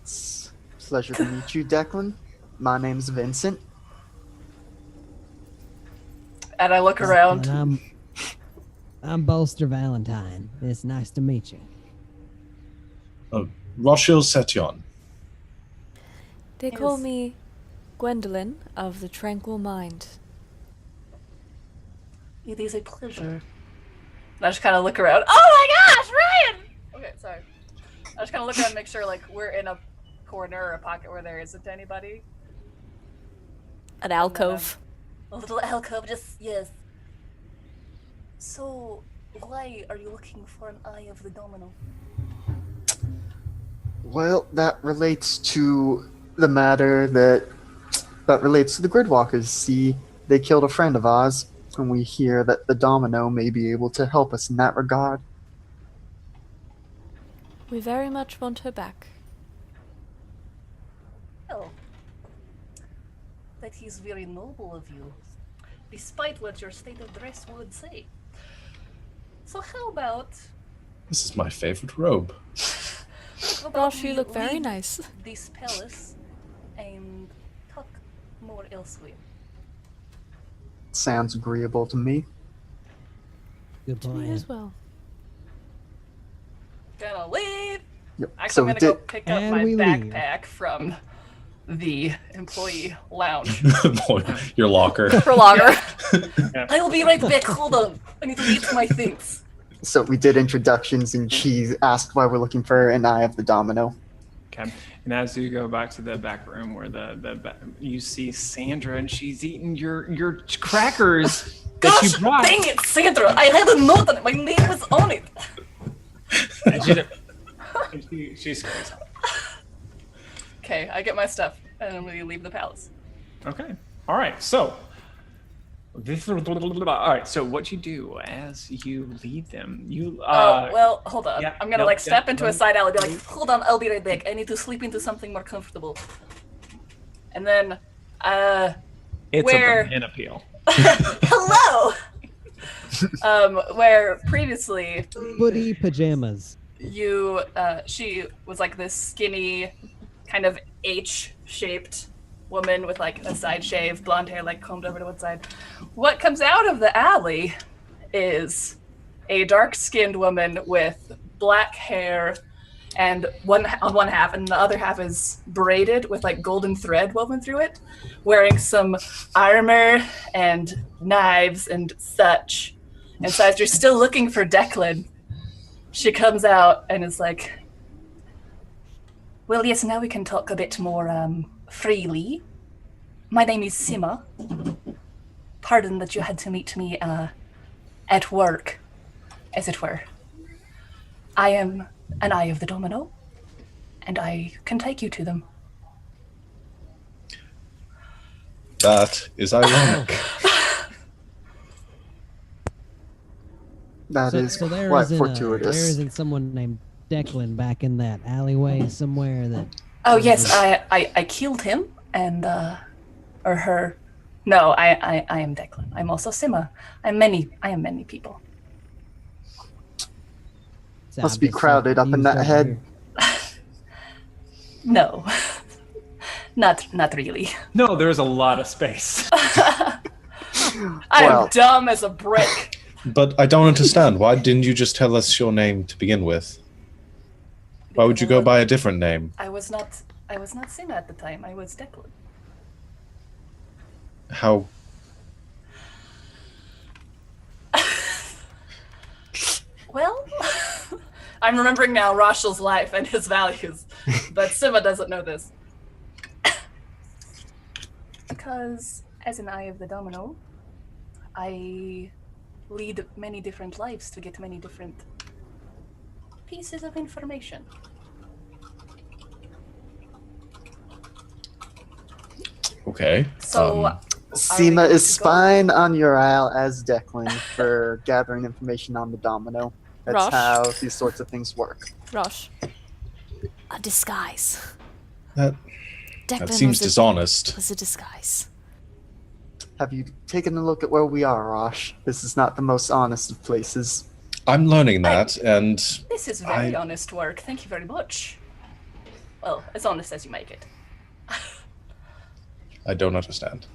it's a pleasure to meet you, Declan. My name's Vincent. And I look around. And I'm Bolster Valentine. It's nice to meet you. Rochelle Setion. They call Yes. me Gwendolyn of the Tranquil Mind. It is a pleasure. And I just kind of look around. Oh my gosh, Ryan! Okay, sorry. I just kind of look around and make sure, like, we're in a corner or a pocket where there isn't anybody. An alcove. A little alcove, just, yes. So, why are you looking for an Eye of the Domino? Well, that relates to the matter that relates to the Gridwalkers. See, they killed a friend of ours, and we hear that the Domino may be able to help us in that regard. We very much want her back. Well, that is very noble of you, despite what your state of dress would say. So how about This is my favorite robe. Gosh, you we look very leave nice. this palace and talk more elsewhere? Sounds agreeable to me. Good To me plan. as well. Gonna leave. Yep. Actually, So I'm we gonna go did. pick up And my we leave. backpack from the employee lounge. Your locker. For longer. I will be right back. Hold on. I need to get my things. So we did introductions, and she asked why we're looking for an Eye of the Domino. Okay. And as you go back to the back room where you see Sandra, and she's eating your crackers that Gosh, you brought. dang it, Sandra! I had a note on it. My name was on it. And she screams. Okay, I get my stuff, and then we leave the palace. Okay. All right. So. All right. So what you do as you leave them, you Oh, well, hold on. yeah, I'm gonna no, step yeah, into no. a side alley, be like, hold on, I'll be right back. I need to sleep into something more comfortable. And then, it's where- a banana peel. hello! Where previously Footy pajamas. she was like this skinny, kind of H-shaped woman with like a side shave, blonde hair like combed over to one side. What comes out of the alley is a dark-skinned woman with black hair and on one half, and the other half is braided with like golden thread woven through it, wearing some armor and knives and such. And so as you're still looking for Declan, she comes out and is like, well, yes, now we can talk a bit more freely. My name is Sima. Pardon that you had to meet me at work, as it were. I am an Eye of the Domino, and I can take you to them. That is ironic. That is So there quite isn't fortuitous. there isn't someone named Declan back in that alleyway somewhere that. Oh yes, I killed him and or her. No, I am Declan. I'm also Sima. I am many people. Must be crowded up in that head. No. Not really. No, there's a lot of space. I am dumb as a brick. But I don't understand. Why didn't you just tell us your name to begin with? Why would you go by a different name? I was not Sima at the time. I was Declan. How? Well, I'm remembering now Rashal's life and his values, but Sima doesn't know this. Because, as an Eye of the Domino, I lead many different lives to get many different pieces of information. Okay. So, Seema is spying on Uriel as Declan for gathering information on the domino. That's Rosh. how these sorts of things work. Rosh. A disguise. That Declan seems dishonest. was a disguise. Have you taken a look at where we are, Rosh? This is not the most honest of places. I'm learning that, and this is very honest work. Thank you very much. Well, as honest as you make it. I don't understand.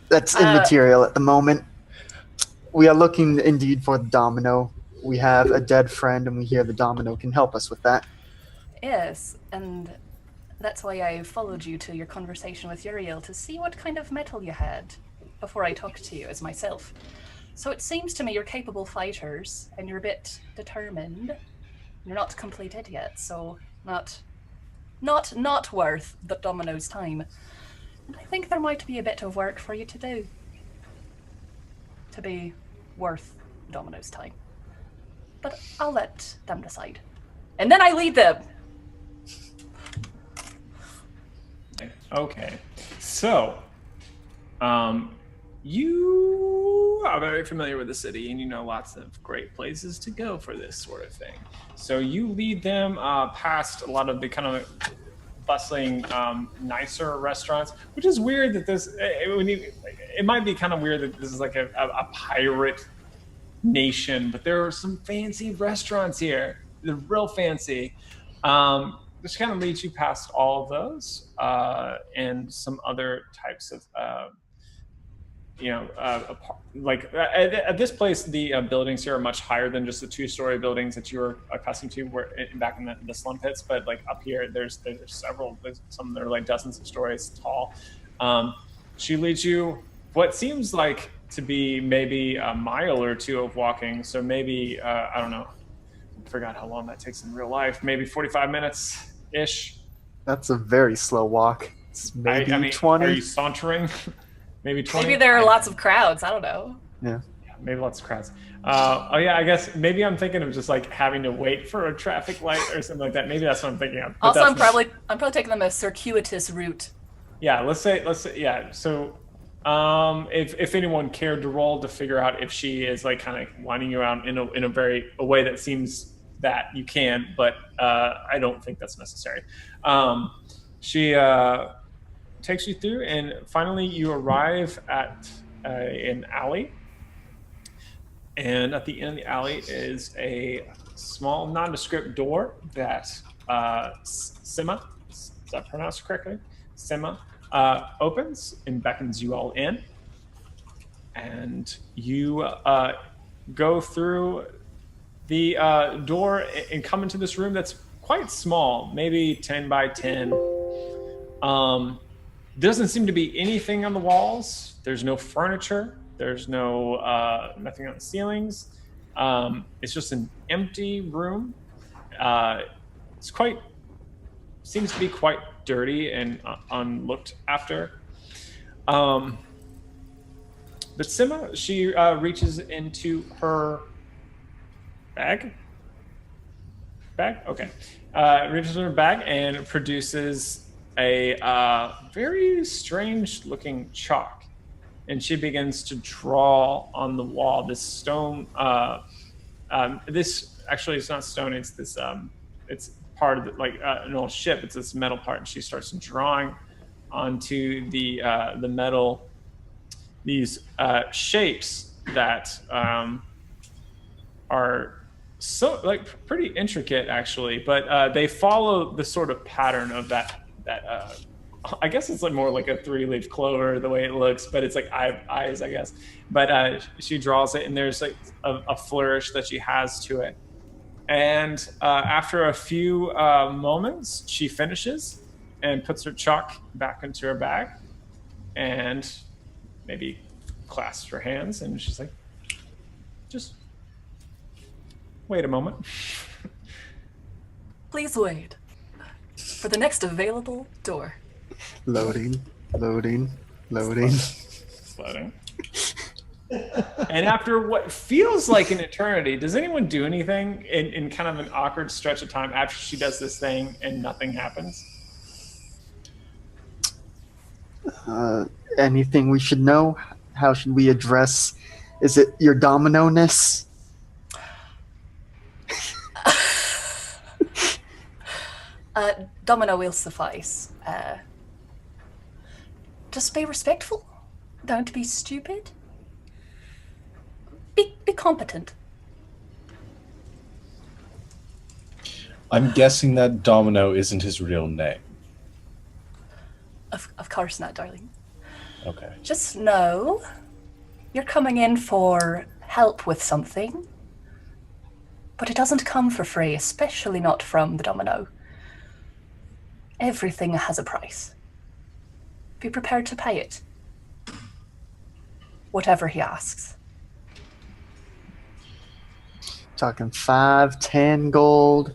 That's immaterial at the moment. We are looking indeed for the domino. We have a dead friend, and we hear the domino can help us with that. Yes, and that's why I followed you to your conversation with Uriel to see what kind of metal you had before I talked to you as myself. So it seems to me you're capable fighters, and you're a bit determined. You're not completed yet, so not worth the domino's time. And I think there might be a bit of work for you to do to be worth domino's time. But I'll let them decide. And then I lead them. Okay. So, you are very familiar with the city, and you know lots of great places to go for this sort of thing. So you lead them past a lot of the kind of bustling, nicer restaurants, which is weird that this. It might be kind of weird that this is like a pirate nation, but there are some fancy restaurants here. They're real fancy. This kind of leads you past all of those and some other types of, like at this place, the buildings here are much higher than just the two-story buildings that you were accustomed to back in the slum pits. But like up here, there's several. Some that are like dozens of stories tall. She leads you what seems like to be maybe a mile or two of walking. So maybe I don't know. I forgot how long that takes in real life. Maybe 45 minutes ish. That's a very slow walk. It's maybe I mean, 20. Are you sauntering? Maybe 20. Maybe there are lots of crowds. I don't know. Yeah. Maybe lots of crowds. Oh yeah, I guess maybe I'm thinking of just like having to wait for a traffic light or something like that. Maybe that's what I'm thinking of. Also, I'm probably taking them a circuitous route. Yeah, let's say yeah. So, if anyone cared to roll to figure out if she is like kind of winding you around in a way that seems that you can, but I don't think that's necessary. She takes you through, and finally you arrive at an alley. And at the end of the alley is a small nondescript door that Sima, is that pronounced correctly? Sima opens and beckons you all in. And you go through the door and come into this room that's quite small, maybe 10 by 10. Doesn't seem to be anything on the walls. There's no furniture. There's no nothing on the ceilings. It's just an empty room. Seems to be quite dirty and unlooked after. But Sima, she reaches into her bag. Okay. Reaches in her bag and produces a very strange looking chalk. And she begins to draw on the wall this stone. This actually is not stone. It's this. It's part of an old ship. It's this metal part, and she starts drawing onto the metal these shapes that are so like pretty intricate actually, but they follow the sort of pattern of that I guess it's like more like a 3-leaf clover the way it looks, but it's like eyes, I guess. But she draws it, and there's like a flourish that she has to it. And after a few moments, she finishes and puts her chalk back into her bag, and maybe clasps her hands, and she's like, "Just wait a moment." Please wait for the next available door. Loading. Floating. And after what feels like an eternity, does anyone do anything in kind of an awkward stretch of time after she does this thing and nothing happens? Anything we should know? How should we address? Is it your domino-ness? Domino will suffice. Just be respectful. Don't be stupid. Be competent. I'm guessing that Domino isn't his real name. Of course not, darling. Okay. Just know you're coming in for help with something, but it doesn't come for free, especially not from the Domino. Everything has a price. Be prepared to pay it. Whatever he asks. Talking 5, 10 gold.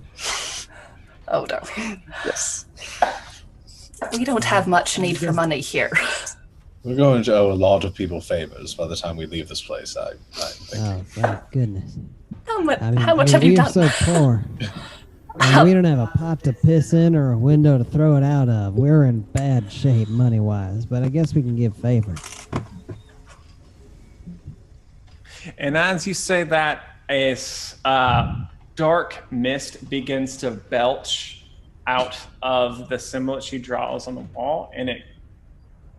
Oh, darling. Yes. We don't have much need for money here. We're going to owe a lot of people favors by the time we leave this place, I think. Oh, thank goodness. How much I have mean, you we're done? so poor. I mean, we don't have a pot to piss in or a window to throw it out of. We're in bad shape money-wise, but I guess we can give favors. And as you say that, a dark mist begins to belch out of the symbol that she draws on the wall, and it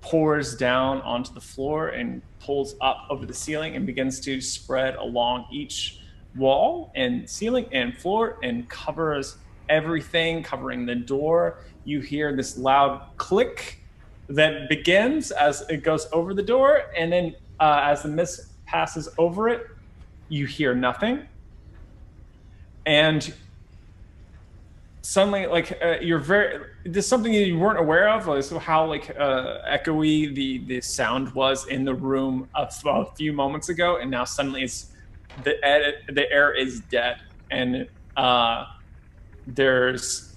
pours down onto the floor and pulls up over the ceiling and begins to spread along each wall and ceiling and floor and covers everything, covering the door. You hear this loud click that begins as it goes over the door, and then as the mist passes over it, you hear nothing. And suddenly, like there's something that you weren't aware of, like so how echoey the sound was in the room a few moments ago, and now suddenly it's the air is dead, and there's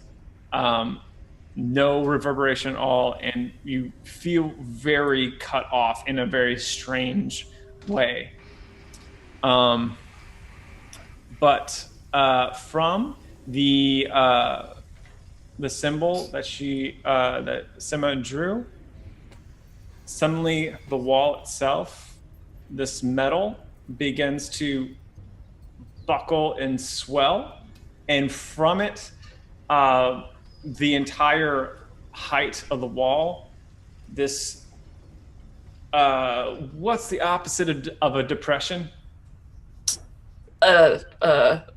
no reverberation at all, and you feel very cut off in a very strange way. But from the symbol that that Sima drew, suddenly the wall itself, this metal, begins to buckle and swell, and from it, the entire height of the wall, this what's the opposite of a depression?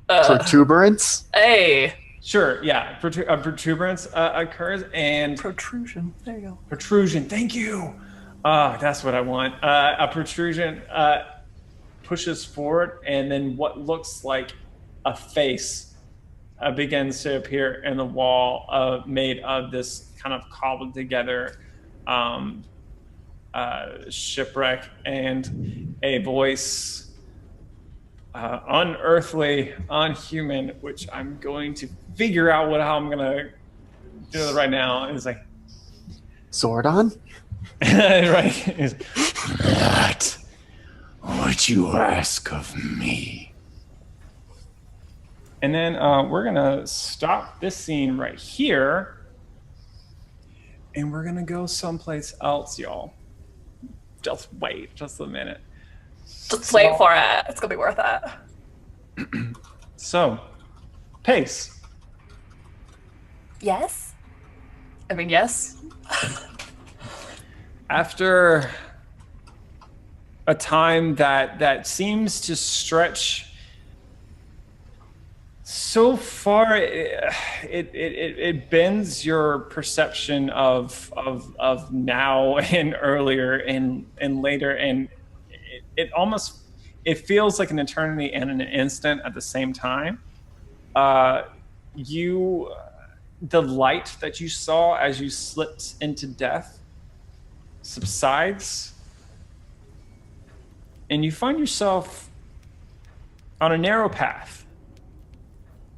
Protuberance? Hey. Sure, yeah. A protuberance occurs, and Protrusion. There you go. protrusion. Thank you. That's what I want. A protrusion pushes forward, and then what looks like a face begins to appear in the wall, made of this kind of cobbled together shipwreck, and a voice, unearthly, unhuman, which I'm going to figure out how I'm gonna do it right now. It's like Zordon? right. It's, That what you ask of me. and then we're gonna stop this scene right here, and we're gonna go someplace else, y'all. Just wait, just a minute. Just wait for it. It's gonna be worth it. So, Pace. Yes? I mean, yes. After a time that seems to stretch So far, it bends your perception of now and earlier and later, and it almost it feels like an eternity and an instant at the same time. Uh, you the light that you saw as you slipped into death subsides, and you find yourself on a narrow path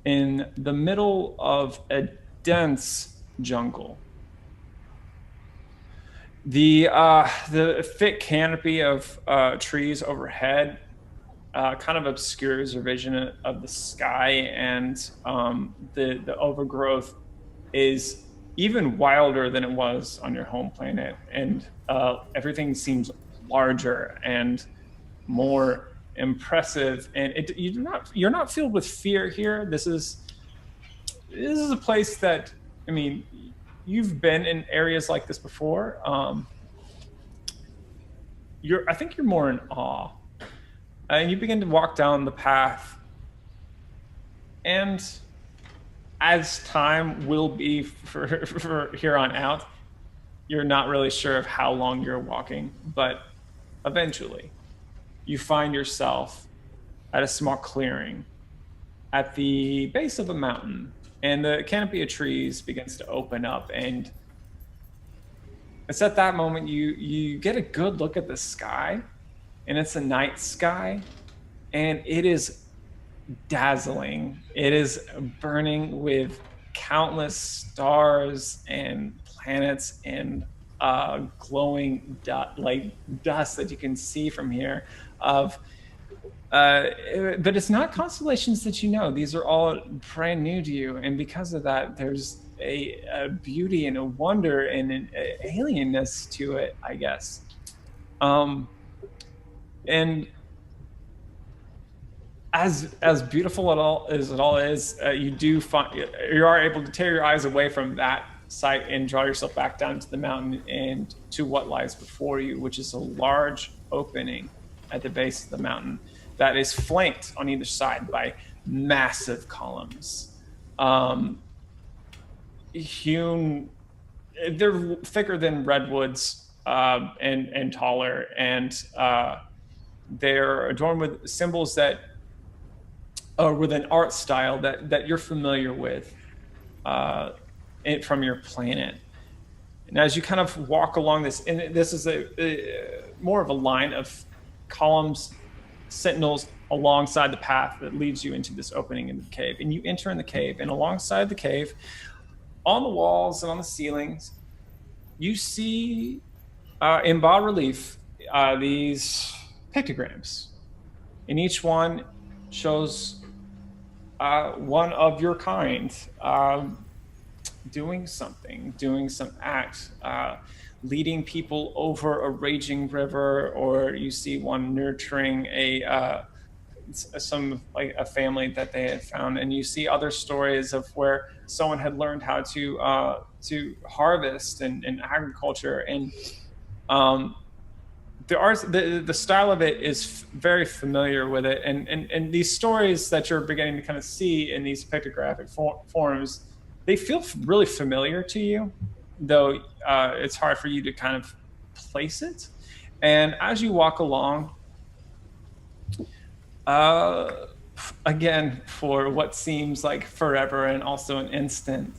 in the middle of a dense jungle. The thick canopy of trees overhead kind of obscures your vision of the sky, and the overgrowth is even wilder than it was on your home planet, and everything seems larger and more impressive. And you're not filled with fear here. This is a place that, I mean, you've been in areas like this before. I think you're more in awe, and you begin to walk down the path, and as time will be for here on out, you're not really sure of how long you're walking, but eventually you find yourself at a small clearing at the base of a mountain, and the canopy of trees begins to open up, and it's at that moment you get a good look at the sky, and it's a night sky, and it is dazzling. It is burning with countless stars and planets and glowing dust that you can see from here. But it's not constellations that you know. These are all brand new to you, and because of that, there's a beauty and a wonder and an alienness to it, I guess. And as beautiful as it all is, you are able to tear your eyes away from that sight and draw yourself back down to the mountain and to what lies before you, which is a large opening at the base of the mountain that is flanked on either side by massive columns. Hewn, they're thicker than redwoods and taller, and they're adorned with symbols that with an art style that you're familiar with from your planet. And as you kind of walk along this, and this is a more of a line of columns, sentinels alongside the path that leads you into this opening in the cave. And you enter in the cave, and alongside the cave, on the walls and on the ceilings, you see in bas relief these pictograms. And each one shows one of your kind doing something, doing some act, leading people over a raging river, or you see one nurturing a family that they had found, and you see other stories of where someone had learned how to harvest and agriculture, and the style of it is very familiar with it, and these stories that you're beginning to kind of see in these pictographic forms, they feel really familiar to you, though it's hard for you to kind of place it. And as you walk along, again, for what seems like forever and also an instant,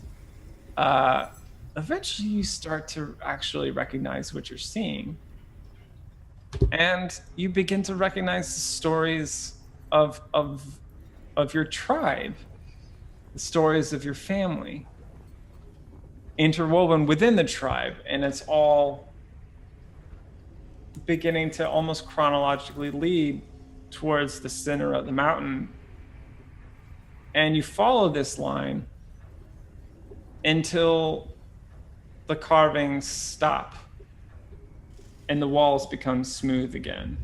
eventually you start to actually recognize what you're seeing. And you begin to recognize the stories of your tribe, the stories of your family, interwoven within the tribe, and it's all beginning to almost chronologically lead towards the center of the mountain. And you follow this line until the carvings stop and the walls become smooth again.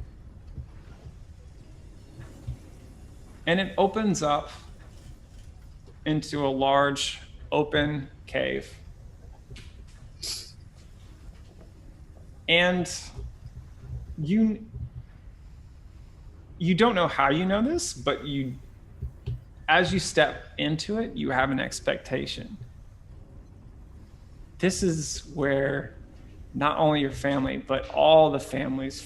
And it opens up into a large open cave. And you don't know how you know this, but as you step into it, you have an expectation. This is where not only your family, but all the families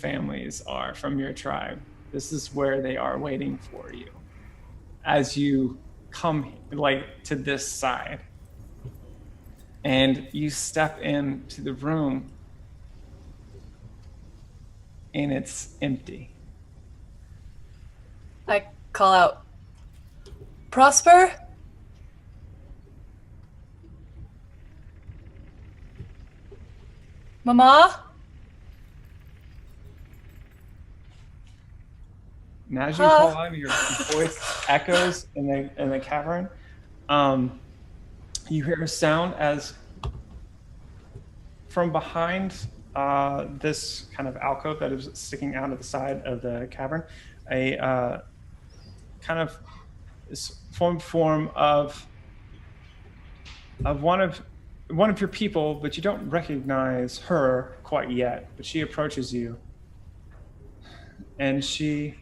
are from your tribe. This is where they are waiting for you as you come like to this side. And you step into the room and it's empty. I call out, Prosper? Mama? And as you call out, your voice echoes in the cavern. You hear a sound as from behind this kind of alcove that is sticking out of the side of the cavern, a kind of form of one of your people, but you don't recognize her quite yet. But she approaches you, and she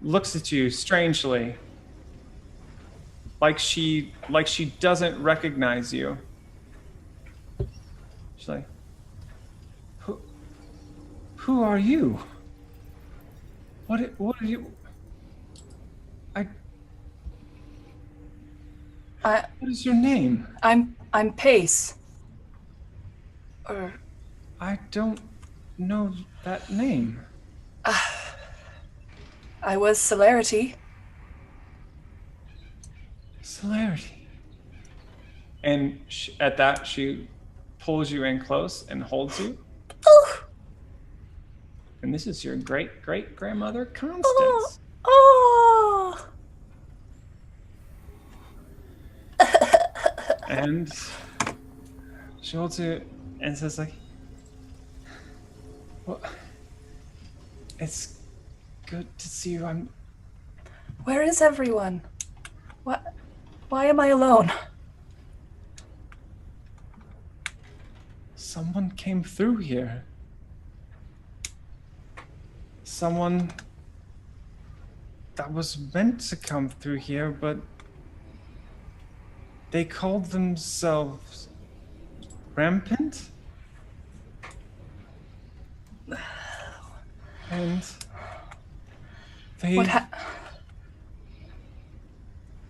looks at you strangely, like she doesn't recognize you. She's like, who are you? What are you? What is your name? I'm Pace. I don't know that name. I was Celerity. Celerity. And at that, she pulls you in close and holds you. Oh. And this is your great-great-grandmother, Constance. Oh. And she holds you and says, like, well, it's good to see you. Where is everyone? What? Why am I alone? Someone came through here. Someone that was meant to come through here, but they called themselves Rampant? And they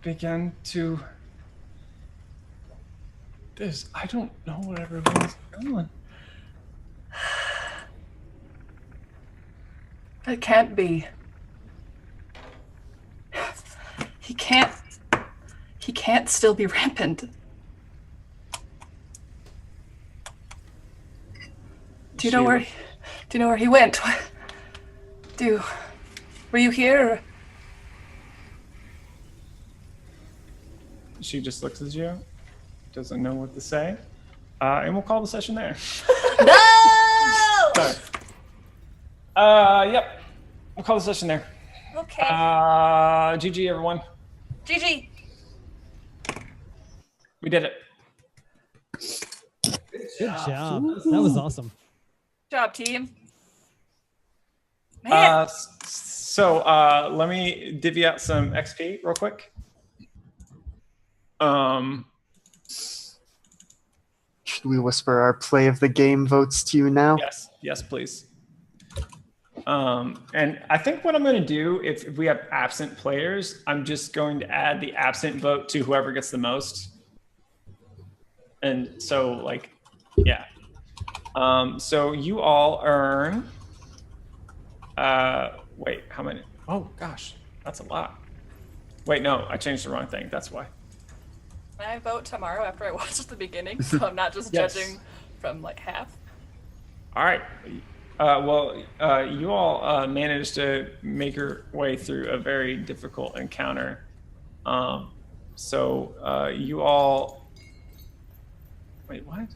began to... I don't know where everyone's going. That can't be. He can't still be rampant. Do you know where he went? Were you here? She just looks at you, doesn't know what to say, and we'll call the session there. No! Yep. We'll call the session there. Okay. GG, everyone. GG. We did it. Good job. That was awesome. Good job, team. Man. So let me divvy out some XP real quick. Should we whisper our play of the game votes to you now? Yes, please. And I think what I'm going to do, if we have absent players, I'm just going to add the absent vote to whoever gets the most. And so, like, yeah. So you all earn. Wait, how many? Oh gosh, that's a lot. Wait, no, I changed the wrong thing. That's why. Can I vote tomorrow after I watch the beginning, so I'm not just judging from like half? All right. You all managed to make your way through a very difficult encounter. So you all... Wait, what?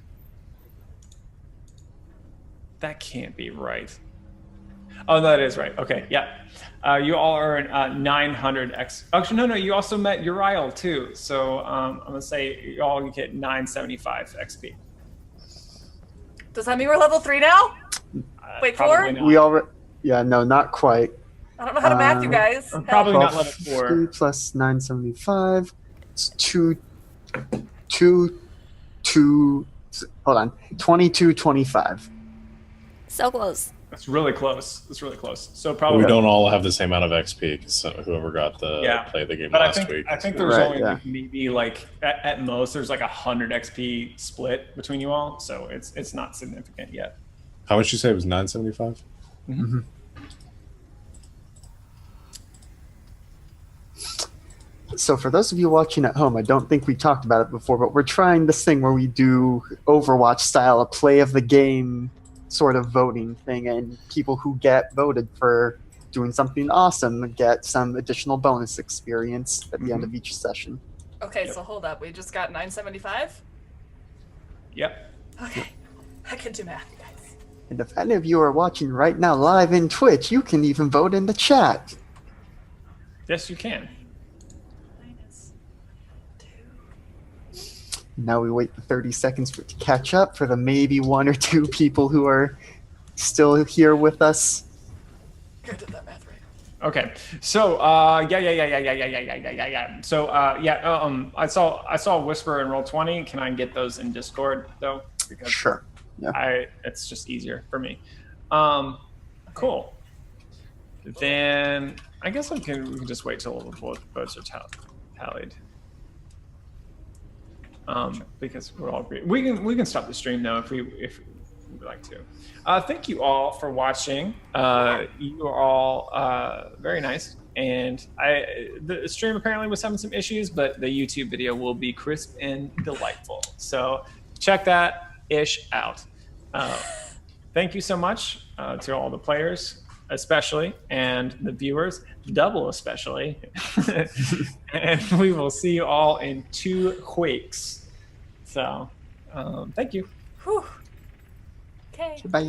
That can't be right. Oh, that is right. Okay, yeah. You all earn 900 X. Actually, no. You also met Uriel too. So I'm gonna say you all get 975 XP. Does that mean we're level 3 now? Wait, 4? We already... Yeah, no, not quite. I don't know how to math, you guys. Probably Help. not level 4. 3 plus 975. It's 2225. So close. That's really close. So But probably we don't all have the same amount of XP because whoever got the play the game but last week. I think there's Right, only yeah. like maybe like at most there's like 100 XP split between you all, so it's not significant yet. How much you say it was 975? Mhm. So for those of you watching at home, I don't think we talked about it before, but we're trying this thing where we do Overwatch style, a play of the game sort of voting thing, and people who get voted for doing something awesome get some additional bonus experience at the end of each session. Okay, so hold up. We just got 975? Yep. Okay. I can do math, you guys. And if any of you are watching right now live in Twitch, you can even vote in the chat. Yes, you can. Now we wait the 30 seconds for it to catch up for the maybe 1 or 2 people who are still here with us. I did that math right. Okay. So yeah. So I saw Whisper and Roll20. Can I get those in Discord though? Because Sure. Yeah. it's just easier for me. Cool. Then I guess we can just wait till the votes are tallied. Because we're all agree. We can stop the stream now if we would like to. Thank you all for watching. You are all very nice, and the stream apparently was having some issues, but the YouTube video will be crisp and delightful. So check that out. Thank you so much to all the players, especially, and the viewers, double especially. And we will see you all in 2 weeks. So, thank you. Whew. Okay. Bye.